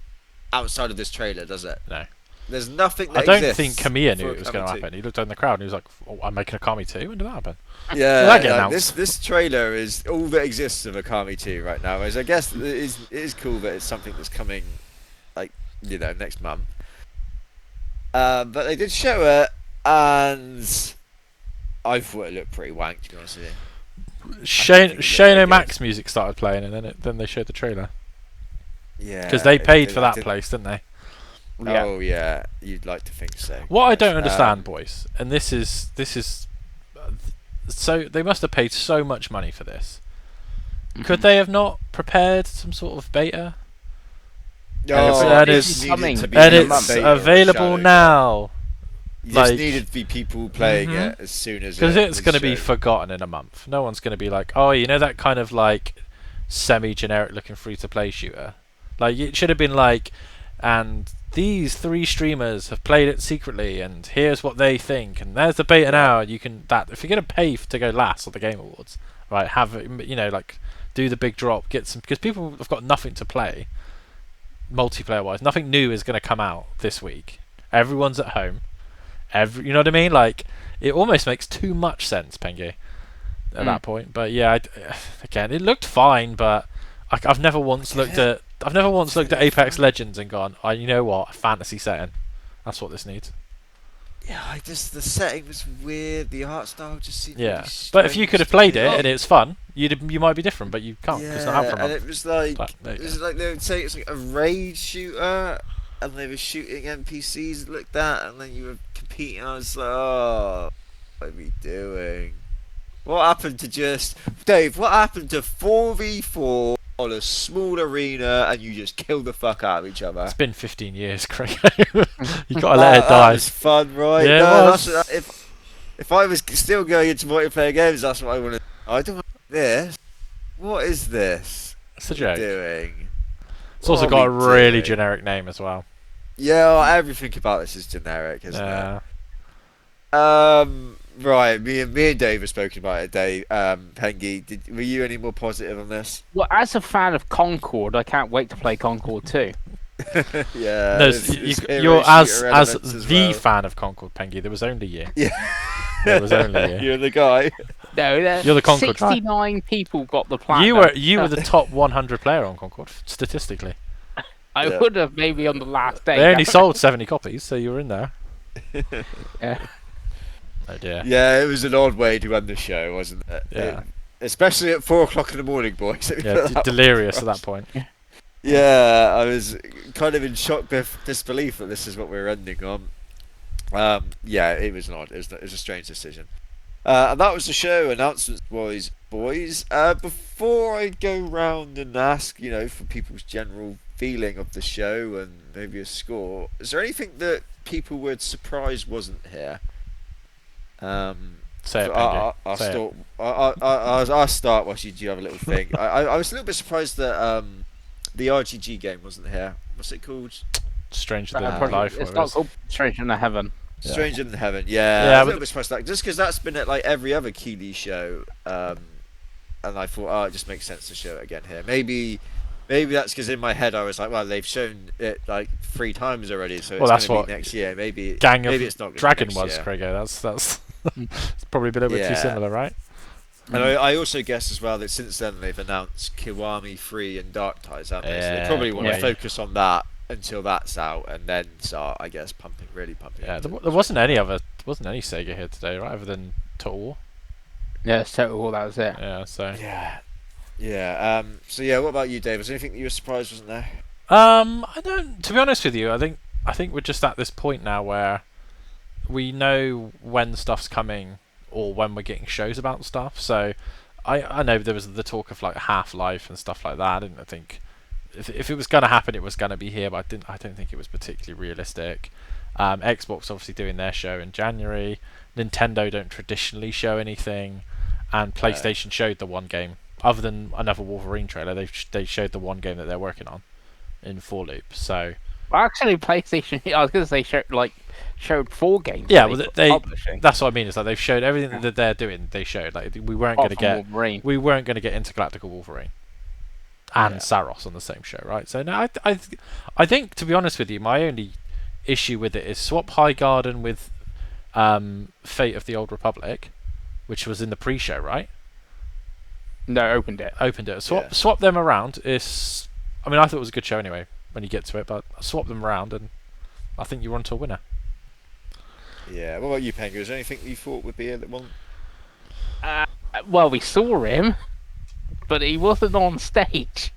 outside of this trailer, does it? No. There's nothing that I don't exists think Kamiya knew for it was going Okami to 2. happen. He looked in the crowd and he was like, oh, I'm making Akami 2? When did that happen? Yeah, Did that get announced? this trailer is all that exists of Akami 2 right now. As I guess it is cool that it's something that's coming, like, next month. But they did show it, and I thought it looked pretty wank, to be honest with you. Shane O'Mac's music started playing, and then they showed the trailer. Yeah, Because they paid for that place, didn't they? Yeah. Oh yeah, you'd like to think so. What I don't understand, boys, and this is so they must have paid so much money for this. Could they have not prepared some sort of beta? And it's coming. available now. You Like- just needed to be people playing Mhm. it as soon as Because it's going to be shown. forgotten in a month. No one's going to be like, oh, that kind of like semi-generic looking free-to-play shooter. Like it should have been like, and these 3 streamers have played it secretly, and here's what they think, and there's the beta now. And you can if you're going to pay to go last on the Game Awards, right? Have it, like do the big drop, get some, because people have got nothing to play, multiplayer-wise. Nothing new is going to come out this week. Everyone's at home. You know what I mean? Like, it almost makes too much sense, Pengi, at that point. But yeah, again, it looked fine, but I've never once looked at Apex Legends and gone, oh, you know what, a fantasy setting. That's what this needs. Yeah, the setting was weird. The art style just seemed. Yeah, really but if you strange could have to played me. it and it's fun, you might be different, but you can't because it's not out for a and month. it was like But there you they would say it's like a raid shooter, and they were shooting NPCs like that, and then you were competing. I was like, oh, what are we doing? What happened to just Dave? What happened to 4v4 on a small arena, and you just kill the fuck out of each other? It's been 15 years, Craig. You gotta let it die. That was fun, right? Yeah, it No, was. that's if I was still going into multiplayer games, that's what I want to. I don't want this. What is this? It's a What are we joke. doing? It's also What got are a we really doing? generic name as well. Yeah, well, everything about this is generic, isn't Yeah. it? Right. Me and Dave have spoken about it. Dave, Pengi, were you any more positive on this? Well, as a fan of Concord, I can't wait to play Concord 2. Yeah. No, there's hero you're as shooter elements as the well. fan of Concord, Pengi. There was only you. Yeah. There was only you. You're the guy. No, You're the Concord guy. 69 people got the platinum. You were the top 100 player on Concord statistically. I Yeah. would have maybe on the last day. They only sold 70 copies, so you were in there. Yeah. Oh dear. Yeah, it was an odd way to end the show, wasn't it? Yeah. Especially at 4 o'clock in the morning, boys. Yeah, delirious at that point. Yeah, I was kind of in shock disbelief that this is what we were ending on. Yeah, it was an odd. It was a strange decision. And that was the show. Announcements, boys. Before I go round and ask, for people's general feeling of the show and maybe a score, is there anything that people were surprised wasn't here? Say it, So Pengi. I'll Say it. start. I'll start whilst you have a little think. I was a little bit surprised that the RGG game wasn't here. What's it called? Stranger Uh, than life. It's whatever it not is. called Stranger Than Heaven. Yeah. Stranger Than Heaven. Yeah, Yeah, I was a but- little bit surprised at that just because that's been at like every other Keeley show, and I thought, it just makes sense to show it again here. Maybe that's because in my head I was like, well, they've shown it like 3 times already, so Well, it's that's going what to be next year. Maybe Gang of maybe it's not gonna be Dragon next was, year. Craigo. That's it's probably been a little bit too Yeah. similar, right? And I also guess as well that since then they've announced Kiwami 3 and Dark Ties, haven't they? So they Yeah, probably want to yeah. focus on that until that's out, and then start, I guess, really pumping. Yeah, into there wasn't any Sega here today, right? Other than Total War. Yeah, it's Total War, that was it. Yeah, so. Yeah, yeah. So yeah, what about you, Dave? Was there anything that you were surprised wasn't there? I don't. To be honest with you, I think we're just at this point now where we know when stuff's coming or when we're getting shows about stuff. So I know there was the talk of like Half-Life and stuff like that. I didn't think if it was going to happen, it was going to be here, but I don't think it was particularly realistic. Xbox obviously doing their show in January. Nintendo don't traditionally show anything, and PlayStation showed the one game. Other than another Wolverine trailer, they showed the one game that they're working on in 4 Loop. So Well, actually, PlayStation. I was going to say showed 4 games. yeah, that well, they're publishing. that's what I mean. Is like they've showed everything that they're doing. They showed like we weren't going Apart to from get Wolverine. Intergalactical Wolverine and Yeah. Saros on the same show, right? So no, I think to be honest with you, my only issue with it is swap High Garden with Fate of the Old Republic, which was in the pre-show, right? No, opened it. Opened it. Yeah. Swap them around. I mean, I thought it was a good show anyway when you get to it, but swap them around and I think you're on to a winner. Yeah. What about you, Pengu? Was there anything you thought would be a little one? Well, we saw him, but he wasn't on stage.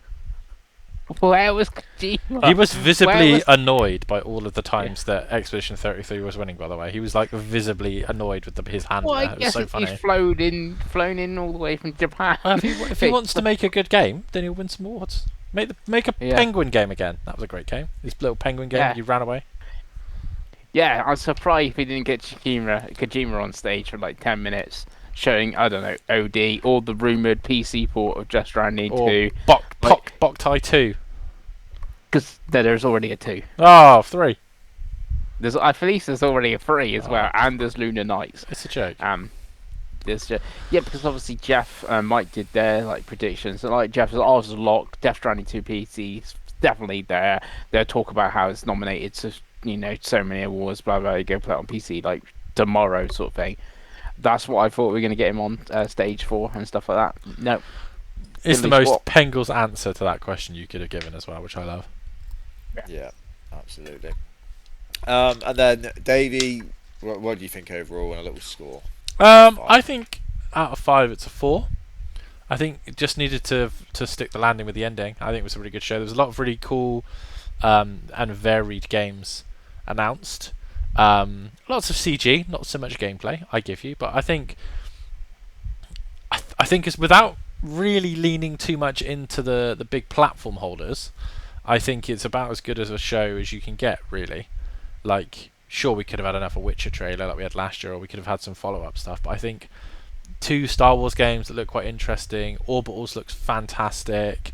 Where was Kojima? He was visibly was- annoyed by all of the times that Expedition 33 was winning, by the way. He was like visibly annoyed with his hand Well, there. I It was guess so if funny. he's flown in all the way from Japan. Well, if he wants to make a good game, then he'll win some awards. Make a Yeah. penguin game again. That was a great game. This little penguin game, Yeah. you ran away. Yeah, I'm surprised we didn't get Kojima on stage for like 10 minutes, showing, I don't know, OD, or the rumoured PC port of Just Stranding Or 2, Boktai 2. because there's already a 2. Oh, 3. I believe there's already a 3 as Oh. well, and there's Lunar Nights. It's a joke. Yeah, because obviously Jeff and Mike did their like predictions. And, like Jeff said, I was locked. Death Stranding 2 PC's definitely there. They'll talk about how it's nominated to so many awards. Blah blah. You go play it on PC like tomorrow, sort of thing. That's what I thought we were going to get him on stage for and stuff like that. No, It's the At least most what- Pengle's answer to that question you could have given as well, which I love. Yeah, absolutely. And then Davey, what do you think overall and a little score? I think out of 5 it's a 4. I think it just needed to stick the landing with the ending. I think it was a really good show. There was a lot of really cool and varied games announced. Lots of CG, not so much gameplay, I give you, but I think I think it's without really leaning too much into the big platform holders. I think it's about as good as a show as you can get, really. Like, sure, we could have had another Witcher trailer like we had last year, or we could have had some follow-up stuff. But I think two Star Wars games that look quite interesting. Orbitals looks fantastic.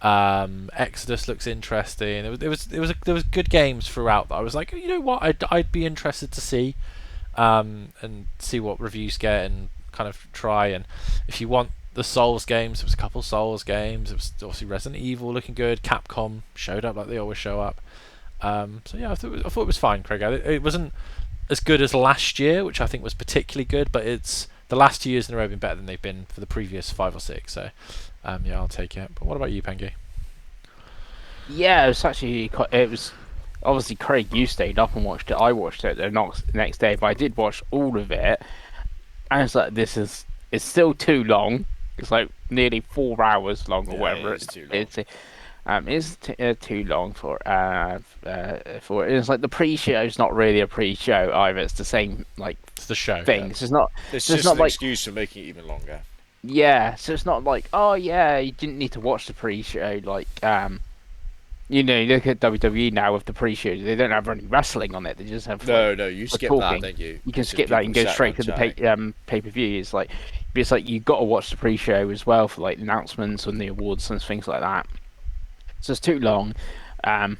Exodus looks interesting. There was good games throughout that I was like, you know what, I'd be interested to see, and see what reviews get and kind of try. And if you want the Souls games, there was a couple Souls games. It was obviously Resident Evil looking good. Capcom showed up like they always show up. So yeah, I thought it was fine, Craig. It wasn't as good as last year, which I think was particularly good, but it's the last 2 years in a row been better than they've been for the previous 5 or 6. So yeah, I'll take it. But what about you, Pengi? Yeah, it was actually it was obviously Craig. You stayed up and watched it. I watched it the next day, but I did watch all of it. And it's like it's still too long. It's like nearly 4 hours long or whatever. It's too long. It's too long for it. It's like the pre-show is not really a pre-show either. It's the same like It's the show thing. yeah. It's not. It's It's just not an like excuse for making it even longer. yeah. So it's not like oh yeah, you didn't need to watch the pre-show. Like you know, you look at WWE now with the pre-show. They don't have any wrestling on it. They just have No, you skip talking. that, don't you? You can It's just skip that and people go sat straight to around the chatting. pay-per-view. It's like you got to watch the pre-show as well for like announcements and the awards and things like that. So it's too long. So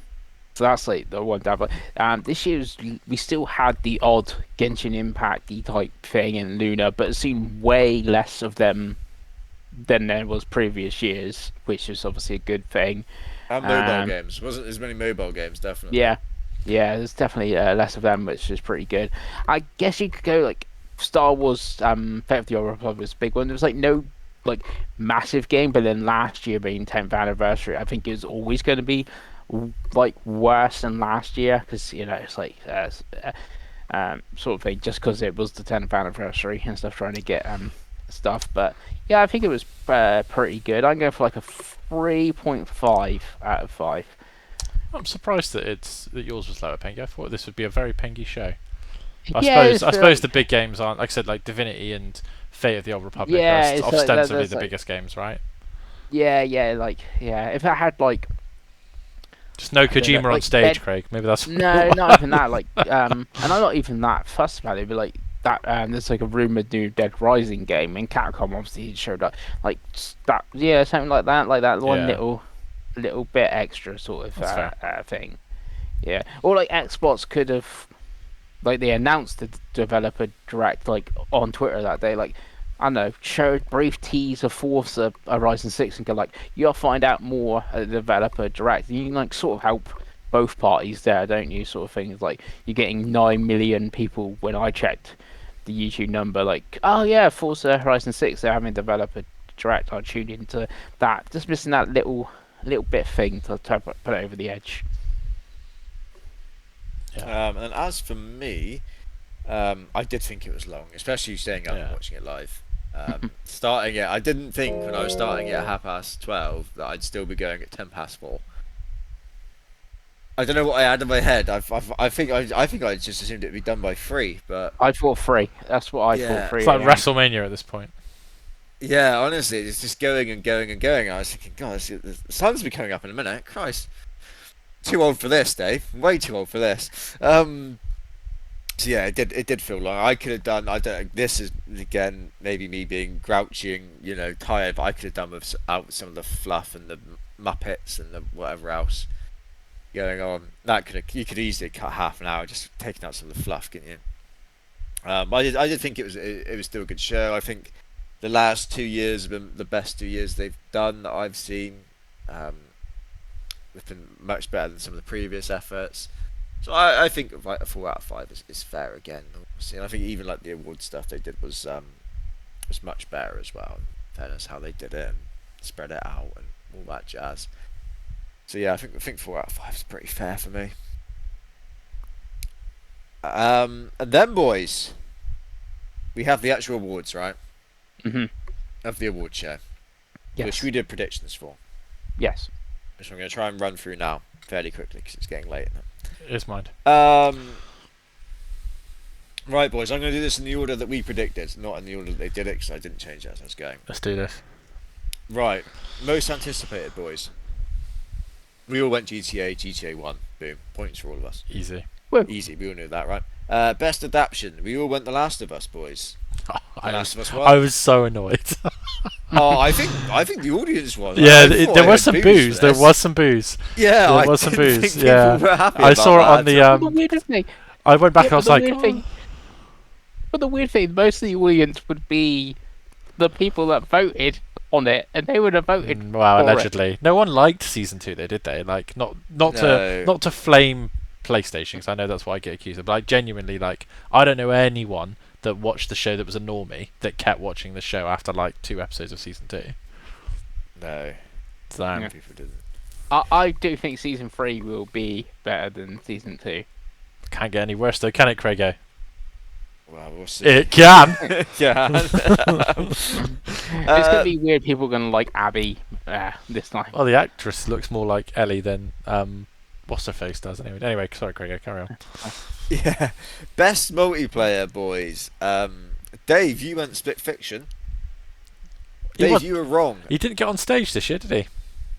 that's like the one downside. This year's we still had the odd Genshin Impact type thing in Luna, but it seemed way less of them than there was previous years, which is obviously a good thing. And mobile Um, games. Wasn't as many mobile games, definitely. yeah, yeah, there's definitely less of them, which is pretty good. I guess you could go like Star Wars, Fate of the Old Republic was a big one. There was like no like massive game, but then last year being 10th anniversary, I think it was always going to be like worse than last year because you know it's like sort of thing just because it was the 10th anniversary and stuff trying to get stuff. But yeah, I think it was pretty good. I'm going for like a 3.5 out of 5. I'm surprised that yours was lower, Pengi. I thought this would be a very Pengi show. I Yeah, suppose it's I suppose like, the big games aren't, like I said, like Divinity and Fate of the Old Republic yeah, are it's like ostensibly there's the like biggest games, right? yeah. If I had like Just no I don't know, Kojima on like stage, Dead. Craig. Maybe that's No, not even that. Like and I'm not even that fussed about it. But like that, there's like a rumored new Dead Rising game, and Capcom obviously showed up. Like that, yeah, something like that. Like that one Yeah. little bit extra sort of That's fair. thing. Yeah, or like Xbox could have like they announced the developer direct like on Twitter that day. Like I don't know, show a brief tease of Forza Horizon 6 and go like, you'll find out more at the developer direct. And you can like sort of help both parties there, don't you? Sort of things like you're getting 9 million people when I checked the YouTube number. Like, oh yeah, Forza Horizon 6, they're having a developer direct. I tuned into that. Just missing that little bit thing to put it over the edge. Yeah. And as for me, I did think it was long, especially staying up and Yeah. watching it live. Starting it, I didn't think when I was starting it at 12:30 that I'd still be going at 4:10. I don't know what I had in my head. I think I just assumed it'd be done by 3, but I thought 3. That's what I yeah, thought 3 It's like a.m. WrestleMania at this point. yeah. Honestly, it's just going and going and going. I was thinking, God, the sun's be coming up in a minute. Christ, too old for this, Dave. Way too old for this. So yeah, it did feel long. I could have done. I don't. This is again maybe me being grouchy and tired, but I could have done without some of the fluff and the Muppets and the whatever else going on. You could easily cut half an hour just taking out some of the fluff, couldn't you? I did think it was still a good show. I think the last 2 years have been the best 2 years they've done that I've seen. They've been much better than some of the previous efforts. So I think like a 4 out of 5 is fair again. Obviously. And I think even like the award stuff they did was much better as well. In fairness, how they did it and spread it out and all that jazz. So yeah, I think 4 out of 5 is pretty fair for me. And then boys, we have the actual awards, right? Mhm. Of the award show, Yes. which we did predictions for. Yes. which I'm going to try and run through now fairly quickly because it's getting late. It's mine. Right, boys, I'm going to do this in the order that we predicted, not in the order that they did it, because I didn't change it as I was going. Let's do this. Right, most anticipated, boys. We all went GTA 1. Boom. Points for all of us. Easy. Easy, we all knew that, right? Best adaptation. We all went The Last of Us, boys. The Last of Us 1. I was so annoyed. Oh, I think the audience was. Yeah, I thought there I was had some booze. for There this. was some booze. Yeah, There I was some didn't booze. think people Yeah. were happy I about saw it on that. the The weirdest thing. I went back and I was but the like, weird thing. But the weird thing, most of the audience would be the people that voted on it, and they would have voted. well, for it. allegedly, no one liked season 2, though, did they? Like, not No. to flame PlayStation, because I know that's what I get accused of. But like, genuinely, like, I don't know anyone that watched the show that was a normie that kept watching the show after like 2 episodes of season 2. No, So Yeah. people didn't. I do think season 3 will be better than season 2. can't get any worse, though, can it, Craigo? Well, we'll see. It can. Yeah. It's gonna be weird. People are gonna like Abby this time. Well, the actress looks more like Ellie than what's her face does. Anyway, sorry, Craigo, carry on. Yeah. Best multiplayer, boys. Dave, you went Split Fiction. He Dave, won- you were wrong. He didn't get on stage this year, did he?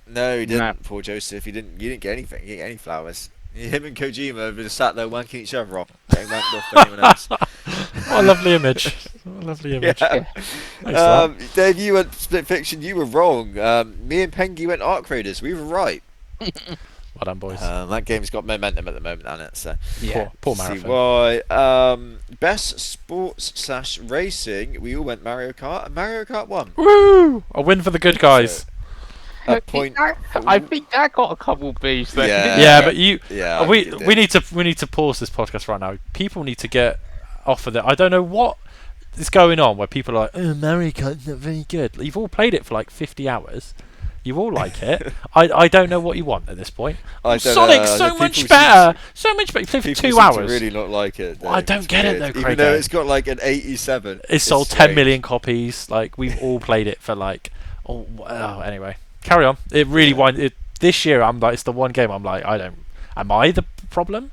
No, he didn't. No. Poor Joseph. You didn't get anything. You didn't get any flowers. Him and Kojima have just sat there wanking each other off, getting wanked off by anyone else. What a lovely image. What a lovely image. Yeah. Thanks for that. Dave, you went Split Fiction. You were wrong. Me and Pengi went Arc Raiders. We were right. Well done, boys. That game's got momentum at the moment, hasn't it? So Yeah. Poor see marathon. why. Best sports / racing. We all went Mario Kart. And Mario Kart won. Woo! A win for the good guys. A point. I think that got a couple boosts. Though. Yeah. Yeah, but you. Yeah. I we think it we did. need to pause this podcast right now. People need to get off of it. I don't know what is going on where people are like, "Oh, Mario Kart's not very good." You've all played it for like 50 hours. You all like it. I don't know what you want at this point. I don't Sonic's know. so People much seem better. So much better. You play for People 2 seem to hours. really not like it. Well, I Dave. don't It's get it, weird. though, Even though Craigo. it's got like an 87. It sold 10 strange. million copies. Like, we've all played it for like. Anyway, carry on. It really Yeah. this year. I'm like, it's the one game I'm like, I don't. Am I the problem?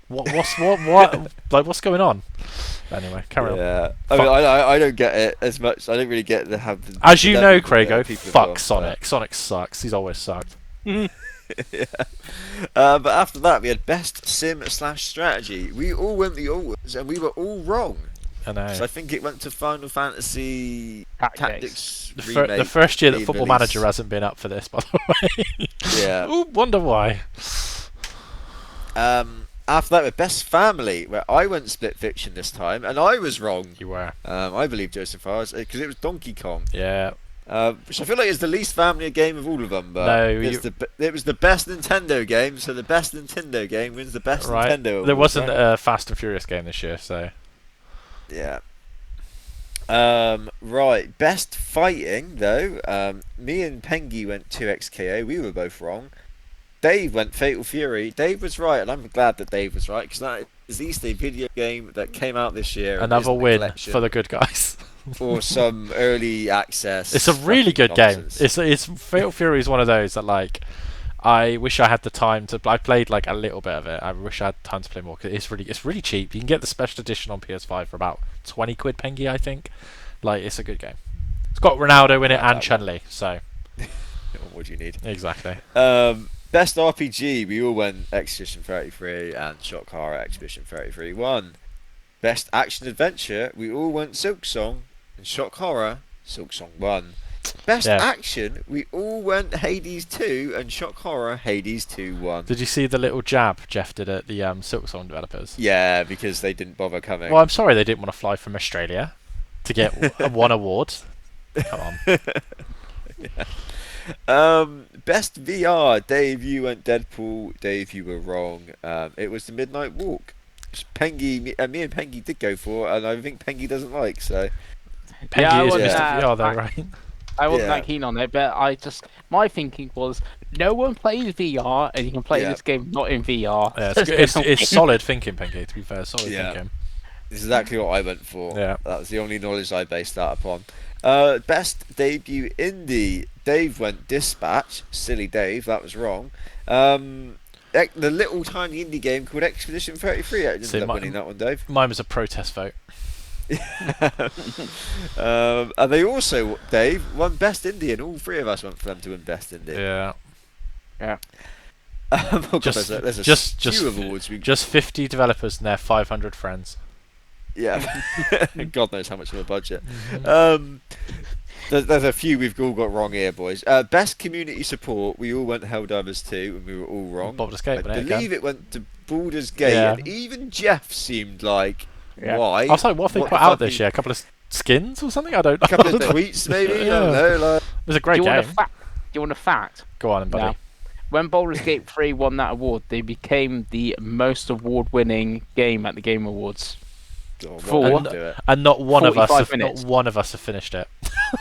What's like, what's going on? Anyway, carry on. Yeah, I mean, I don't get it as much. I don't really get the have. As you the know, level that Craigo, people have fuck got, Sonic. Sonic sucks. He's always sucked. Yeah. But after that, we had best sim / strategy. We all went the old ones, and we were all wrong. I know. So I think it went to Final Fantasy Tactics The remake. first year that being Football released. Manager hasn't been up for this, by the way. Yeah. Ooh, wonder why. After that, with best family, where I went Split Fiction this time, and I was wrong. You were. I believe Joseph was because it was Donkey Kong. Yeah. Which I feel like is the least family game of all of them. But No, it was the best Nintendo game, so the best Nintendo game wins the best Right. Nintendo. There award, wasn't right? a Fast and Furious game this year, so. Yeah. Right. Best fighting though. Me and Pengi went 2XKO. We were both wrong. Dave went Fatal Fury. Dave was right, and I'm glad that Dave was right because that is at least a video game that came out this year. and Another isn't a win collection for the good guys. or some early access. It's a really fucking good game. nonsense. It's Fatal Fury is one of those that like I wish I had the time to. I played like a little bit of it. I wish I had time to play more because it's really cheap. You can get the special edition on PS5 for about 20 quid, Pengi, I think. Like it's a good game. It's got Ronaldo in it and Chun-Li, so What do you need? exactly. Best RPG, we all went Expedition 33 and Shotkara Expedition 33 won. Best action adventure, we all went Silk Song and Shotkara Silk Song won. Best Yeah. action, we all went Hades 2 and Shotkara Hades 2 won. Did you see the little jab Jeff did at the Silksong developers? Yeah, because they didn't bother coming. Well, I'm sorry they didn't want to fly from Australia to get one award. Come on. Best VR, Dave, you went Deadpool. Dave, you were wrong. It was the Midnight Walk. Which Pengi, me and Pengi did go for, and I think Pengi doesn't like. So Pengi I is wasn't, Mr. VR though, I- right? I wasn't Yeah. that keen on it, but my thinking was no one plays VR, and you can play Yeah. this game not in VR. Yeah, Just it's solid thinking, Pengi. To be fair, solid Yeah. thinking. this is exactly what I went for. Yeah. That was the only knowledge I based that upon. Best debut indie. Dave went Dispatch. Silly Dave, that was wrong. The little tiny indie game called Expedition 33 See, ended up winning that one, Dave. Mine was a protest vote. And they also, Dave, won Best Indie, and all three of us went for them to win Best Indie. Yeah. Yeah. Oh God, there's a few awards. Just 50 developers and their 500 friends. Yeah. God knows how much of a budget. Mm-hmm. There's a few we've all got wrong here, boys. Best community support, we all went Helldivers 2, and we were all wrong. Baldur's Gate, I believe it went to Baldur's Gate, Yeah. and even Jeff seemed like, Yeah. why? I was like, what have they put out this year? A couple of skins or something? I don't know. A couple of tweets, maybe? I don't know. Like... It was a great Do you game. want a fact? Do you want a fact? Go on, buddy. No. When Baldur's Gate 3 won that award, they became the most award-winning game at the Game Awards. Oh, Four. And not one of us 45 have, minutes. not one of us have finished it.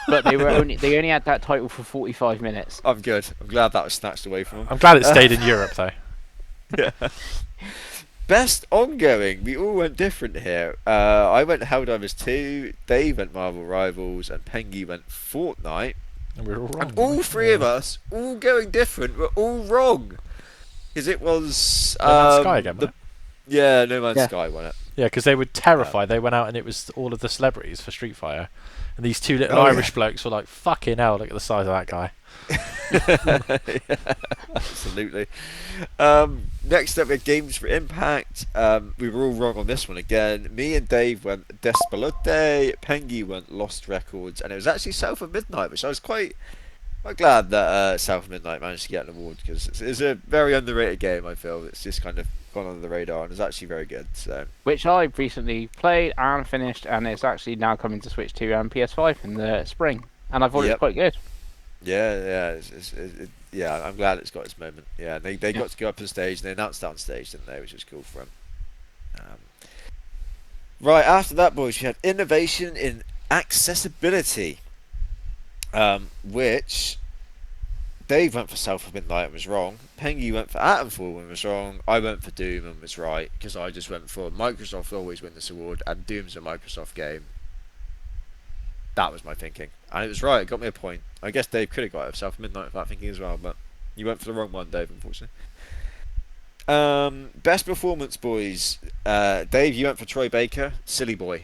But they only had that title for 45 minutes. I'm good. I'm glad that was snatched away from them. I'm glad it stayed in Europe though. Yeah. Best ongoing. We all went different here. I went Helldivers 2, Dave went Marvel Rivals, and Pengi went Fortnite. And we were all wrong. And all three of us, all going different, were all wrong. Because it was... No Man's Sky again, wasn't it? Yeah, No Man's Yeah. Sky won it. Yeah, because they were terrified. They went out and it was all of the celebrities for Street Fighter. And these two little Oh, Irish yeah. blokes were like, fucking hell, look at the size of that guy. Yeah, absolutely. Next up, we had Games for Impact. We were all wrong on this one again. Me and Dave went Despalote, Pengi went Lost Records, and it was actually South of Midnight, which I was quite glad that South of Midnight managed to get an award, because it's a very underrated game, I feel. It's just kind of gone under the radar, and it's actually very good. So. Which I recently played and finished, and it's actually now coming to Switch 2 and PS5 in the spring. And I thought it was quite good. Yeah, yeah. I'm glad it's got its moment. Yeah, they got to go up on stage, and they announced that on stage, didn't they? Which was cool for them. Right after that, boys, we had innovation in accessibility, which Dave went for South of Midnight and was wrong. Pengi went for Atomfall and was wrong. I went for Doom and was right, because I just went for Microsoft always win this award, and Doom's a Microsoft game. That was my thinking, and it was right. It got me a point. I guess Dave could have got it of South of Midnight with that thinking as well, but you went for the wrong one, Dave, unfortunately. Best performance, boys. Dave, you went for Troy Baker, Silly Boy.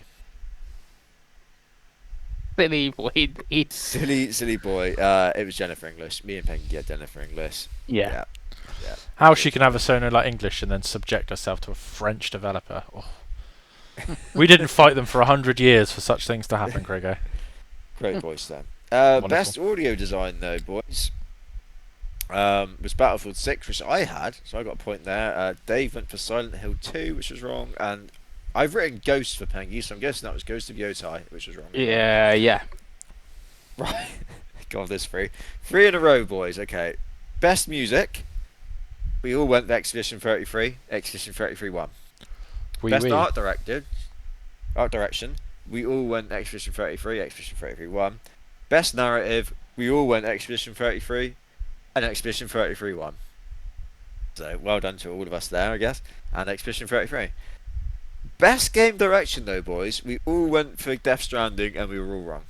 Silly boy. Silly boy. It was Jennifer English. Me and Pengi had Jennifer English. Yeah. How she can have a Sono like English and then subject herself to a French developer. Oh. We didn't fight them for 100 years for such things to happen, Gregor. Great voice then. Wonderful. Best audio design though, boys. Was Battlefield 6, which I had, so I got a point there. Dave went for Silent Hill 2, which was wrong, and I've written Ghost for Pengi, so I'm guessing that was Ghost of Yotai, which was wrong. Yeah. Right. God, there's three. 3 in a row, boys. Okay. Best music. We all went for Expedition 33. Expedition 33 won. Best art direction. We all went Expedition 33. Expedition 33 won. Best narrative. We all went Expedition 33. And Expedition 33 won. So well done to all of us there, I guess. And Expedition 33. Best game direction though, boys. We all went for Death Stranding, and we were all wrong.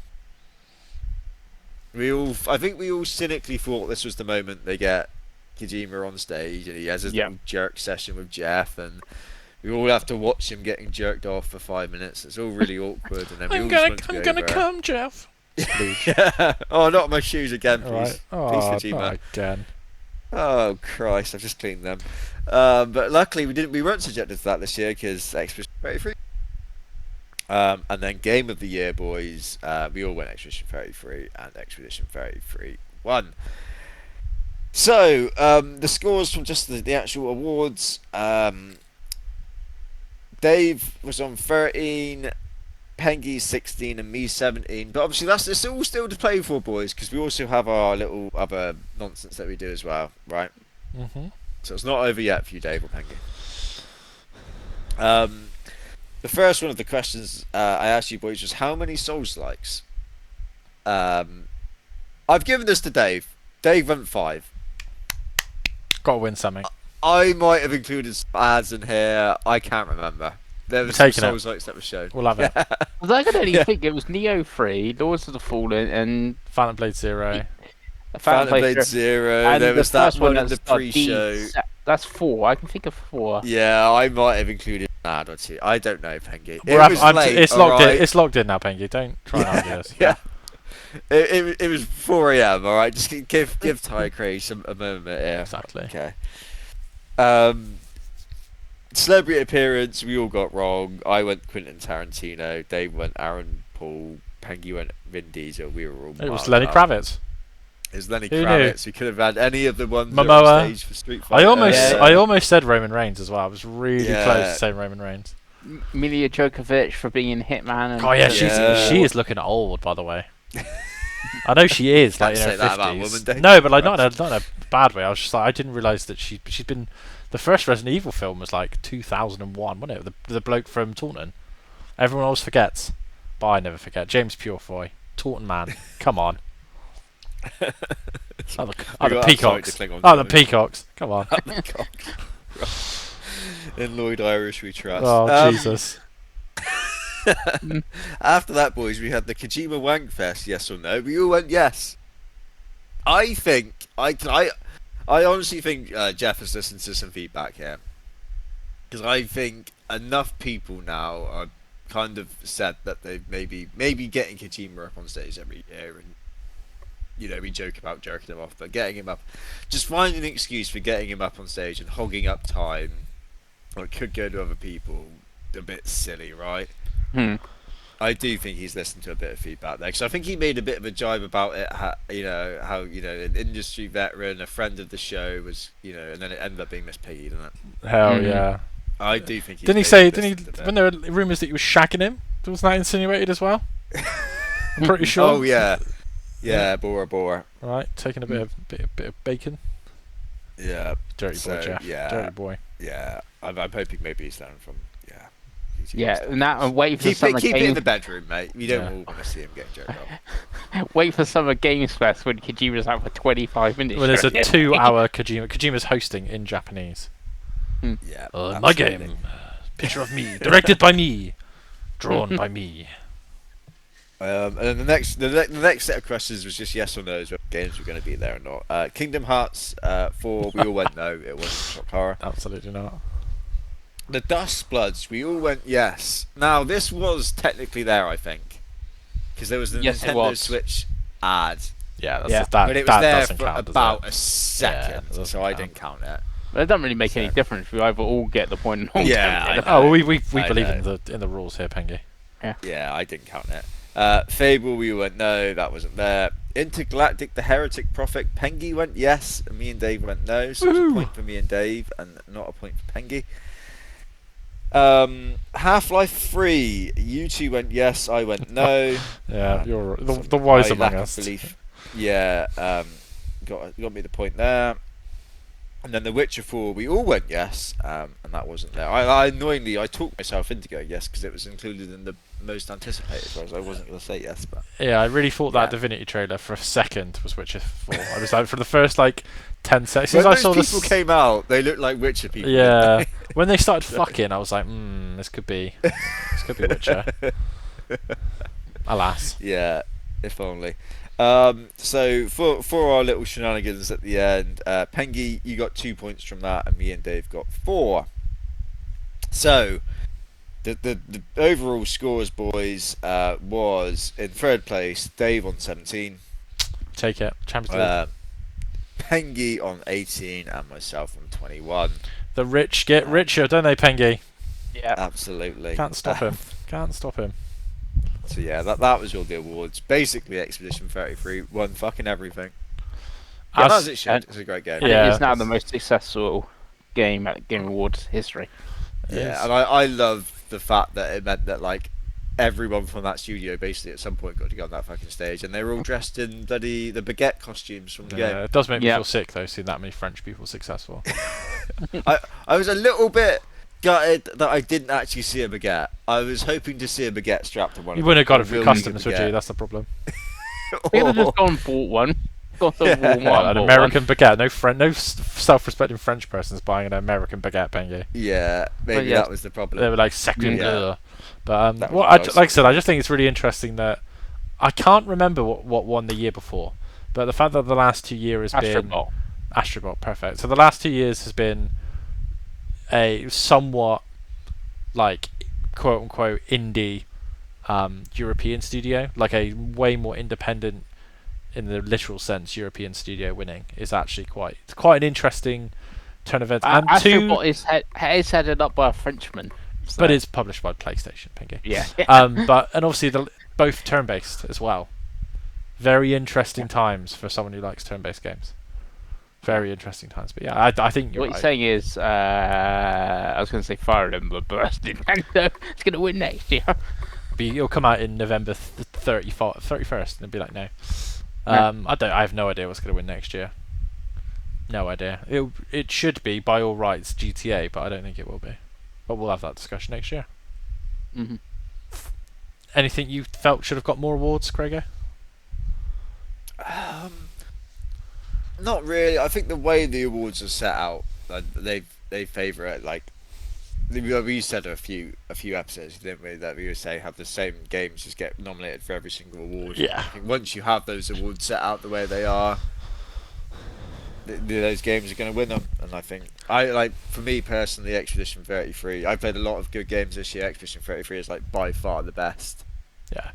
I think we all cynically thought this was the moment they get Kojima on stage, and he has his little jerk session with Jeff, and we all have to watch him getting jerked off for 5 minutes. It's all really awkward, and then we all just I'm gonna come, Jeff. Yeah. Oh, not my shoes again, please. Right. Oh, Please, Kojima. not again. Oh Christ! I've just cleaned them. But luckily we weren't subjected to that this year, because Expedition 33. And then Game of the Year, boys. We all went Expedition 33, and Expedition 33 won. So the scores from just the actual awards. Dave was on 13. Pengi 16 and me 17, but obviously it's all still to play for, boys, because we also have our little other nonsense that we do as well, right? Mm-hmm. So it's not over yet for you, Dave or Pengi. The first one of the questions I asked you, boys, was how many Souls likes. I've given this to Dave. Dave went 5. Got to win something. I might have included some ads in here. I can't remember. there was some taking it. Souls likes that was shown. We'll have it. Because I could only think it was Neo 3, Lords of the Fallen, and Phantom Blade Zero. Phantom Blade Zero. and There the was that first one in that's the got pre-show. That's 4. I can think of 4. Yeah, I might have included an ad or two. I don't know, Pengi. We're was I'm late, it's locked alright? in. It's locked in now, Pengi. Don't try and argue this. Yeah. It was 4 a.m. All right, just give Ty Craig a moment here. Exactly. Okay. Celebrity appearance, we all got wrong. I went Quentin Tarantino. Dave went Aaron Paul. Pengi went Vin Diesel. We were all. It was marked Lenny up. Kravitz. It was Lenny Who knew? Kravitz. We could have had any of the ones that were Momoa. on stage for Street Fighter. Yeah. I almost said Roman Reigns as well. I was really Yeah. close to saying Roman Reigns. Milia Djokovic for being in Hitman. And Oh yeah, Yeah. she is looking old, by the way. I know she is, like in Can't her say that about a 50s. woman, Dave. No, but like not in a bad way. I was just like, I didn't realise that she's been. The first Resident Evil film was like 2001, wasn't it? The bloke from Taunton. Everyone always forgets, but I never forget. James Purefoy, Taunton man. Come on. Oh, the peacocks. Oh, the peacocks. Come on. In Lloyd Irish we trust. Oh, Jesus. After that, boys, we had the Kojima Wankfest, yes or no? We all went yes. I think, I honestly think Jeff has listened to some feedback here. Because I think enough people now are kind of said that they maybe getting Kojima up on stage every year, and you know, we joke about jerking him off, but getting him up, just finding an excuse for getting him up on stage and hogging up time, or it could go to other people, a bit silly, right? I do think he's listened to a bit of feedback there, because I think he made a bit of a jibe about it. How an industry veteran, a friend of the show was, and then it ended up being Miss Piggy, didn't it? Hell yeah. I do think. Didn't he say? When there were rumours that he was shagging him, wasn't that insinuated as well? I'm pretty sure. Oh yeah, Bora. Right, taking a bit of bacon. Yeah. Dirty boy, Jeff. Yeah. Dirty boy. Yeah. I'm hoping maybe he's learning from. Yeah, now and wait for keep Summer it in Games. the bedroom, mate. We don't all want to see him getting jerked off. Wait for Summer Games Fest when Kojima's out for 25 minutes. When there's a 2-hour Kojima's hosting in Japanese. Yeah. My game. Picture of me. Directed by me. Drawn by me. And then the next set of questions was just yes or no, as what games were going to be there or not. Kingdom Hearts 4, we all went no. It wasn't Shock Horror. Absolutely not. The Dust Bloods, we all went yes. Now this was technically there, I think, because there was the Yes, it Nintendo was. Switch ad. Yeah, Yeah. that But it was there doesn't for count, does about it? a second, Yeah, it doesn't so I count. didn't count it. But it doesn't really make any difference. We either all get the point and all Yeah, don't I get know. the Oh, we I believe know. in the rules here, Pengi. Yeah, I didn't count it. Fable, we went no, that wasn't there. Intergalactic, the Heretic Prophet, Pengi went yes, and me and Dave went no. So it's a point for me and Dave, and not a point for Pengi. Half-Life 3, you two went yes, I went no. Yeah, you're the wise My among lack of us. belief. Yeah, got me the point there. And then The Witcher 4, we all went yes, and that wasn't there. I annoyingly, I talked myself into going yes because it was included in the most anticipated, whereas I wasn't going to say yes. But Yeah, I really thought that Yeah. Divinity trailer for a second was Witcher 4. I was like, for the first 10 seconds, when I those saw people this. came out, they looked like Witcher people. Yeah, didn't when they started fucking, I was like, this could be Witcher. Alas. they? Yeah, if only. So for our little shenanigans at the end, Pengi, you got 2 points from that, and me and Dave got 4. So the overall scores, boys, was in third place Dave on 17, Take it. Champions League. Pengi on 18, and myself on 21. The rich get richer, don't they, Pengi? Yeah. Absolutely. Can't stop him. Can't stop him. So yeah, that was all the awards. Basically, Expedition 33 won fucking everything. Yeah, as it should. It's a great game. And Yeah. it is now the most successful game at Game Awards history. Yeah, and I love the fact that it meant that everyone from that studio basically at some point got to go on that fucking stage, and they were all dressed in the baguette costumes from the Yeah, game. it does make me Yeah. feel sick though, seeing that many French people successful. I was a little bit gutted that I didn't actually see a baguette. I was hoping to see a baguette strapped to one. You of wouldn't have got them. it through A real customs, would you? baguette. That's the problem. We could have just gone and bought one. got the Yeah. warm What, an humble American baguette? No self-respecting French person's buying an American baguette, Pengi. Yeah, maybe yeah, that was the problem. They were like second. Yeah. But That was well, what I was like I said, I thinking. just think it's really interesting that I can't remember what won the year before, but the fact that the last 2 years has been Astrobot. Astrobot, perfect. So the last 2 years has been a somewhat like quote unquote indie European studio, like a way more independent in the literal sense European studio winning is actually quite an interesting turn of events. And two, Astrobot is headed up by a Frenchman. So. but it's published by PlayStation, Pengi. Yeah. But and obviously both turn-based as well. Very interesting times for someone who likes turn-based games. Very interesting times. But yeah, I think you're What right. you're saying is, I was going to say Fire Emblem Burst Nintendo. It's going to win next year. It'll come out in November 31st, and it'll be like no. I have no idea what's going to win next year. No idea. It should be by all rights GTA, but I don't think it will be. But we'll have that discussion next year. Mm-hmm. Anything you felt should have got more awards, Craigo? Not really. I think the way the awards are set out, they favour it. Like we said a few episodes, didn't we? That we would say have the same games just get nominated for every single award. Yeah. I think once you have those awards set out the way they are, those games are going to win them. And I think for me personally, Expedition 33. I played a lot of good games this year. Expedition 33 is like by far the best. Yeah.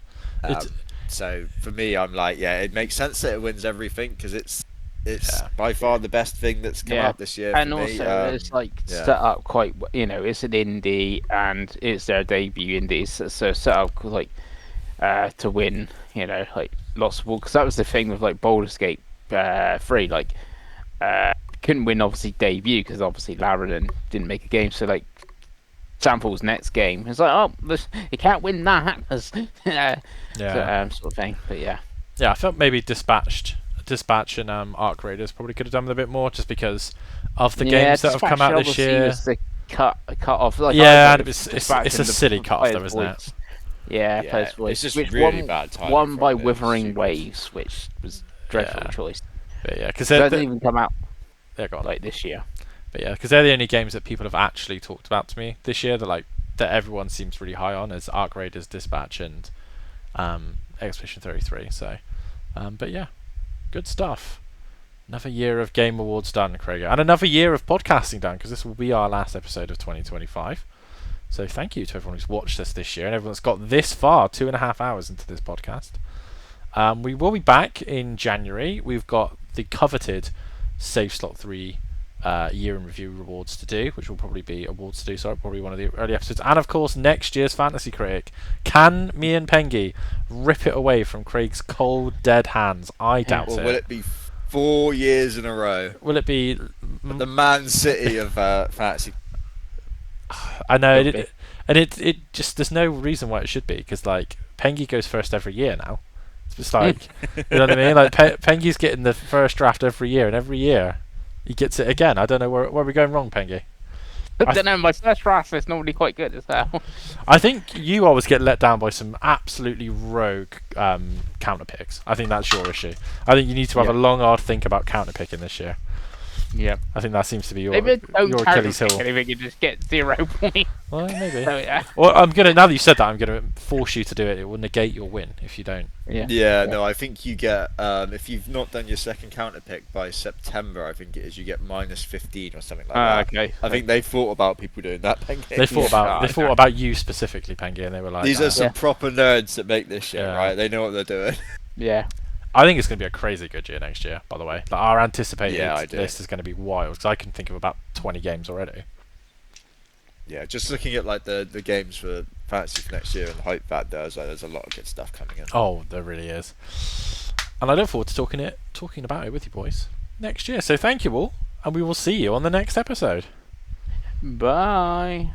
So for me, I'm like, yeah, it makes sense that it wins everything because it's Yeah. by far the best thing that's come out this year. And for also, me. it's like set up quite. It's an indie, and it's their debut indie, so set up like to win. Like lots of because that was the thing with like Baldur's Gate 3. Like couldn't win obviously debut because obviously Larian didn't make a game. So like Sample's next game, it's like you can't win that. Yeah. Sort of thing. But yeah. Yeah, I felt maybe Dispatch and Arc Raiders probably could have done with a bit more, just because of the games that have come out this year. Was the cut off. Like, yeah, and it's a silly cut off though, isn't it? Yeah, Yeah, voice. it's just which really bad timing Won by from the Withering studios. Waves, which was dreadful Yeah. choice. But yeah, because It doesn't even come out they're gone. like this year. But yeah, because they're the only games that people have actually talked about to me this year that everyone seems really high on, as Arc Raiders, Dispatch, and Expedition 33. So, but yeah, good stuff. Another year of Game Awards done, Craig, and another year of podcasting done, because this will be our last episode of 2025. So thank you to everyone who's watched us this year and everyone that's got this far, 2.5 hours into this podcast. We will be back in January. We've got the coveted Save Slot 3 year in review awards to do, which will probably be awards to do, sorry, probably one of the early episodes. And of course, next year's Fantasy Critic. Can me and Pengi rip it away from Craig's cold, dead hands? I doubt Or it. will it be 4 years in a row? Will it be... The Man City of fantasy. I know, Could be. it just, there's no reason why it should be, because like Pengi goes first every year now. It's just like, you know what I mean? Like Pengi's getting the first draft every year, and every year he gets it again. I don't know where are we going wrong, Pengi. I don't know. My first draft is normally quite good as well. I think you always get let down by some absolutely rogue counter picks. I think that's your issue. I think you need to have a long, hard think about counter picking this year. Yeah. I think that seems to be your Maybe don't Achilles heel. anything, you just get 0 points. Well, maybe. So, yeah. Well, now that you've said that, I'm gonna force you to do it. It will negate your win if you don't. Yeah, no, I think you get if you've not done your second counter pick by September, I think it is, you get minus 15 or something like that. Okay. I think they thought about people doing that. Pengi. They thought Yeah. about you specifically, Pengi, and they were like, These "Nah." are some proper nerds that make this shit, Yeah. right? They know what they're doing. Yeah. I think it's going to be a crazy good year next year, by the way. Like, our anticipated Yeah, I do. list is going to be wild, because I can think of about 20 games already. Yeah, just looking at like the games for fantasy for next year and the hype that does, like, there's a lot of good stuff coming in. Oh, there really is. And I look forward to talking about it with you boys next year. So thank you all, and we will see you on the next episode. Bye.